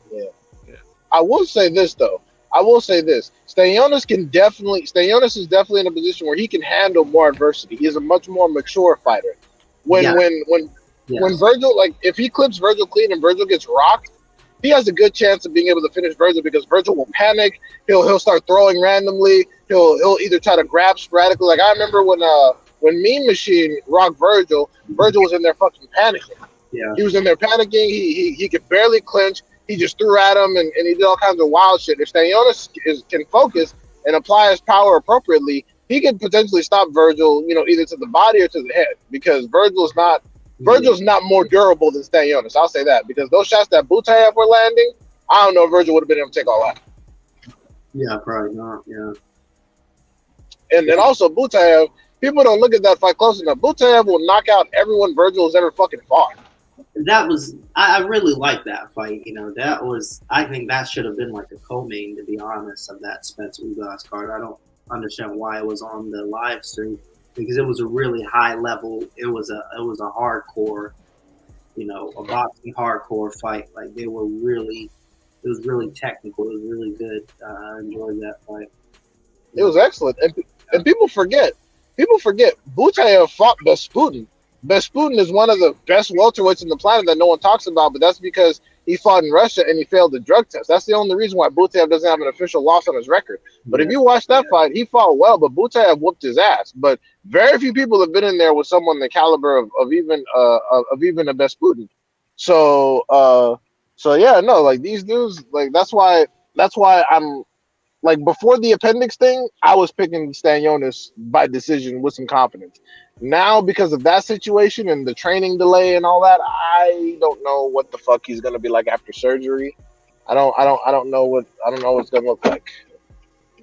S3: I will say this though. Stanionis is definitely in a position where he can handle more adversity. He is a much more mature fighter. When Virgil, like, if he clips Virgil clean and Virgil gets rocked, he has a good chance of being able to finish Virgil, because Virgil will panic. He'll start throwing randomly. He'll either try to grab sporadically. Like, I remember when Mean Machine rocked Virgil was in there fucking panicking.
S5: Yeah.
S3: He was in there panicking. He could barely clinch. He just threw at him, and he did all kinds of wild shit. If Stanionis can focus and apply his power appropriately, he could potentially stop Virgil, either to the body or to the head, because Virgil's not more durable than Stanionis. I'll say that, because those shots that Butayev were landing, I don't know if Virgil would have been able to take all that.
S5: Yeah, probably not. Yeah.
S3: And then also Butayev, people don't look at that fight close enough. Butayev will knock out everyone Virgil has ever fucking fought.
S5: That was, I really liked that fight. I think that should have been like a co-main, to be honest, of that Spencer Ugas card. I don't understand why it was on the live stream, because it was a really high level. It was a hardcore, a boxing hardcore fight. Like, it was really technical. It was really good. I enjoyed that fight.
S3: It was excellent. And people forget. Butayev fought Besputin. Besputin is one of the best welterweights on the planet that no one talks about, but that's because he fought in Russia and he failed the drug test. That's the only reason why Butayev doesn't have an official loss on his record. But if you watch that fight, he fought well, but Butayev whooped his ass. But very few people have been in there with someone the caliber of even a Besputin. So yeah, no, like, these dudes, like, that's why I'm like, before the appendix thing, I was picking Stanionis by decision with some confidence. Now, because of that situation and the training delay and all that, I don't know what the fuck he's gonna be like after surgery. I don't know what it's gonna look like.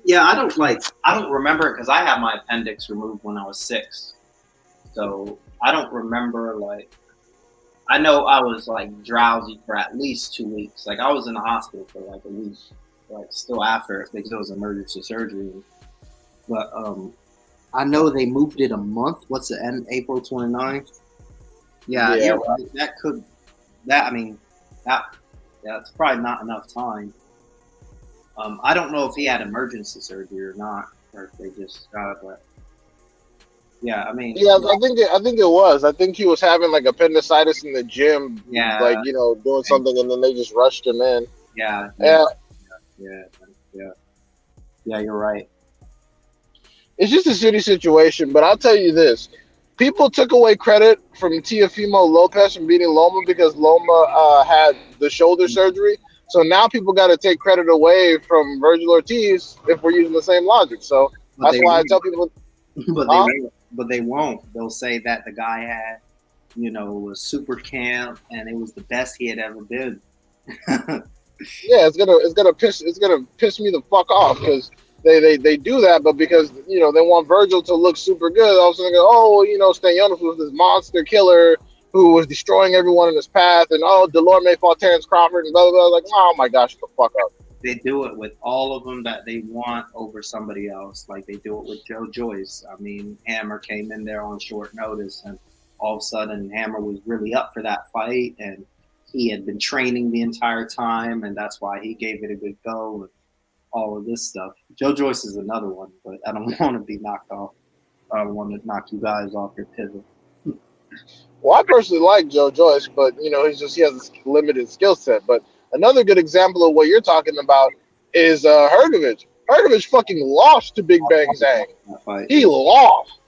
S5: Yeah, I don't remember, because I had my appendix removed when I was 6. So I don't remember, I know I was drowsy for at least 2 weeks. Like, I was in the hospital for a week, still after, because it was emergency surgery. But I know they moved it a month. What's the end? April 29th? Yeah. You're right. That's probably not enough time. I don't know if he had emergency surgery or not, or if they just got it, but yeah, I think it was. I think he was having appendicitis in the gym, doing something, and then they just rushed him in. Yeah, you're right.
S3: It's just a shitty situation, but I'll tell you this. People took away credit from Teofimo Lopez from beating Loma because Loma had the shoulder surgery. So now people got to take credit away from Virgil Ortiz if we're using the same logic. So that's why I tell people,
S5: but
S3: Huh?
S5: they won't. They'll say that the guy had, a super camp and it was the best he had ever been.
S3: Yeah, it's gonna piss me the fuck off because they do that, but because they want Virgil to look super good, all of a sudden they go, oh, Stanionis was this monster killer who was destroying everyone in his path, and oh, Delorme fought Terrence Crawford and blah blah blah. Like, oh my gosh, shut the fuck up.
S5: They do it with all of them that they want over somebody else. Like they do it with Joe Joyce. I mean, Hammer came in there on short notice, and all of a sudden, Hammer was really up for that fight, and he had been training the entire time, and that's why he gave it a good go. And all of this stuff. Joe Joyce is another one, but I don't want to be knocked off. I don't want to knock you guys off your pivot.
S3: Well, I personally like Joe Joyce, but he has this limited skill set. But another good example of what you're talking about is Hergovich. Hergovich fucking lost to Big Bang Zhang.
S5: That fight.
S3: He lost.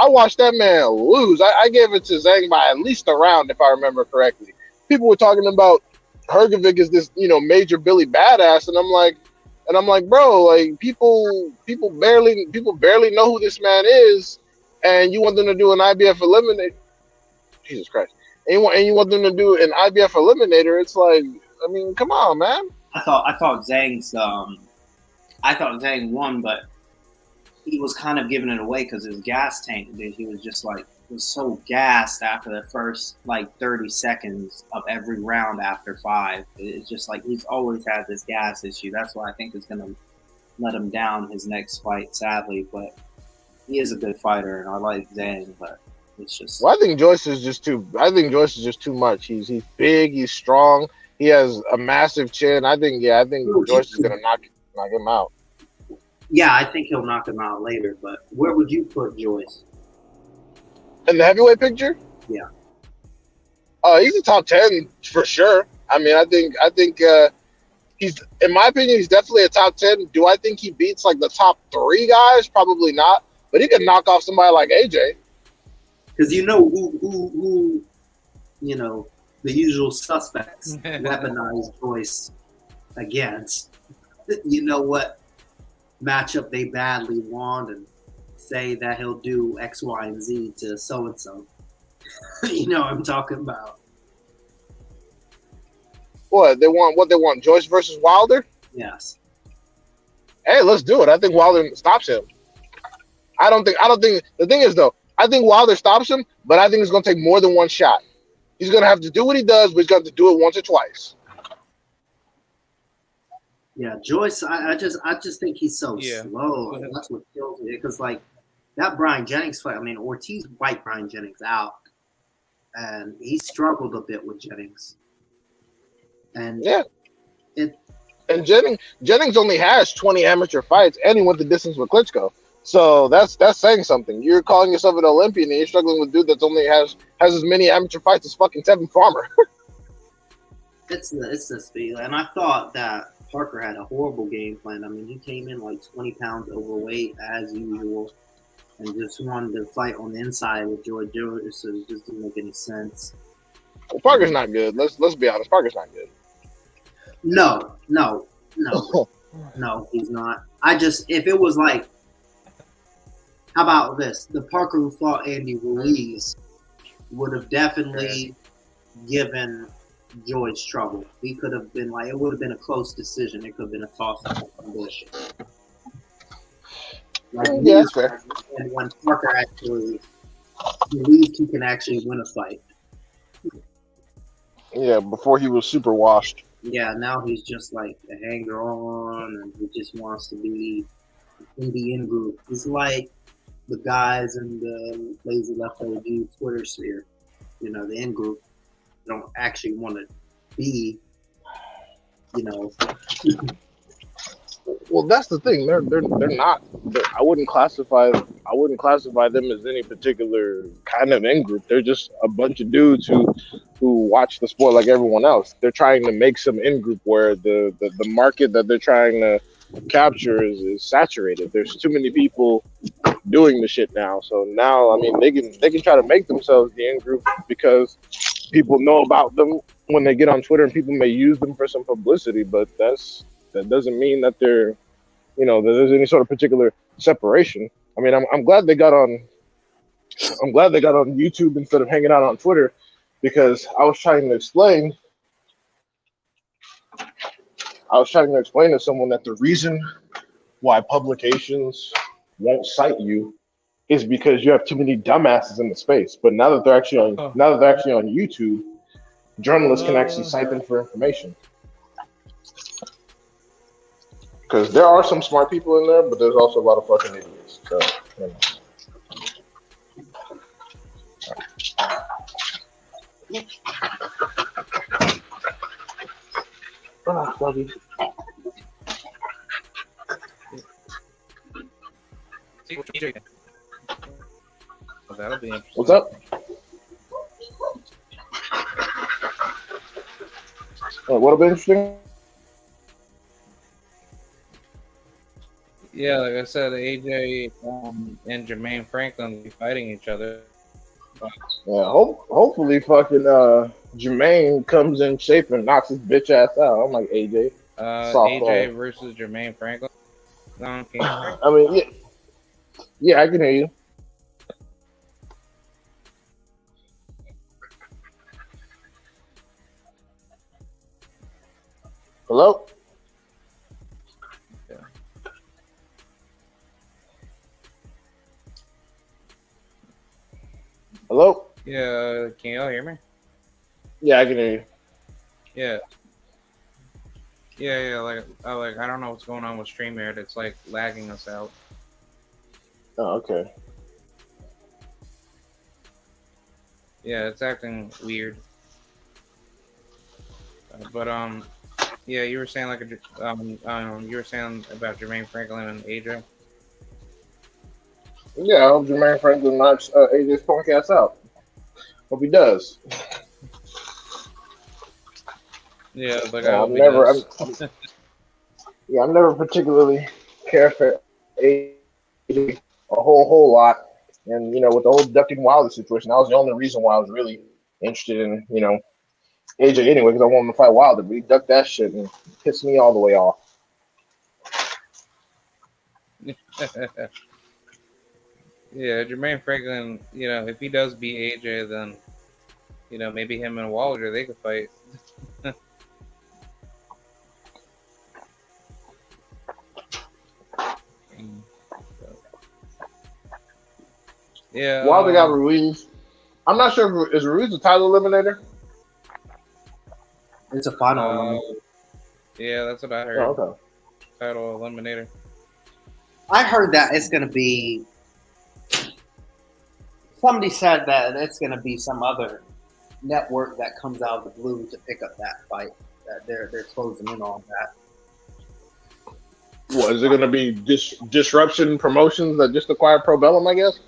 S3: I watched that man lose. I gave it to Zhang by at least a round, if I remember correctly. People were talking about Hergovich is this, major Billy badass, and I'm like, bro, like people barely know who this man is, and you want them to do an IBF eliminator. Jesus Christ. And you want them to do an IBF eliminator. It's like, I mean, come on, man.
S5: I thought Zhang won, but he was kind of giving it away because his gas tank. He was just like was so gassed after the first 30 seconds of every round after 5. It's just like he's always had this gas issue. That's why I think it's gonna let him down his next fight, sadly. But he is a good fighter, and I like Zhang, but it's just.
S3: Well, I think Joyce is just too much. He's big. He's strong. He has a massive chin. I think Joyce is gonna knock him out.
S5: Yeah, I think he'll knock him out later. But where would you put Joyce?
S3: In the heavyweight picture?
S5: Yeah.
S3: He's a top 10 for sure. I mean, I think he's, in my opinion, he's definitely a top 10. Do I think he beats the top 3 guys? Probably not. But he could knock off somebody like AJ.
S5: Because who the usual suspects weaponize Joyce against. You know what matchup they badly want and say that he'll do X, Y, and Z to so and so. You know what I'm talking about.
S3: What they want? Joyce versus Wilder?
S5: Yes.
S3: Hey, let's do it. I think Wilder stops him. I don't think the thing is though, I think Wilder stops him, but I think it's gonna take more than one shot. He's gonna have to do what he does, but he's gonna have to do it once or twice.
S5: Yeah, Joyce, I just think he's so slow. That's what kills me. Because that Brian Jennings fight, I mean, Ortiz wiped Brian Jennings out, and he struggled a bit with Jennings. And
S3: and Jennings only has 20 amateur fights, and he went the distance with Klitschko. So that's saying something. You're calling yourself an Olympian, and you're struggling with a dude that's only has as many amateur fights as fucking Tevin Farmer.
S5: it's the speed, and I thought that Parker had a horrible game plan. I mean, he came in 20 pounds overweight as usual, and just wanted to fight on the inside with George Joyce. So it just didn't make any sense.
S3: Well, Parker's not good. Let's be honest. Parker's not good.
S5: No, he's not. If it was how about this? The Parker who fought Andy Ruiz would have definitely given Joyce trouble. He could have been it would have been a close decision. It could have been a toss-up condition.
S3: Yeah, that's fair.
S5: And when Parker actually believes he can actually win a fight.
S3: Yeah, before he was super washed.
S5: Yeah, now he's just a hanger-on, and he just wants to be in the in-group. He's like the guys in the Lazy Left OG Twitter sphere. The in-group don't actually want to be,
S3: Well, that's the thing. They're not. I wouldn't classify them as any particular kind of in group. They're just a bunch of dudes who watch the sport like everyone else. They're trying to make some in group where the market that they're trying to capture is saturated. There's too many people doing the shit now. So now, I mean, they can try to make themselves the in group because people know about them when they get on Twitter, and people may use them for some publicity. But that doesn't mean that they're, that there's any sort of particular separation. I mean, I'm glad they got on. I'm glad they got on YouTube instead of hanging out on Twitter, because I was trying to explain to someone that the reason why publications won't cite you is because you have too many dumbasses in the space. But
S2: Oh.
S3: now that they're actually on YouTube, journalists can actually cite them for information. Because there are some smart people in there, but there's also a lot of fucking idiots. So, you know. Love you.
S2: Oh, that'll be interesting.
S3: What's up? What'll be interesting?
S2: Yeah, like I said, AJ and Jermaine Franklin will be fighting each other.
S3: Yeah, hopefully fucking Jermaine comes in shape and knocks his bitch ass out. I'm like AJ.
S2: AJ versus Jermaine Franklin. No, can you hear me?
S3: I mean, yeah, I can hear you. Hello?
S2: Yeah.
S3: Hello?
S2: Yeah, can y'all hear me?
S3: Yeah, I can hear you.
S2: Yeah. Yeah, like I don't know what's going on with StreamYard. It's like lagging us out.
S3: Oh, okay.
S2: Yeah, it's acting weird. But yeah, you were saying you were saying about Jermaine Franklin and AJ.
S3: Yeah, I hope Jermaine Franklin knocks AJ's punk ass out. Hope he does.
S2: Yeah, like
S3: Yeah,
S2: I hope he does.
S3: I'm never particularly care for AJ a whole lot. And, you know, with the whole Ducking Wilder situation, that was the only reason why I was really interested in, you know, AJ anyway, because I wanted him to fight Wilder, but he ducked that shit and pissed me all the way off.
S2: Yeah, Jermaine Franklin, you know, if he does beat AJ, then, you know, maybe him and Wilder, they could fight. Yeah.
S3: Wilder got Ruiz. I'm not sure if is Ruiz a title eliminator.
S4: It's a final.
S2: Yeah, that's what I heard.
S3: Oh, okay.
S2: Title eliminator.
S4: I heard that it's going to be. Somebody said that it's going to be some other network that comes out of the blue to pick up that fight. That they're closing in on that.
S3: What is it going to be? Disruption Promotions that just acquired Pro Bellum, I guess.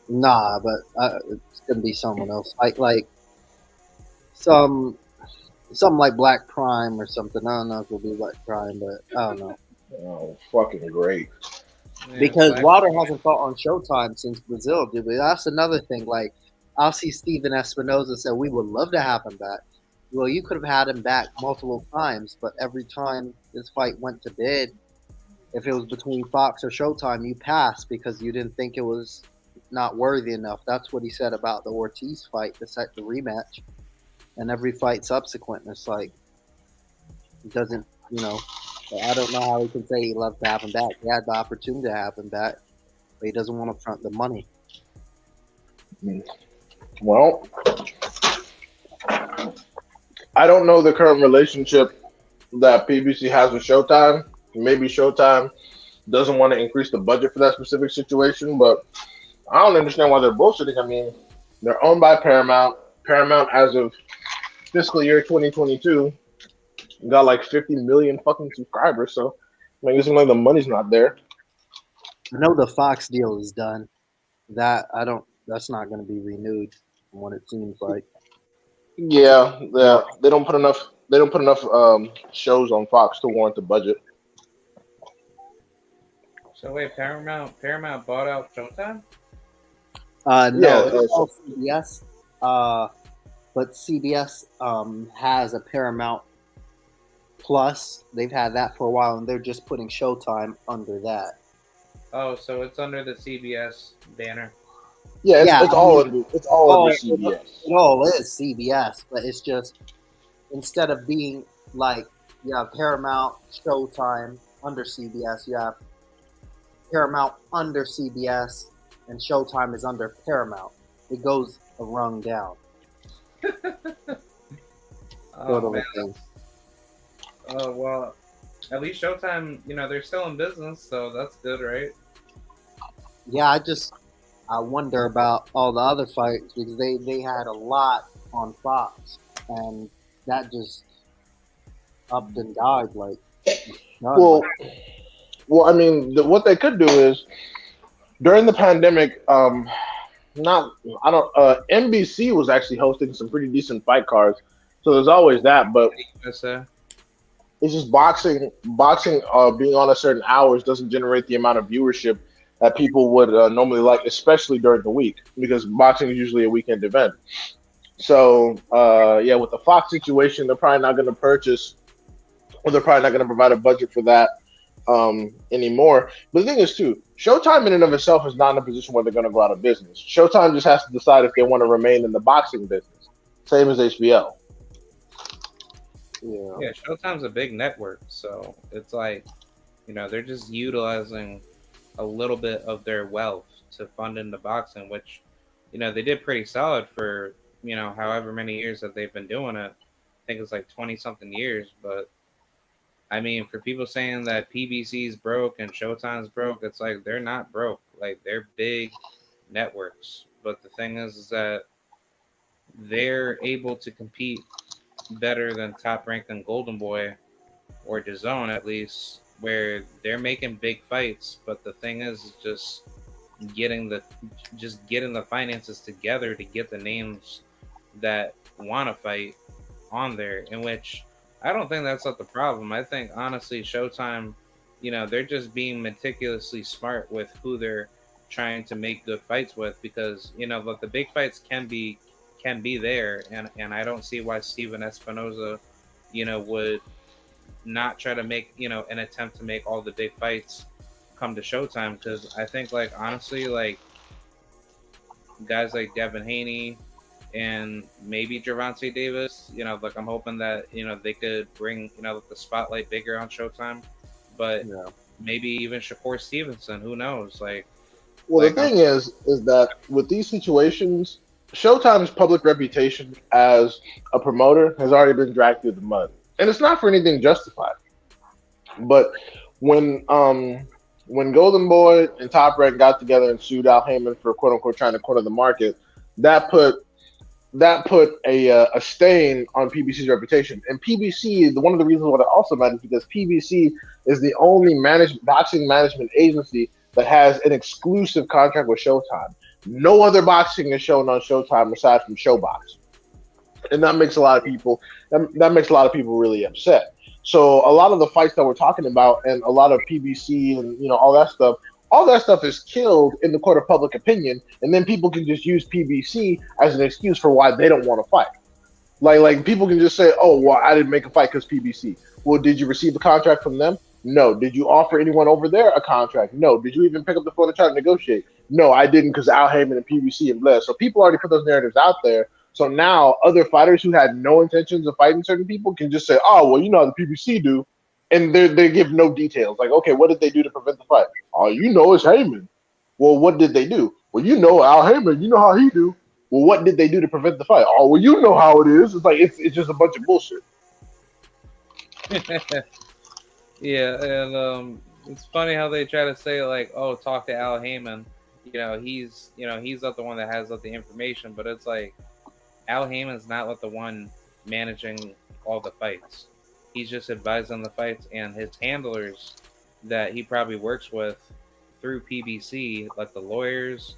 S4: Nah, but it's going to be someone else. Like something like Black Prime or something. I don't know if it'll be Black Prime, but I don't know.
S3: Oh, fucking great.
S2: Yeah,
S4: Because
S2: Black-
S4: Wilder hasn't fought on Showtime since Brazil, dude. But that's another thing. Like, I'll see Steven Espinoza say, we would love to have him back. Well, you could have had him back multiple times, but every time this fight went to bid, if it was between Fox or Showtime, you passed because you didn't think it was not worthy enough. That's what he said about the Ortiz fight to set the rematch. And every fight subsequent, it's like, it doesn't, you know, I don't know how he can say he loves to have him back. He had the opportunity to have him back, but he doesn't want to front the money.
S3: Well, I don't know the current relationship that PBC has with Showtime. Maybe Showtime doesn't want to increase the budget for that specific situation, but I don't understand why they're bullshitting. I mean, they're owned by Paramount. Paramount, as of fiscal year 2022, got like 50 million fucking subscribers. So, I mean, it seems like the money's not there.
S4: I know the Fox deal is done. That's not going to be renewed from what it seems like.
S3: Yeah, they don't put enough. They don't put enough shows on Fox to warrant the budget.
S2: So wait, Paramount bought out Showtime?
S4: No,
S3: Yeah,
S4: it's all CBS. But CBS has a Paramount Plus. They've had that for a while, and they're just putting Showtime under that.
S2: Oh, so it's under the CBS banner.
S3: Yeah,
S4: Yeah,
S3: it's
S4: I
S3: all
S4: mean,
S3: under it's all
S4: oh,
S3: under
S4: it,
S3: CBS.
S4: it all is CBS, but it's just instead of being like you have Paramount, Showtime under CBS, you have Paramount under CBS, and Showtime is under Paramount. It goes a rung down, sort
S2: Oh
S4: of a
S2: man.
S4: thing.
S2: Oh well. At least Showtime, they're still in business, so that's good, right?
S4: Yeah, I wonder about all the other fights because they had a lot on Fox, and that just upped and died like none.
S3: Well, I mean, what they could do is during the pandemic. Not I don't. NBC was actually hosting some pretty decent fight cards, so there's always that. But
S2: USA.
S3: it's just boxing. Boxing, being on a certain hours doesn't generate the amount of viewership that people would normally like, especially during the week, because boxing is usually a weekend event. So, yeah, with the Fox situation, they're probably not going to purchase, or they're probably not going to provide a budget for that anymore. But the thing is, too, Showtime in and of itself is not in a position where they're going to go out of business. Showtime just has to decide if they want to remain in the boxing business, same as HBO.
S4: Yeah.
S2: Yeah, Showtime's a big network, so it's like, they're just utilizing a little bit of their wealth to fund into boxing, which, they did pretty solid for, however many years that they've been doing it. I think it's like 20 something years, but I mean, for people saying that PBC's broke and Showtime's broke, it's like they're not broke. Like they're big networks. But the thing is that they're able to compete better than Top Rank and Golden Boy or DAZN at least, where they're making big fights. But the thing is just getting the finances together to get the names that want to fight on there, in which I don't think that's not the problem. I think honestly, Showtime, they're just being meticulously smart with who they're trying to make good fights with, because look, the big fights can be there, and I don't see why Steven Espinoza, would not try to make an attempt to make all the big fights come to Showtime, because I think like honestly like guys like Devin Haney and maybe Gervonta Davis, like I'm hoping that they could bring the spotlight bigger on Showtime, but
S4: Yeah.
S2: maybe even Shakur Stevenson, who knows? Like,
S3: Well,
S2: like
S3: the thing is that with these situations, Showtime's public reputation as a promoter has already been dragged through the mud, and it's not for anything justified. But when Golden Boy and Top Rank got together and sued Al Heyman for quote unquote trying to corner the market, that put a stain on PBC's reputation. And PBC, one of the reasons why that also matters is because PBC is the only boxing management agency that has an exclusive contract with Showtime. No other boxing is shown on Showtime aside from ShowBox, and that makes a lot of people really upset. So a lot of the fights that we're talking about, and a lot of PBC and all that stuff is killed in the court of public opinion, and then people can just use PBC as an excuse for why they don't want to fight. Like people can just say, "Oh, well, I didn't make a fight because PBC." Well, did you receive a contract from them? No. Did you offer anyone over there a contract? No. Did you even pick up the phone and try to negotiate? No, I didn't, because Al Heyman and PBC and Bless. So people already put those narratives out there. So now other fighters who had no intentions of fighting certain people can just say, "Oh, well, how the PBC do," and they give no details. Like, okay, what did they do to prevent the fight? Oh, it's Heyman. Well, what did they do? Well, Al Heyman. You know how he do. Well, what did they do to prevent the fight? Oh, well, you know how it is. It's like it's just a bunch of bullshit.
S2: yeah, and it's funny how they try to say like, "Oh, talk to Al Heyman." He's not the one that has the information, but it's like Al Heyman's not the one managing all the fights. He's just advising the fights, and his handlers that he probably works with through PBC, like the lawyers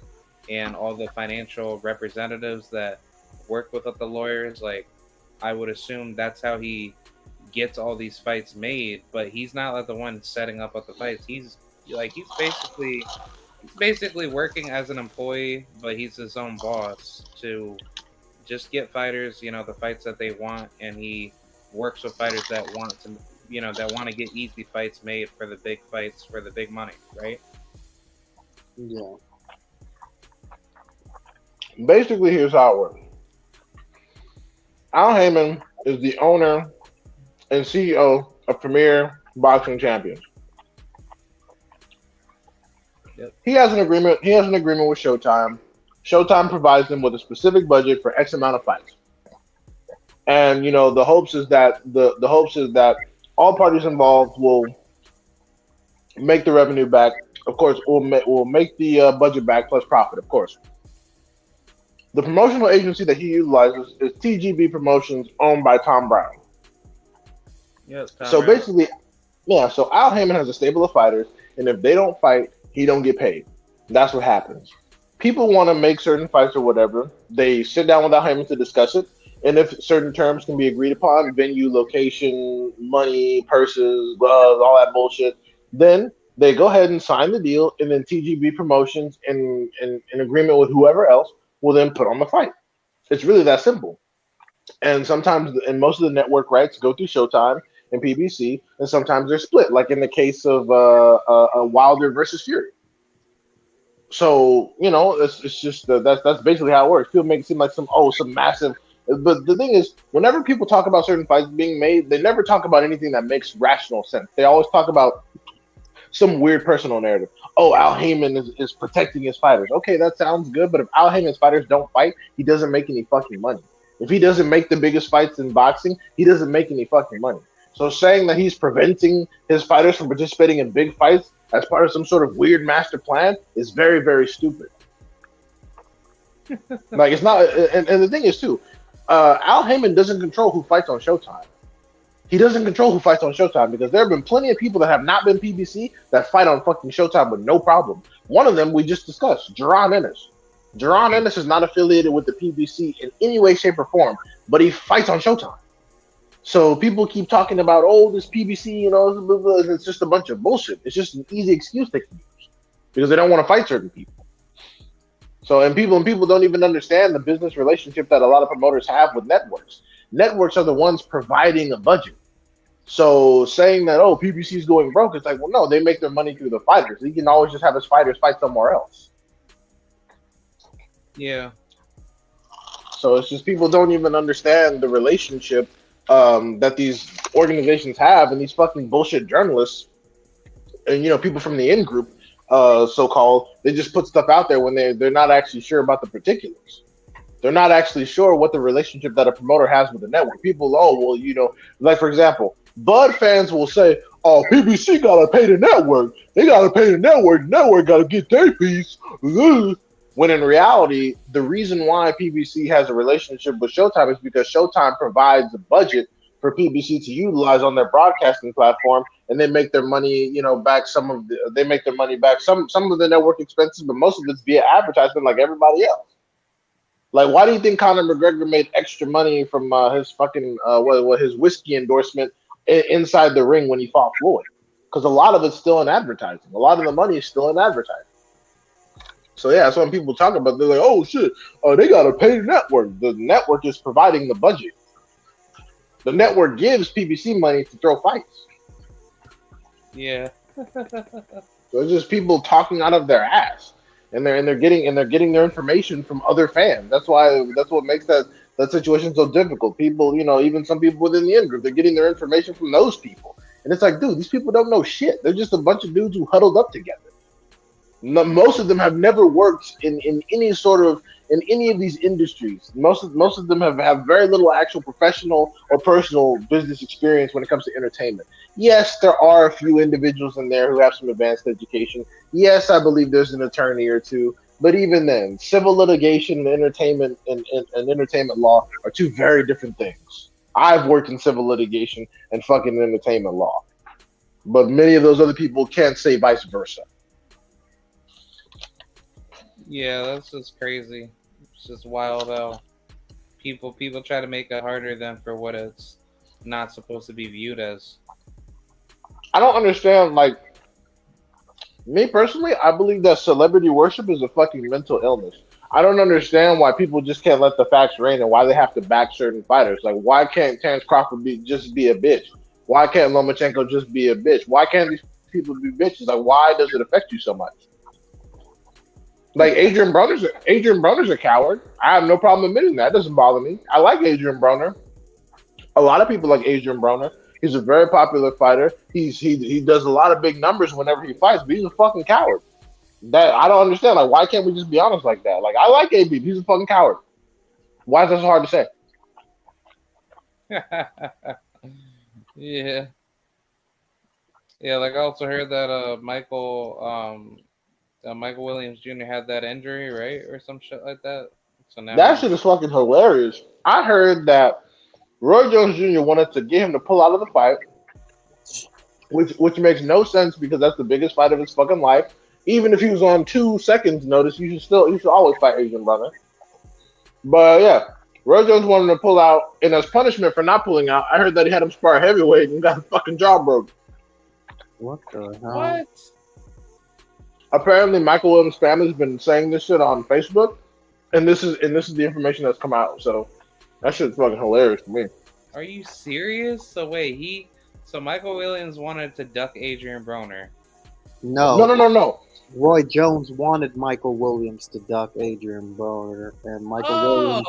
S2: and all the financial representatives that work with the lawyers. Like, I would assume that's how he gets all these fights made, but he's not the one setting up the fights. He's basically working as an employee, but he's his own boss to just get fighters, the fights that they want, and he works with fighters that want to, that want to get easy fights made for the big fights for the big money, right?
S4: Yeah.
S3: Basically, here's how it works. Al Heyman is the owner and CEO of Premier Boxing Champions.
S2: Yep.
S3: He has an agreement. He has an agreement with Showtime. Showtime provides him with a specific budget for X amount of fights. And the hopes is that the hopes is that all parties involved will make the revenue back. Of course, will make the budget back plus profit. Of course, the promotional agency that he utilizes is TGB Promotions, owned by Tom Brown.
S2: Yes.
S3: So basically, yeah. So Al Heyman has a stable of fighters, and if they don't fight, he don't get paid. That's what happens. People want to make certain fights or whatever. They sit down with Al Heyman to discuss it. And if certain terms can be agreed upon, venue, location, money, purses, gloves, all that bullshit, then they go ahead and sign the deal, and then TGB Promotions, in agreement with whoever else, will then put on the fight. It's really that simple. And sometimes, and most of the network rights go through Showtime and PBC, and sometimes they're split, like in the case of Wilder versus Fury. So it's just that's basically how it works. People make it seem like some massive. But the thing is, whenever people talk about certain fights being made, they never talk about anything that makes rational sense. They always talk about some weird personal narrative. Oh, Al Heyman is protecting his fighters. Okay, that sounds good, but if Al Heyman's fighters don't fight, he doesn't make any fucking money. If he doesn't make the biggest fights in boxing, he doesn't make any fucking money. So saying that he's preventing his fighters from participating in big fights as part of some sort of weird master plan is very, very stupid. Like, it's not, and the thing is too, Al Heyman doesn't control who fights on Showtime. He doesn't control who fights on Showtime because there have been plenty of people that have not been PBC that fight on fucking Showtime with no problem. One of them we just discussed, Jaron Ennis. Jaron Ennis is not affiliated with the PBC in any way, shape, or form, but he fights on Showtime. So people keep talking about, this PBC, it's just a bunch of bullshit. It's just an easy excuse they can use because they don't want to fight certain people. So, and people don't even understand the business relationship that a lot of promoters have with networks. Networks are the ones providing a budget. So saying that, PBC is going broke, it's like, well, no, they make their money through the fighters. He can always just have his fighters fight somewhere else.
S2: Yeah.
S3: So it's just people don't even understand the relationship that these organizations have, and these fucking bullshit journalists and people from the in group, so-called, they just put stuff out there when they're not actually sure about the particulars. They're not actually sure what the relationship that a promoter has with the network. People, like for example, Bud fans will say, PBC gotta pay the network. They gotta pay the network. The network gotta get their piece. When in reality, the reason why PBC has a relationship with Showtime is because Showtime provides a budget for PBC to utilize on their broadcasting platform, and they make their money, back some of the network expenses, but most of it's via advertisement, like everybody else. Like, why do you think Conor McGregor made extra money from his fucking his whiskey endorsement inside the ring when he fought Floyd? Because a lot of it's still in advertising. A lot of the money is still in advertising. So yeah, that's when people talk about. They're like, "Oh shit, they gotta pay the network." The network is providing the budget. The network gives PBC money to throw fights.
S2: Yeah.
S3: So it's just people talking out of their ass, and they're getting their information from other fans. That's what makes that situation so difficult. People, even some people within the in group, they're getting their information from those people, and it's like, dude, these people don't know shit. They're just a bunch of dudes who huddled up together. Most of them have never worked in any of these industries. Most of them have very little actual professional or personal business experience when it comes to entertainment. Yes, there are a few individuals in there who have some advanced education. Yes, I believe there's an attorney or two. But even then, civil litigation and entertainment and entertainment law are two very different things. I've worked in civil litigation and fucking entertainment law. But many of those other people can't say vice versa.
S2: Yeah, that's just crazy. It's just wild how people try to make it harder than for what it's not supposed to be viewed as.
S3: I don't understand, like, me personally, I believe that celebrity worship is a fucking mental illness. I don't understand why people just can't let the facts reign and why they have to back certain fighters. Like, why can't Terrence Crawford just be a bitch? Why can't Lomachenko just be a bitch? Why can't these people be bitches? Like, why does it affect you so much? Like Adrian Broner's a coward. I have no problem admitting that. It doesn't bother me. I like Adrian Broner. A lot of people like Adrian Broner. He's a very popular fighter. He does a lot of big numbers whenever he fights, but he's a fucking coward. That I don't understand. Like, why can't we just be honest like that? Like, I like AB. He's a fucking coward. Why is that so hard to say?
S2: Yeah. Yeah, like I also heard that Michael Williams Jr. had that injury, right? Or some shit like that. So now
S3: That shit is fucking hilarious. I heard that Roy Jones Jr. wanted to get him to pull out of the fight, which makes no sense because that's the biggest fight of his fucking life. Even if he was on 2 seconds notice, you should always fight Adrian Broner. But yeah, Roy Jones wanted him to pull out, and as punishment for not pulling out, I heard that he had him spar heavyweight and got his fucking jaw broke.
S4: What the hell?
S2: what?
S3: Apparently, Michael Williams' family's been saying this shit on Facebook, and this is the information that's come out. So that shit's fucking hilarious to me.
S2: Are you serious? So wait, so Michael Williams wanted to duck Adrian Broner.
S3: No.
S4: Roy Jones wanted Michael Williams to duck Adrian Broner, and Michael Williams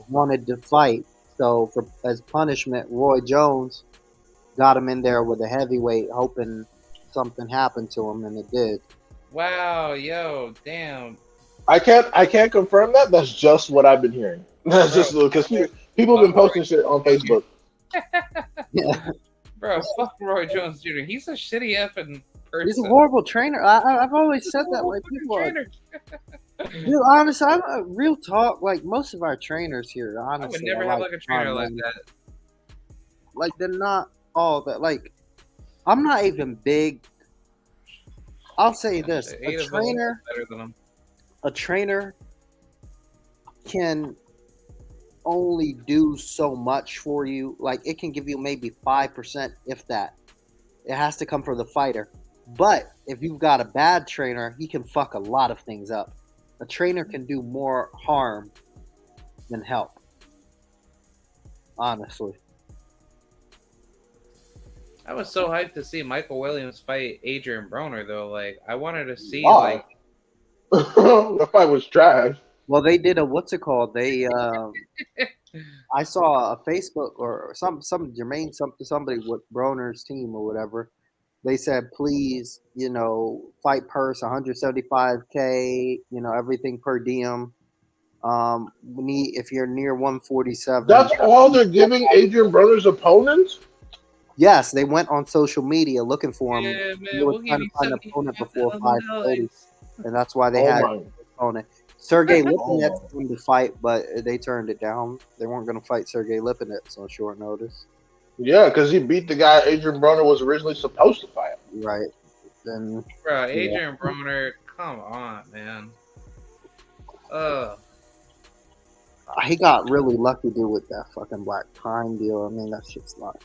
S4: wanted to fight. So, as punishment, Roy Jones got him in there with a heavyweight, hoping something happened to him, and it did.
S2: Wow, yo, damn.
S3: I can't confirm that. That's just what I've been hearing. That's just because people have been posting shit on Facebook.
S4: Yeah,
S2: Bro, fuck Roy Jones Jr. He's a shitty effing person.
S4: he's a horrible trainer. I've always said that. Like people are,
S2: trainer.
S4: dude, honestly, I'm a real talk. Like most of our trainers here, honestly,
S2: I would never have like a trainer like that.
S4: Like they're not all that. Like I'm not even big. I'll say this:
S2: Eight of them is better than him.
S4: a trainer can only do so much for you. Like it can give you maybe 5%, if that. It has to come from the fighter. But if you've got a bad trainer, he can fuck a lot of things up. A trainer can do more harm than help. Honestly.
S2: I was so hyped to see Michael Williams fight Adrian Broner, though. Like, I wanted to see,
S3: Why? The fight was trash.
S4: Well, they did a what's it called? They I saw a Facebook or somebody with Broner's team or whatever. They said, please, fight purse 175K, everything per diem. We need if you're near 147.
S3: That's all they're giving Adrian Broner's opponents?
S4: Yes, they went on social media looking for him.
S2: Yeah, man,
S4: They were
S2: we'll
S4: trying
S2: give
S4: to
S2: you
S4: find an opponent before
S2: $75,000.
S4: 5:30, and that's why they had an opponent. Sergey Lipinets wanted to fight, but they turned it down. They weren't going to fight Sergey Lipinets on short notice.
S3: Yeah, because he beat the guy Adrian Broner was originally supposed to fight.
S4: Right. Then
S2: Bro, Adrian Broner, come on, man.
S4: he got really lucky, dude, with that fucking Black Prime deal. I mean, that shit's not.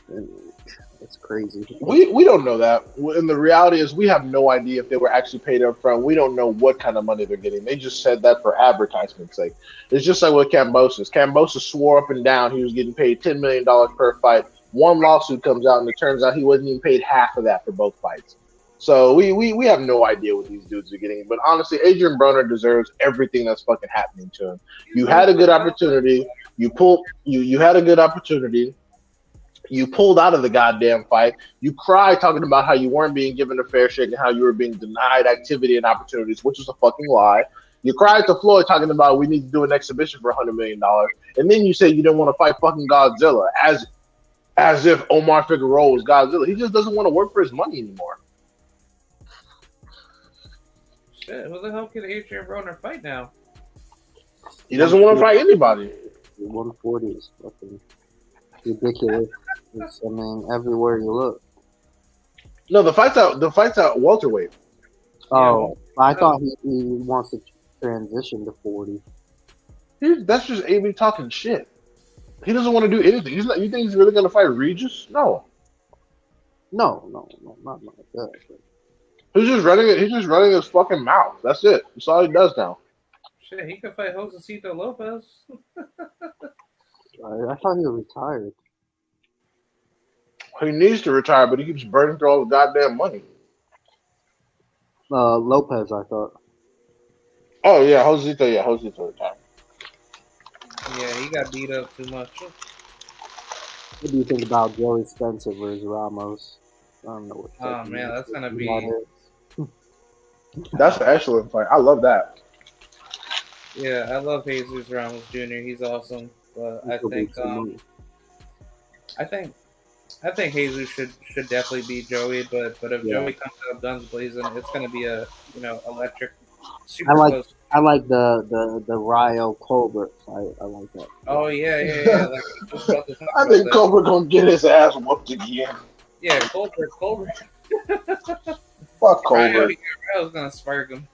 S4: It's crazy.
S3: We don't know that. And the reality is we have no idea if they were actually paid up front. We don't know what kind of money they're getting. They just said that for advertisement's sake. It's just like with Kambosos. Kambosos swore up and down he was getting paid $10 million per fight. One lawsuit comes out, and it turns out he wasn't even paid half of that for both fights. So we have no idea what these dudes are getting. But honestly, Adrian Broner deserves everything that's fucking happening to him. You had a good opportunity. You had a good opportunity. You pulled out of the goddamn fight. You cried talking about how you weren't being given a fair shake and how you were being denied activity and opportunities, which was a fucking lie. You cried to Floyd talking about we need to do an exhibition for $100 million. And then you say you didn't want to fight fucking Godzilla as if Omar Figueroa was Godzilla. He just doesn't want to work for his money anymore.
S2: Shit, who the hell can Adrian Broner fight now?
S3: He doesn't want to fight anybody.
S4: 140 is fucking ridiculous. I mean, everywhere you look.
S3: No, the fight's out welterweight.
S4: Oh, I thought he wants to transition to 40.
S3: That's just AB talking shit. He doesn't want to do anything. You think he's really going to fight Regis? No.
S4: No, not like that.
S3: He's just running his fucking mouth. That's it. That's all he does now.
S2: Shit, he could fight Josecito Lopez.
S4: I thought he was retired.
S3: He needs to retire, but he keeps burning through all the goddamn money.
S4: Lopez, I thought.
S3: Oh yeah, Josito. Yeah, Josito retired.
S2: Yeah, he got beat up too much.
S4: What do you think about Joey Spencer versus Ramos? I don't know what
S2: Oh
S4: fucking
S2: man,
S4: match
S2: that's gonna be
S4: that is.
S3: That's an excellent fight. I love that.
S2: yeah. I love Jesus Ramos Jr. He's awesome, but
S4: This will be too much.
S2: I think I think Jesus should definitely beat Joey, but if
S4: Yeah.
S2: Joey comes out guns blazing, it's gonna be a electric,
S4: I
S2: super
S4: like
S2: close.
S4: I like the Ryo Colbert fight. I like that.
S2: Oh yeah. Like I was about to talk
S3: I
S2: about
S3: think
S2: that.
S3: Cobra gonna get his ass whooped again.
S2: Yeah, Colbert.
S3: Fuck
S2: Ryo,
S3: Colbert.
S2: Ryo's gonna spark him.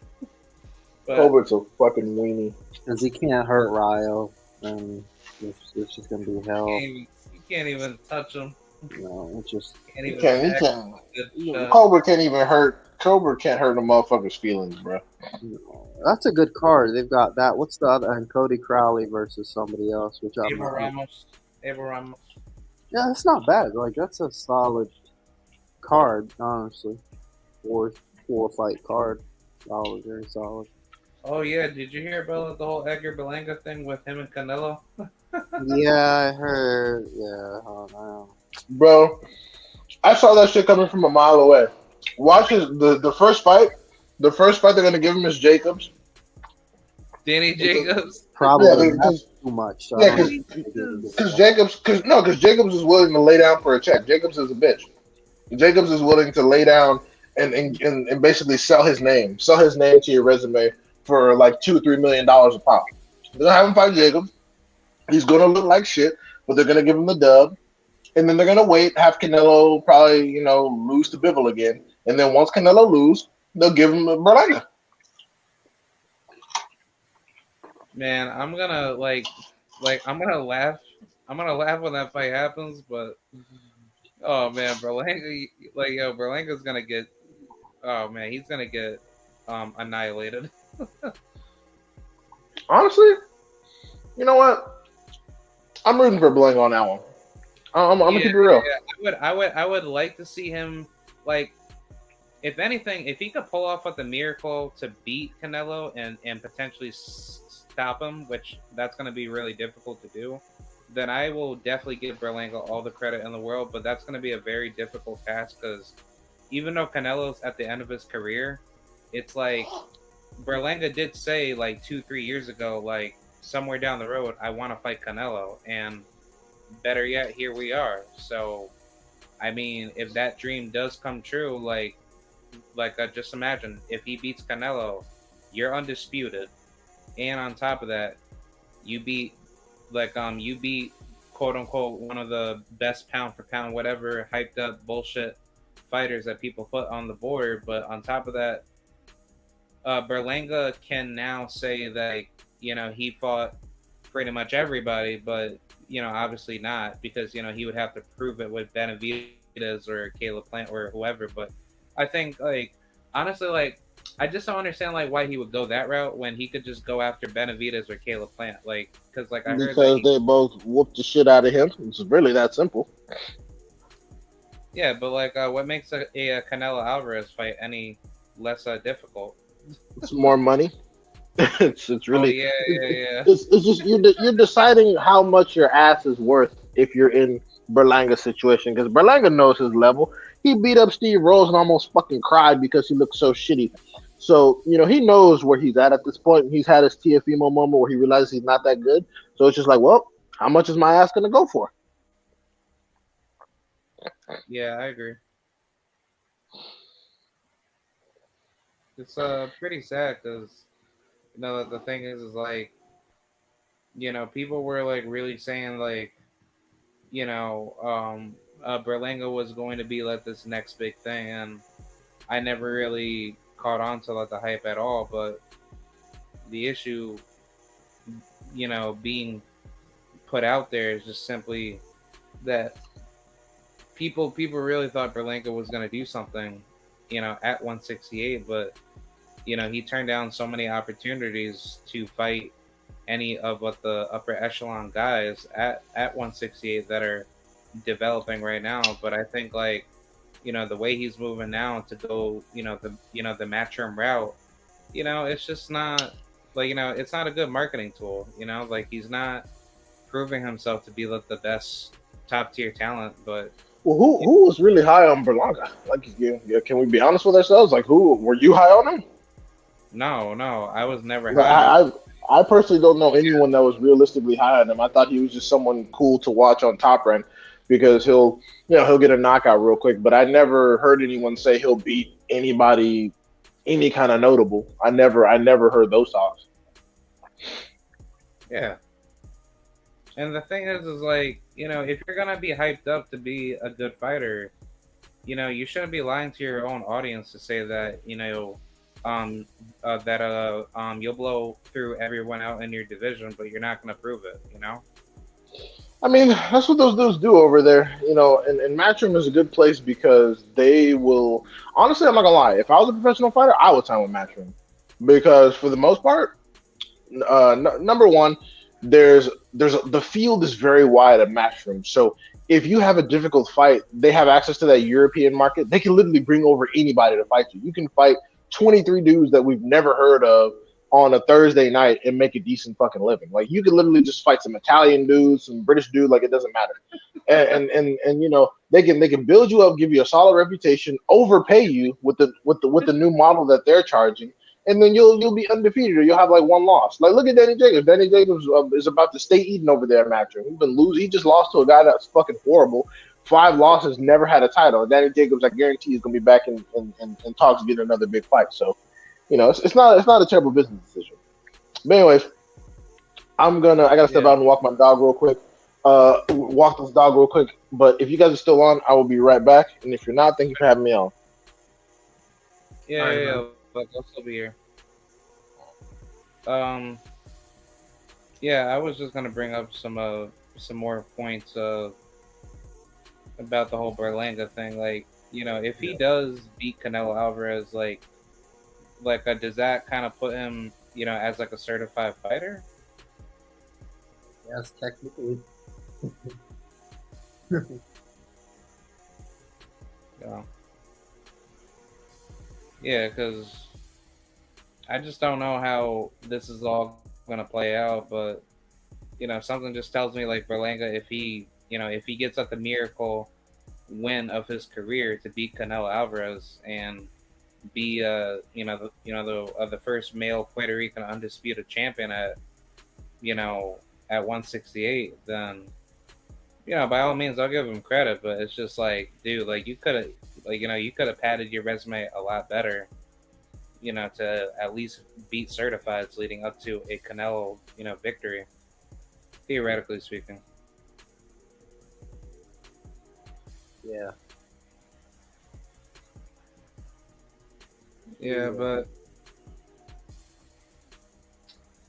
S2: But
S3: Colbert's a fucking weenie.
S4: Because he can't hurt Ryo, and it's just gonna be hell.
S2: you can't even touch him.
S4: You know, it's just
S2: Can't
S3: He
S2: even
S3: can't. He
S2: tag
S3: can't.
S2: him.
S3: Colbert can't even hurt. Colbert can't hurt a motherfucker's feelings, bro.
S4: you know, that's a good card. They've got that. What's the other? And Cody Crowley versus somebody else, which I'm
S2: Abel
S4: not.
S2: Ramos.
S4: Yeah, that's not bad. Like that's a solid card, honestly. Four fight card. Solid, very solid.
S2: Oh yeah, did you hear about the whole Edgar Berlanga thing with him and Canelo?
S4: Yeah, I heard. Yeah, oh no.
S3: Bro, I saw that shit coming from a mile away. Watch the first fight. The first fight they're gonna give him is Jacobs.
S2: Danny Jacobs.
S4: Probably
S3: Yeah,
S4: that's
S3: because
S4: too much. So
S3: yeah,
S4: I don't think they can get that.
S3: Because Jacobs is willing to lay down for a check. Jacobs is a bitch. Jacobs is willing to lay down and basically sell his name to your resume for like $2-3 million a pop. They're gonna have him fight Jacobs. He's gonna look like shit, but they're gonna give him the dub, and then they're gonna wait, have Canelo probably lose to Bivol again, and then once Canelo lose, they'll give him a Berlanga.
S2: Man, I'm gonna I'm gonna laugh. I'm gonna laugh when that fight happens, but oh man, Berlanga, Berlanga's gonna get. Oh man, he's gonna get annihilated.
S3: Honestly, you know what? I'm rooting for Berlanga on that one. I'm gonna keep it real.
S2: Yeah, I would like to see him if anything, if he could pull off with the miracle to beat Canelo and potentially stop him, which that's going to be really difficult to do, then I will definitely give Berlanga all the credit in the world. But that's going to be a very difficult task because even though Canelo's at the end of his career, it's like Berlanga did say like 2-3 years ago, like somewhere down the road, I want to fight Canelo, and better yet, here we are. So, I mean, if that dream does come true, just imagine if he beats Canelo, you're undisputed, and on top of that, you beat quote unquote one of the best pound for pound whatever hyped up bullshit fighters that people put on the board. But on top of that, Berlanga can now say that he fought pretty much everybody, but obviously not, because he would have to prove it with Benavidez or Caleb Plant or whoever. But I think honestly, I just don't understand why he would go that route when he could just go after Benavidez or Caleb Plant, because I heard
S3: Because they both whooped the shit out of him. It's really that simple.
S2: yeah, but what makes a Canelo Alvarez fight any less difficult?
S3: It's more money. It's really
S2: yeah.
S3: It's just you're deciding how much your ass is worth if you're in Berlanga's situation, because Berlanga knows his level. He beat up Steve Rose and almost fucking cried because he looked so shitty. So he knows where he's at this point. He's had his Tiafimo moment where he realizes he's not that good. So it's just like, well, how much is my ass gonna go for?
S2: Yeah, I agree. It's pretty sad because the thing is people were really saying Berlanga was going to be this next big thing, and I never really caught on to the hype at all. But the issue, being put out there is just simply that people really thought Berlanga was going to do something, at 168, but he turned down so many opportunities to fight any of the upper echelon guys at 168 that are developing right now. But I think the way he's moving now to go the Matchroom route, it's just not like it's not a good marketing tool. Like he's not proving himself to be like the best top tier talent. But
S3: Well, who was really high on Berlanga? Like, can we be honest with ourselves? Like, who were you high on him?
S2: no, I was never
S3: Like,
S2: high.
S3: I personally don't know anyone that was realistically high on him. I thought he was just someone cool to watch on Top Rank because he'll get a knockout real quick. But I never heard anyone say he'll beat anybody, any kind of notable. I never heard those talks.
S2: Yeah. And the thing is like, if you're gonna be hyped up to be a good fighter, you shouldn't be lying to your own audience to say that, you'll blow through everyone out in your division, but you're not gonna prove it.
S3: I mean, that's what those dudes do over there, and Matchroom is a good place because they will. Honestly, I'm not gonna lie. If I was a professional fighter, I would sign with Matchroom because for the most part, number one, there's the field is very wide at Matchroom. So if you have a difficult fight, they have access to that European market. They can literally bring over anybody to fight you. You can fight 23 dudes that we've never heard of on a Thursday night and make a decent fucking living. Like you could literally just fight some Italian dudes, some British dude, like it doesn't matter. And they can build you up, give you a solid reputation, overpay you with the new model that they're charging, and then you'll be undefeated or you'll have like one loss. Like look at Danny Jacobs. Danny Jacobs is about to stay eating over there at Matchroom. He's been losing. He just lost to a guy that's fucking horrible. 5 losses, never had a title. Danny Jacobs, I guarantee, is gonna be back in talks to get another big fight. So it's not a terrible business decision. But anyways, I gotta step
S2: Yeah.
S3: out and walk my dog real quick. Walk this dog real quick. But if you guys are still on, I will be right back. And if you're not, thank you for having me on.
S2: Yeah,
S5: All right,
S2: yeah,
S5: man.
S2: yeah. But I'll still be here. Um, yeah, I was just gonna bring up some more points about the whole Berlanga thing. Like, if he does beat Canelo Alvarez, does that kind of put him, as like a certified fighter?
S4: Yes, technically.
S2: Yeah. Yeah, because I just don't know how this is all gonna play out, but something just tells me like Berlanga, if he gets at the miracle win of his career to beat Canelo Alvarez and be the first male Puerto Rican undisputed champion at 168, then by all means I'll give him credit. But it's just like, dude, like you could have padded your resume a lot better, to at least beat certifieds leading up to a Canelo victory, theoretically speaking.
S4: Yeah.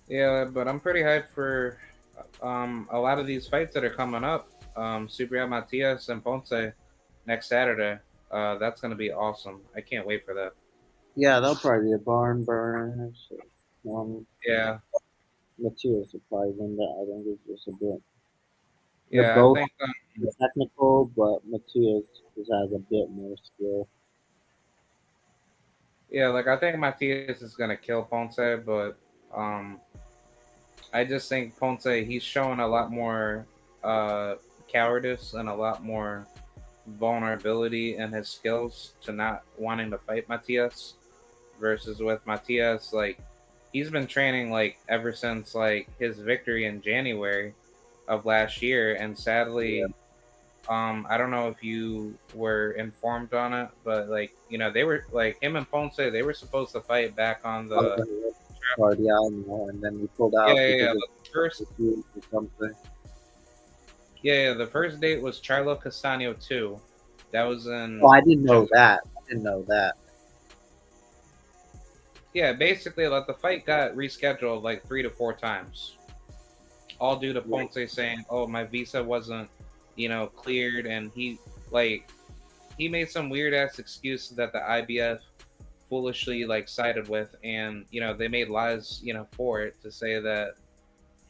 S2: Yeah, but I'm pretty hyped for a lot of these fights that are coming up. Subriel Matias and Ponce next Saturday. That's gonna be awesome. I can't wait for that.
S4: Yeah, that'll probably be a barn burner.
S2: Yeah,
S4: Matthias will probably win that. I think it's just a bit. They're
S2: yeah. I
S4: both
S2: think
S4: technical, but Matthias just has a bit more skill.
S2: I think Matias is gonna kill Ponce, but um, I just think Ponce, he's showing a lot more cowardice and a lot more vulnerability in his skills to not wanting to fight Matias. Versus with Matias, like he's been training like ever since like his victory in January of last year, and sadly, I don't know if you were informed on it, but they were like him and Ponce, they were supposed to fight back on the
S4: Card, yeah, I know. And then we pulled out
S2: yeah.
S4: because
S2: The first
S4: of the or something.
S2: the first date was Charlo Castano 2. That was in
S4: Oh, I didn't know that. I didn't know that.
S2: yeah, basically like the fight got rescheduled like 3 to 4 times. All due to Ponce saying, "Oh, my visa wasn't, cleared," and he made some weird ass excuse that the IBF foolishly sided with, and they made lies for it to say that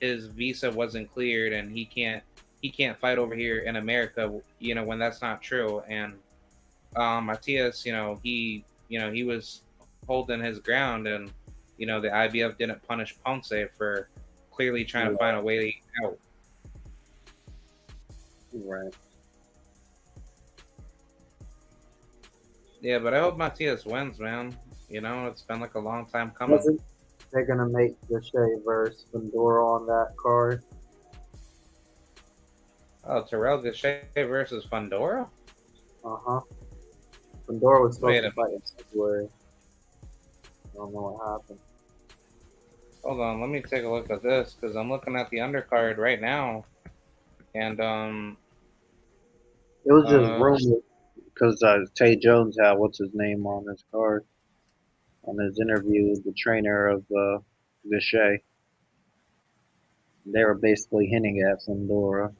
S2: his visa wasn't cleared and he can't fight over here in America, when that's not true. And Matias, he was holding his ground, and the IBF didn't punish Ponce for clearly trying to find a way out.
S5: Right.
S2: Yeah, but I hope Matias wins, man. It's been like a long time coming.
S4: Wasn't they're gonna make the Shea versus Fundora on that card?
S2: Oh, Terrell Gausha versus Fundora?
S4: Uh-huh. Fundora was supposed
S2: Wait
S4: to
S2: a
S4: fight in February. I don't know what happened.
S2: Hold on, let me take a look at this because I'm looking at the undercard right now, and
S4: It was just
S2: Uh,
S4: rumored because Tay Jones had what's his name on his card on his interview with the trainer of Vishay. They were basically hinting at Fundora.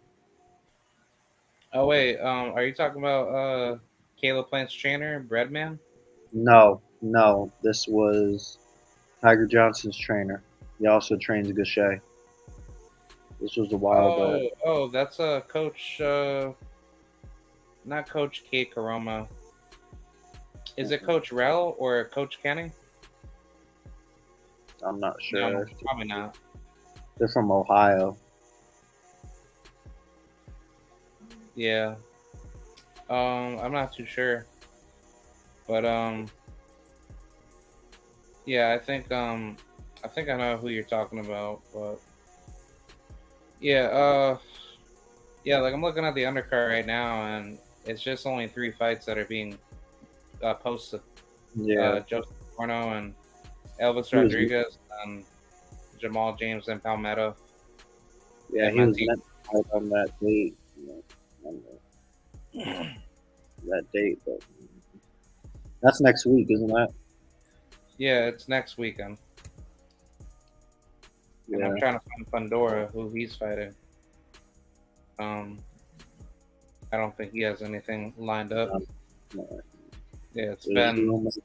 S2: oh wait, are you talking about Caleb Plant's trainer, Breadman?
S4: No, this was Tiger Johnson's trainer. He also trains Gaucher. This was a while back.
S2: Oh, that's Coach, not Coach K Karoma. Is it Coach Rel or Coach Kenny?
S4: I'm not sure.
S2: No, probably not.
S4: They're from Ohio.
S2: Yeah. I'm not too sure, but yeah, I think I know who you're talking about, but yeah, yeah, like I'm looking at the undercard right now, and it's just only 3 fights that are being posted.
S4: Yeah.
S2: Joseph Corno and Elvis
S4: He was-
S2: Rodriguez and Jamal James and Palmetto.
S4: Yeah,
S2: and
S4: he was
S2: Monteith.
S4: meant to fight on that date. On that date, but that's next week, isn't that?
S2: Yeah, it's next weekend. And
S4: Yeah.
S2: I'm trying to find Pandora, who he's fighting. I don't think he has anything lined up.
S4: No.
S2: Yeah, it's
S4: There's
S2: been
S4: rumors.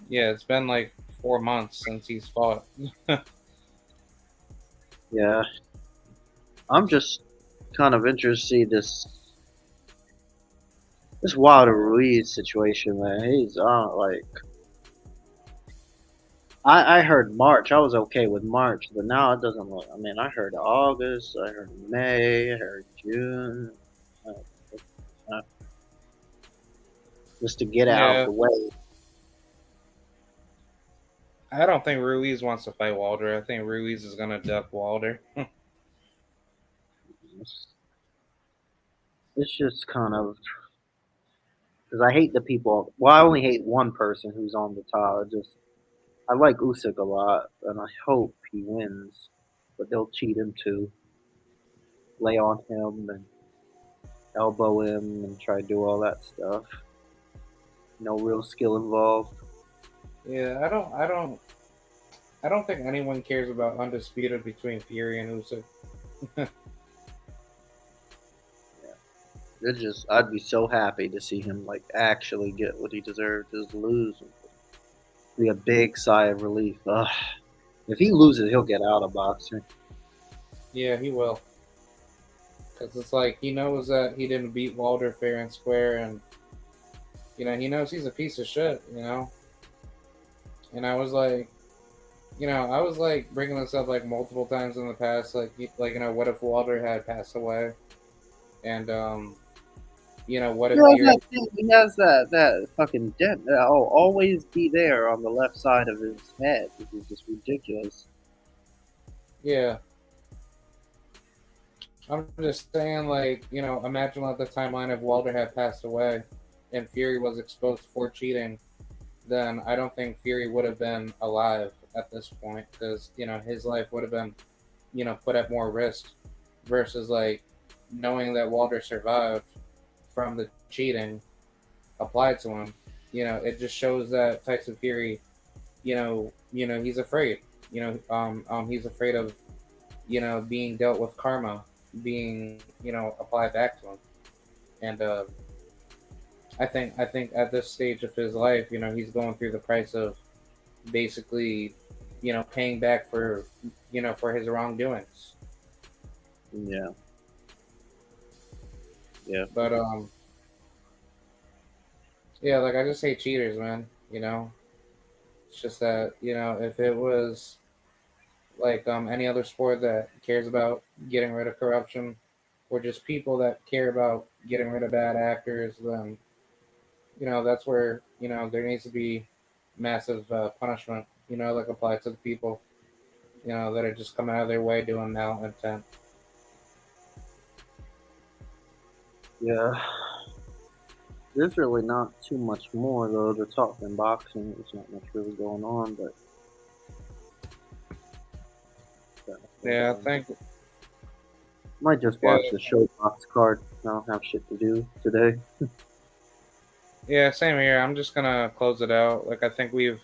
S2: it's been like 4 months since he's fought.
S4: Yeah. I'm just kind of interested to see this Wilder Ruiz situation, man. He's like I heard March. I was okay with March, but now it doesn't look. I mean, I heard August, I heard May, I heard June. Just to get it out
S2: Yeah.
S4: of the way.
S2: I don't think Ruiz wants to fight Wilder. I think Ruiz is gonna duck Wilder.
S4: It's just kind of because I hate the people. Well, I only hate one person who's on the top. I like Usyk a lot, and I hope he wins, but they'll cheat him too. Lay on him and elbow him and try to do all that stuff. No real skill involved.
S2: Yeah, I don't think anyone cares about undisputed between Fury and Usyk.
S4: I'd be so happy to see him like actually get what he deserved, just lose. Be a big sigh of relief. Ugh. If he loses, he'll get out of boxing.
S2: Yeah, he will. Because it's like he knows that he didn't beat Wilder fair and square, and he knows he's a piece of shit. And I was like, bringing this up like multiple times in the past, like what if Wilder had passed away, and what if
S4: He has that fucking dent that'll always be there on the left side of his head, which is just ridiculous.
S2: Yeah. I'm just saying, like, imagine like the timeline if Wilder had passed away and Fury was exposed for cheating, then I don't think Fury would have been alive at this point because, his life would have been, put at more risk versus like knowing that Wilder survived from the cheating applied to him. It just shows that Tyson Fury, he's afraid. He's afraid of, being dealt with karma being, applied back to him. And I think at this stage of his life, he's going through the price of basically, paying back for, for his wrongdoings.
S4: Yeah. Yeah.
S2: But yeah, like I just hate cheaters, man. It's just that if it was like any other sport that cares about getting rid of corruption, or just people that care about getting rid of bad actors, then that's where there needs to be massive punishment. Like applied to the people that are just coming out of their way doing malintent.
S4: Yeah. There's really not too much more though to talk in boxing. There's not much really going on, but
S2: Yeah, I think.
S4: might just
S2: Yeah,
S4: watch the show box card. I don't have shit to do today.
S2: yeah, same here. I'm just gonna close it out. Like I think we've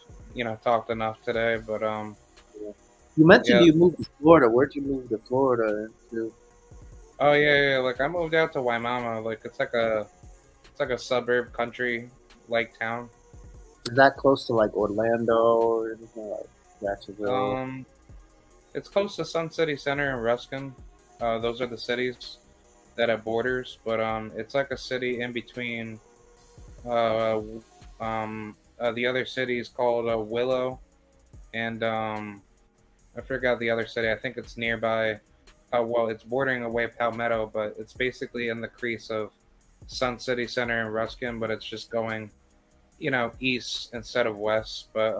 S2: talked enough today, but
S4: You mentioned
S2: yeah.
S4: you moved to Florida. Where'd you move to Florida to?
S2: Oh yeah. Like I moved out to Waimama. Like it's like a suburb country like town.
S4: Is that close to like Orlando or anything like Jacksonville?
S2: Um, it's close to Sun City Center and Ruskin. Those are the cities that have borders, but it's like a city in between. Uh, the other city is called Willow, and I forgot the other city. I think it's nearby. Well, it's bordering away Palmetto, but it's basically in the crease of Sun City Center and Ruskin, but it's just going, east instead of west. But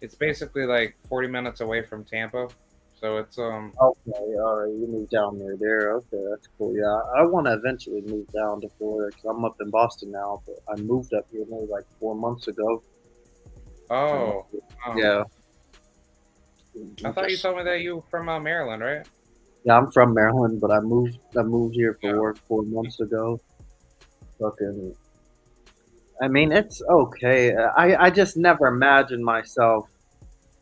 S2: it's basically like 40 minutes away from Tampa, so it's
S4: Okay, all right. You moved down there. Okay, that's cool. Yeah, I want to eventually move down to Florida because I'm up in Boston now, but I moved up here maybe like 4 months ago.
S2: oh.
S4: Yeah.
S2: I thought you told me that you were from Maryland, right?
S4: Yeah, I'm from Maryland, but I moved here for
S2: Yeah.
S4: work 4 months ago. Fucking, I mean, it's okay. I just never imagined myself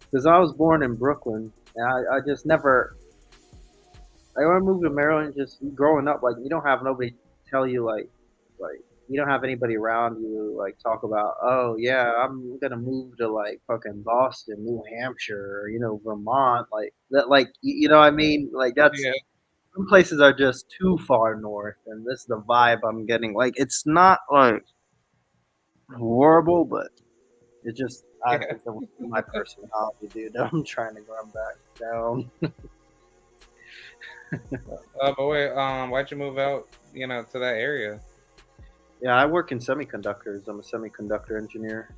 S4: because I was born in Brooklyn, and I just never. Like when I moved to Maryland, just growing up, like you don't have nobody tell you like you don't have anybody around you like talk about, oh yeah, I'm gonna move to like fucking Boston, New Hampshire, or, Vermont, like that, like you know what I mean? Like that's
S2: Yeah.
S4: some places are just too far north, and this is the vibe I'm getting. Like it's not like horrible, but it just I
S2: Yeah.
S4: think that was my personality, dude. I'm trying to run back down.
S2: But wait, why'd you move out, to that area?
S4: Yeah, I work in semiconductors. I'm a semiconductor engineer.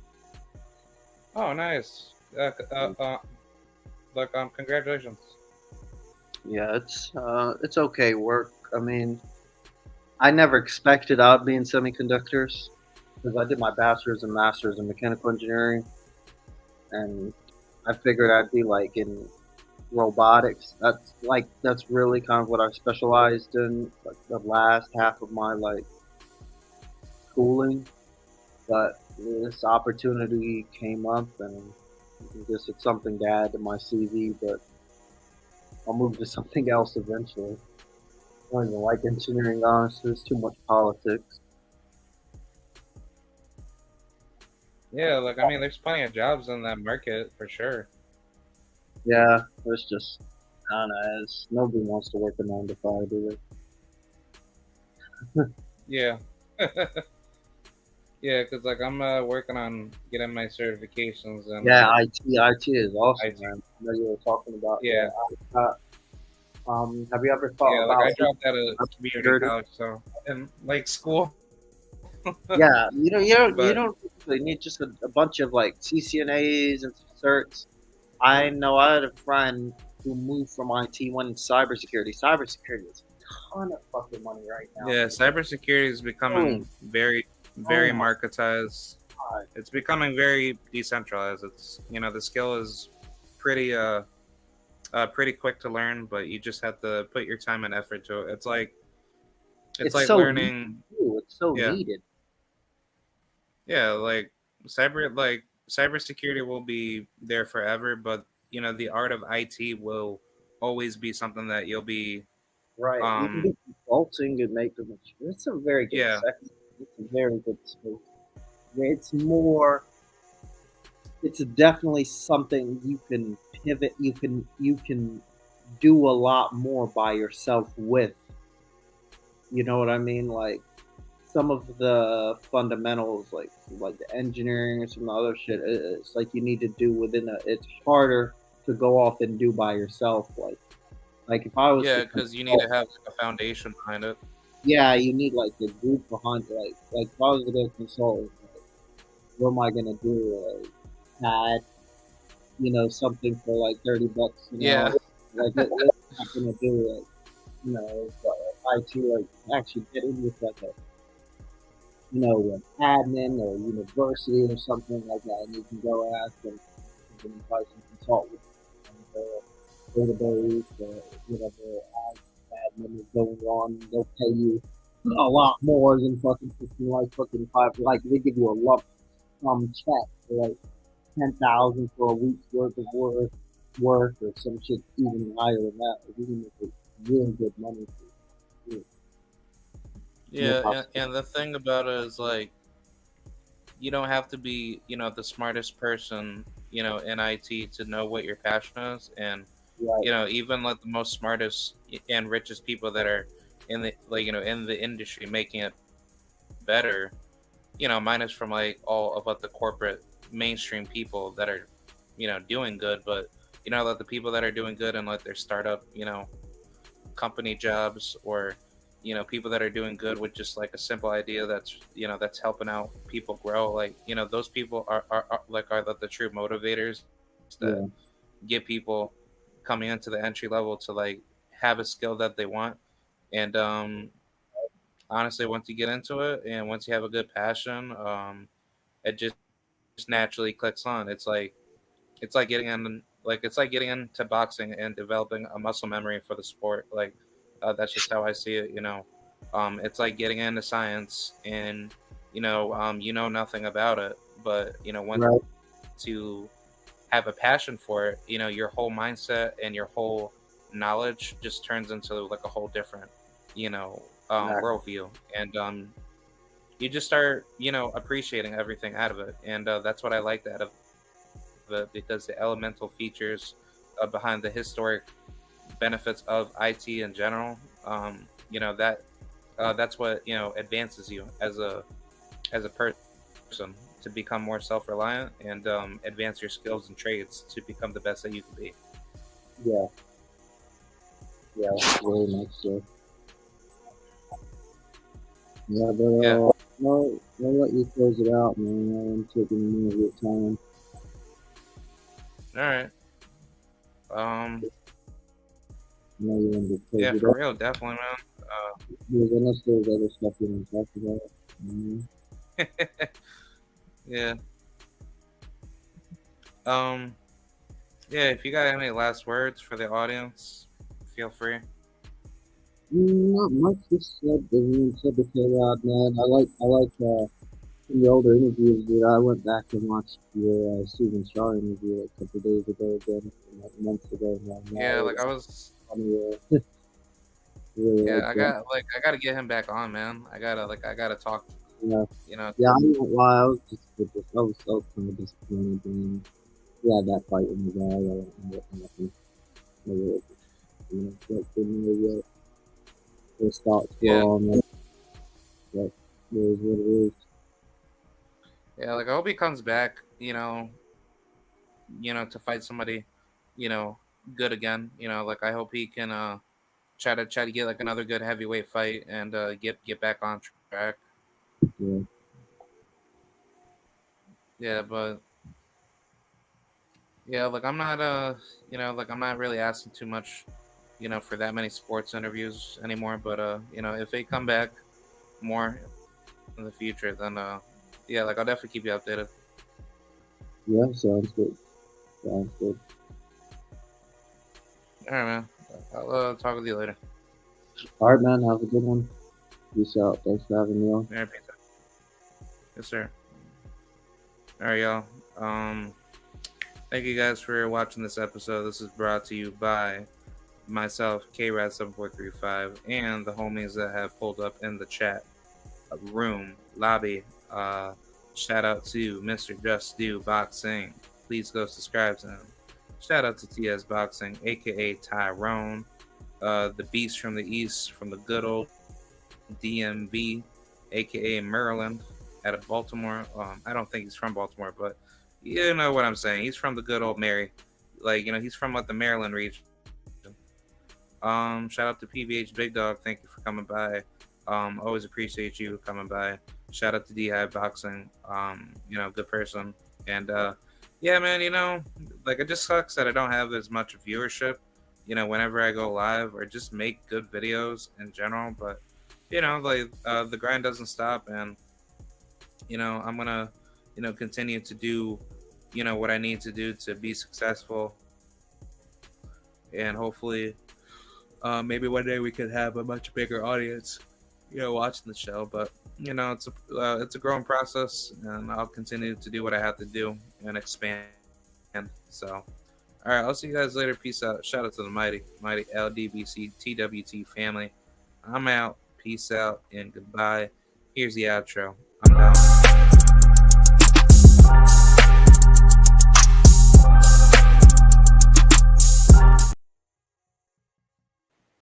S2: Oh, nice. Look, congratulations.
S4: Yeah, it's okay work. I mean, I never expected I'd be in semiconductors because I did my bachelor's and master's in mechanical engineering, and I figured I'd be like in robotics. That's really kind of what I specialized in like the last half of my like schooling. But this opportunity came up, and I guess it's something to add to my CV. But I'll move to something else eventually. I don't even like engineering, honestly. There's too much politics.
S2: Yeah, look, I mean, there's plenty of jobs in that market for sure.
S4: Yeah, it's just, I don't know. Nobody wants to work a 9 to 5, do they?
S2: Yeah. Yeah, because like I'm working on getting my certifications and
S4: Yeah, IT is awesome,
S2: IT.
S4: man. I know you were talking about.
S2: Yeah.
S4: Have you ever thought
S2: Yeah, like
S4: about?
S2: I dropped out of community
S4: security?
S2: college, so in like school.
S4: Yeah, you
S2: But
S4: don't really need just a bunch of like CCNAs and certs. I know I had a friend who moved from IT, went into cybersecurity. Cybersecurity is a ton of fucking money right now.
S2: yeah, cybersecurity is becoming very, very
S4: Oh my
S2: marketized.
S4: God.
S2: It's becoming very decentralized. It's the skill is pretty pretty quick to learn, but you just have to put your time and effort to it. It's like
S4: It's
S2: like
S4: so
S2: learning.
S4: It's so
S2: Yeah.
S4: needed.
S2: Yeah, like cybersecurity will be there forever, but the art of IT will always be something that you'll be
S4: Right. You can do consulting and make them. It's a very good
S2: yeah.
S4: sector. It's a very good space. It's more. It's definitely something you can pivot. You can do a lot more by yourself with. You know what I mean? Like some of the fundamentals, like the engineering or some other shit, it's like you need to do within a. It's harder to go off and do by yourself. Like if I was
S2: Yeah,
S4: to
S2: because you need to have like, a foundation behind it.
S4: yeah, you need like a group behind it. Like if I was to go consult, like, what am I gonna do? Add, something for like $30,
S2: Yeah.
S4: like what am I gonna do? Like, but IT, like actually get in with like a, an admin or university or something like that, and you can go ask them, you can buy some consultants and database or whatever admin is going on. They'll pay you a lot more than fucking fucking five. Like they give you a lump sum check for like 10,000 for a week's worth of work or some shit even higher than that. Like, you can make really good money for it.
S2: Yeah, and the thing about it is like you don't have to be, the smartest person, in IT to know what your passion is, and
S4: Right.
S2: even like the most smartest and richest people that are in the in the industry making it better, minus from like all of like the corporate mainstream people that are, doing good, but like the people that are doing good in like their startup, company jobs, or people that are doing good with just like a simple idea that's that's helping out people grow, like those people are the true motivators that
S4: Yeah.
S2: get people coming into the entry level to like have a skill that they want. And honestly, once you get into it and once you have a good passion, it just naturally clicks on. It's like getting in, like it's like getting into boxing and developing a muscle memory for the sport. Like that's just how I see it. It's like getting into science, and you know nothing about it, but once
S4: Right.
S2: you have a passion for it, your whole mindset and your whole knowledge just turns into like a whole different,
S4: Exactly.
S2: worldview, and you just start, appreciating everything out of it, and that's what I liked out of it, because the elemental features behind the historic benefits of IT in general, that that's what advances you as a person to become more self-reliant, and advance your skills and trades to become the best that you can be.
S4: Yeah. Yeah. Very much so. Yeah, but
S2: Yeah.
S4: I'll let you close it out, man. I'm taking more of your time.
S2: All right. Um.
S4: I know you wanted to close
S2: Yeah,
S4: it
S2: for
S4: out.
S2: real, definitely,
S4: Unless there's other stuff you want to talk about.
S2: man. Yeah. Um. Yeah. If you got any last words for the audience, feel free.
S4: Not much. Just said everyone said to K-Rod, man. I like the older interviews, dude. I went back and watched your Steven Shaw interview like, a couple days ago again, like months ago now.
S2: Yeah,
S4: It
S2: like I
S4: was
S2: was.
S4: funny. Really
S2: Yeah,
S4: like that.
S2: I gotta get him back on, man. I gotta talk.
S4: Yeah,
S2: To
S4: yeah. I
S2: him.
S4: don't know why. I was kind of disappointed. And yeah, that fight in the guy. I don't know what happened. Like, didn't know what his thoughts were
S2: Yeah.
S4: on it. But it is what it is.
S2: Yeah, like I hope he comes back, to fight somebody, you know, good again. Like I hope he can try to get like another good heavyweight fight, and get back on track.
S4: Yeah.
S2: Yeah, but yeah, like I'm not like I'm not really asking too much, for that many sports interviews anymore. But if they come back more in the future, then yeah, like I'll definitely keep you updated.
S4: Yeah, sounds good. Sounds good.
S2: All right, man. I'll talk with you later.
S4: All right, man. Have a good one. Peace out. Thanks for having me on.
S2: All right, peace out. Yes, sir. All right, y'all. Thank you guys for watching this episode. This is brought to you by myself, KRAD7435, and the homies that have pulled up in the chat room lobby. Shout out to Mr. Just Do Boxing. Please go subscribe to him. Shout out to TS Boxing, aka Tyrone, the beast from the east, from the good old DMV. aka Maryland, out of Baltimore. I don't think he's from Baltimore, but you know what I'm saying. He's from the good old Mary, like he's from like the Maryland region. Shout out to PVH Big Dog. Thank you for coming by. Always appreciate you coming by. Shout out to D-High Boxing. Good person. And yeah, man, like it just sucks that I don't have as much viewership, whenever I go live or just make good videos in general. But like the grind doesn't stop, and I'm gonna continue to do what I need to do to be successful, and hopefully maybe one day we could have a much bigger audience watching the show. But it's a growing process, and I'll continue to do what I have to do and expand. So all right, I'll see you guys later. Peace out. Shout out to the mighty LDBC TWT family. I'm out. Peace out and goodbye. Here's the outro. I'm down.